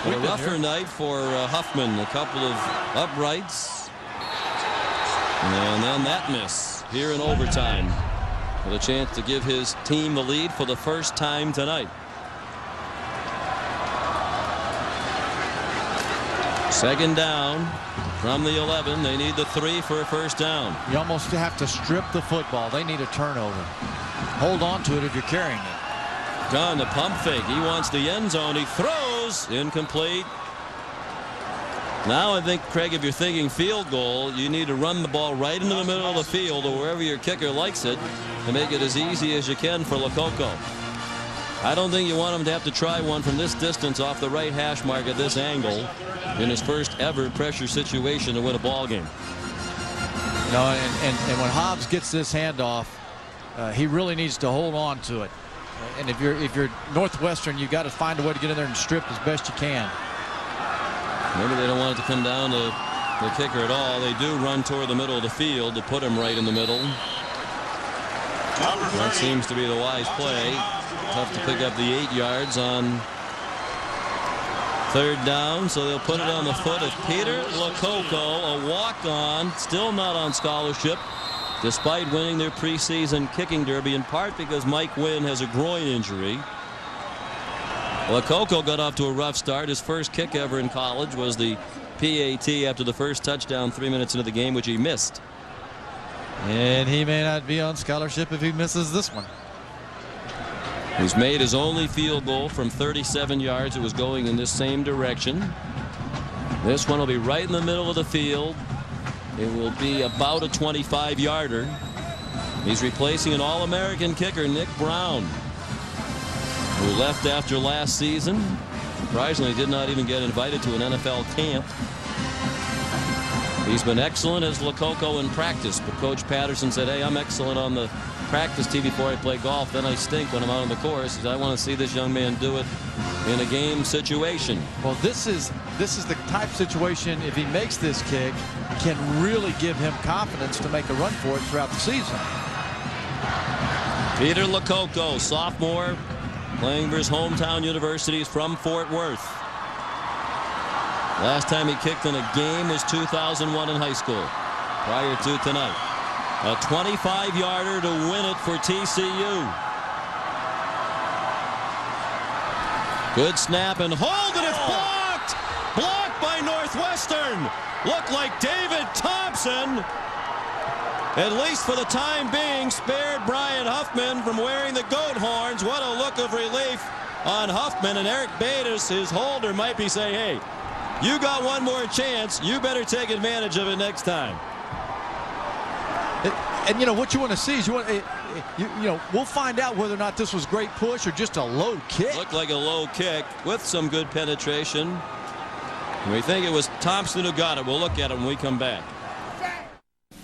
But a rougher night for Huffman. A couple of uprights. And then that miss here in overtime. With a chance to give his team the lead for the first time tonight. Second down from the 11. They need the 3 for a first down. You almost have to strip the football. They need a turnover. Hold on to it if you're carrying it. Gunn, the pump fake. He wants the end zone. He throws. Incomplete. Now I think, Craig, if you're thinking field goal, you need to run the ball right into the middle of the field or wherever your kicker likes it to make it as easy as you can for Lococo. I don't think you want him to have to try one from this distance off the right hash mark at this angle in his first ever pressure situation to win a ball game. No, and when Hobbs gets this handoff, he really needs to hold on to it. And if you're Northwestern, you've got to find a way to get in there and strip as best you can. Maybe they don't want it to come down to the kicker at all. They do run toward the middle of the field to put him right in the middle. That seems to be the wise play. Tough to pick up the 8 yards on third down, so they'll put it on the foot of Peter Lococo, a walk-on, still not on scholarship, despite winning their preseason kicking derby, in part because Mike Wynn has a groin injury. Lococo got off to a rough start. His first kick ever in college was the PAT after the first touchdown 3 minutes into the game, which he missed. And he may not be on scholarship if he misses this one. He's made his only field goal from 37 yards. It was going in this same direction. This one will be right in the middle of the field. It will be about a 25-yarder. He's replacing an All-American kicker, Nick Brown, who left after last season. Surprisingly, did not even get invited to an NFL camp. He's been excellent as Lococo in practice, but Coach Patterson said, hey, I'm excellent on the practice tee before I play golf. Then I stink when I'm out on the course. I want to see this young man do it in a game situation. Well, this is the type of situation, if he makes this kick, can really give him confidence to make a run for it throughout the season. Peter Lococo, sophomore, playing for his hometown universities from Fort Worth. Last time he kicked in a game was 2001 in high school, prior to tonight. A 25-yarder to win it for TCU. Good snap and hold, and it's blocked! Blocked by Northwestern. Looked like David Thompson, at least for the time being, spared Brian Huffman from wearing the goat horns. What a look of relief on Huffman. And Eric Bates, his holder, might be saying, hey, you got one more chance. You better take advantage of it next time. And you know what you want to see is you know we'll find out whether or not this was great push or just a low kick. Looked like a low kick with some good penetration. We think it was Thompson who got it. We'll look at it when we come back.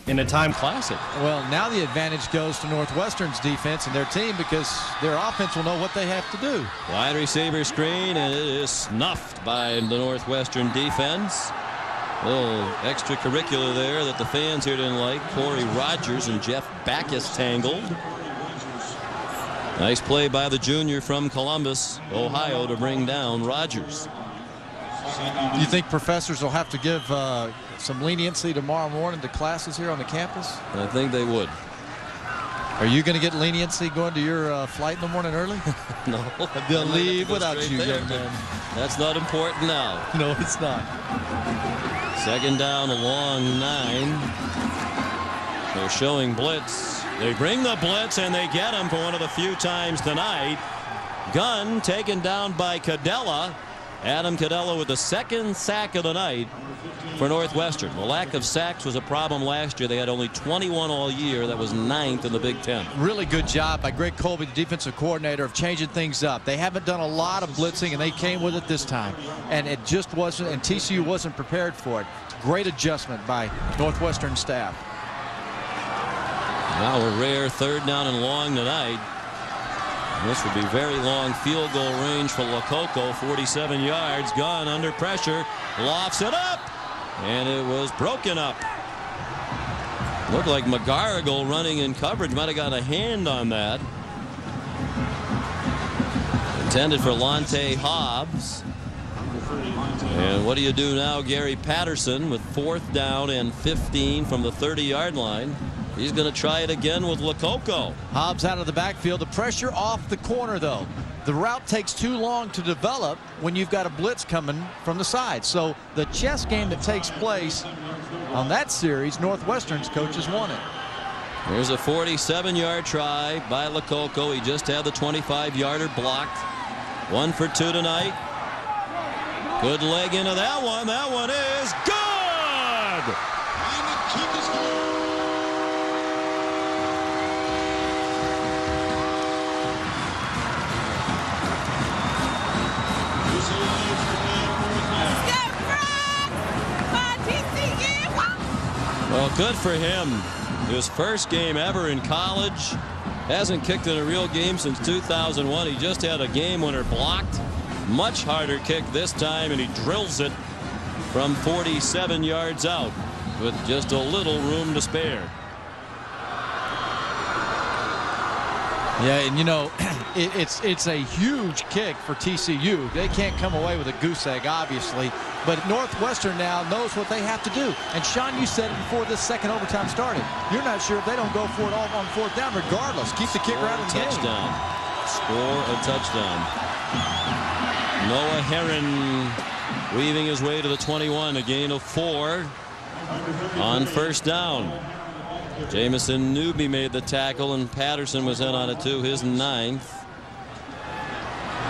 in a time classic. Well, now the advantage goes to Northwestern's defense and their team because their offense will know what they have to do. Wide receiver screen, and it is snuffed by the Northwestern defense. A little extracurricular there that the fans here didn't like. Corey Rogers and Jeff Backus tangled. Nice play by the junior from Columbus, Ohio, to bring down Rogers. Do you think professors will have to give some leniency tomorrow morning to classes here on the campus? I think they would. Are you going to get leniency going to your flight in the morning early? No. They'll leave without you, young man. That's not important now. No, it's not. Second down, a long 9. They're showing blitz. They bring the blitz, and they get him for one of the few times tonight. Gunn taken down by Cadella. Adam Cadella with the second sack of the night for Northwestern. The lack of sacks was a problem last year. They had only 21 all year. That was 9th in the Big Ten. Really good job by Greg Colby, the defensive coordinator, of changing things up. They haven't done a lot of blitzing, and they came with it this time. And it just wasn't, and TCU wasn't prepared for it. Great adjustment by Northwestern staff. Now a rare third down and long tonight. This would be very long field goal range for Lococo. 47 yards. Gunn under pressure. Lofts it up. And it was broken up. Looked like McGarrigle running in coverage. Might have got a hand on that. Intended for Lonte Hobbs. And what do you do now? Gary Patterson with 4th down and 15 from the 30-yard line. He's going to try it again with Lococo. Hobbs out of the backfield. The pressure off the corner, though. The route takes too long to develop when you've got a blitz coming from the side. So the chess game that takes place on that series, Northwestern's coaches won it. Here's a 47-yard try by Lococo. He just had the 25-yarder blocked. 1 for 2 tonight. Good leg into that one. That one is good. Well, good for him. His first game ever in college. Hasn't kicked in a real game since 2001. He just had a game winner blocked. Much harder kick this time, and he drills it from 47 yards out with just a little room to spare. Yeah, and you know, it's a huge kick for TCU. They can't come away with a goose egg, obviously, but Northwestern now knows what they have to do. And Sean, you said it before this second overtime started. You're not sure if they don't go for it all on 4th down regardless. Keep the kicker out of the game. Touchdown. Score a touchdown. Noah Herron weaving his way to the 21, a gain of 4 on 1st down. Jamison Newby made the tackle, and Patterson was in on it too, his 9th.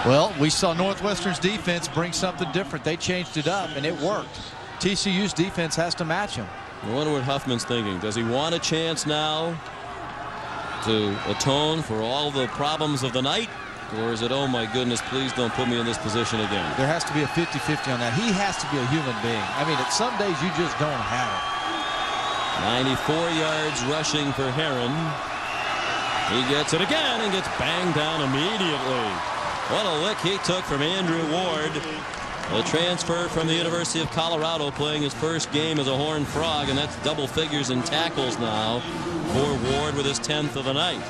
Well, we saw Northwestern's defense bring something different. They changed it up, and it worked. TCU's defense has to match him. I wonder what Huffman's thinking. Does he want a chance now to atone for all the problems of the night? Or is it, oh my goodness, please don't put me in this position again? There has to be a 50-50 on that. He has to be a human being. I mean, at some days you just don't have it. 94 yards rushing for Herron. He gets it again and gets banged down immediately. What a lick he took from Andrew Ward. A transfer from the University of Colorado, playing his first game as a Horned Frog, and that's double figures in tackles now for Ward with his 10th of the night.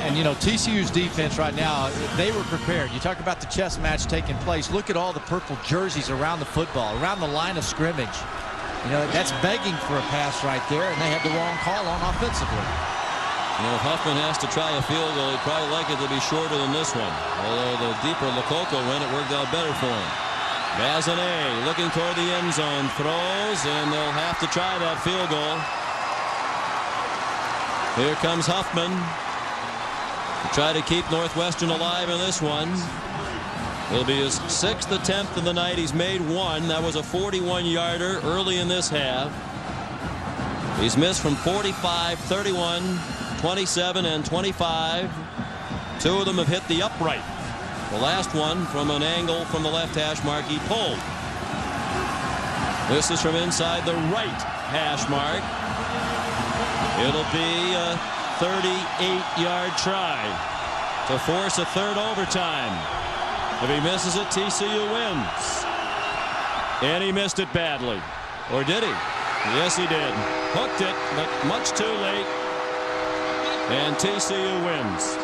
And you know, TCU's defense right now, they were prepared. You talk about the chess match taking place. Look at all the purple jerseys around the football, around the line of scrimmage. You know, that's begging for a pass right there, and they had the wrong call on offensively. You know, if Huffman has to try a field goal, he'd probably like it to be shorter than this one. Although the deeper Lococo went, it worked out better for him. Bazanet looking toward the end zone, throws, and they'll have to try that field goal. Here comes Huffman to try to keep Northwestern alive in this one. It'll be his 6th attempt of the night. He's made 1. That was a 41-yarder early in this half. He's missed from 45, 31, 27, and 25. 2 of them have hit the upright. The last one from an angle from the left hash mark he pulled. This is from inside the right hash mark. It'll be a 38-yard try to force a third overtime. If he misses it, TCU wins. And he missed it badly. Or did he? Yes, he did. Hooked it, but much too late. And TCU wins.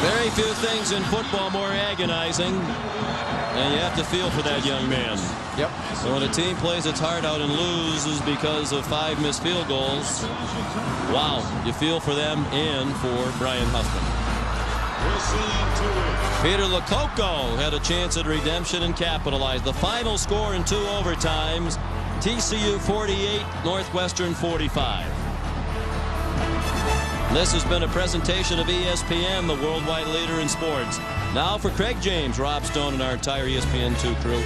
Very few things in football more agonizing, and you have to feel for that young man. Yep. So when a team plays its heart out and loses because of 5 missed field goals, wow, you feel for them and for Brian Huffman. Peter Lococo had a chance at redemption and capitalized. The final score in 2 overtimes, TCU 48, Northwestern 45. This has been a presentation of ESPN, the worldwide leader in sports. Now for Craig James, Rob Stone, and our entire ESPN2 crew.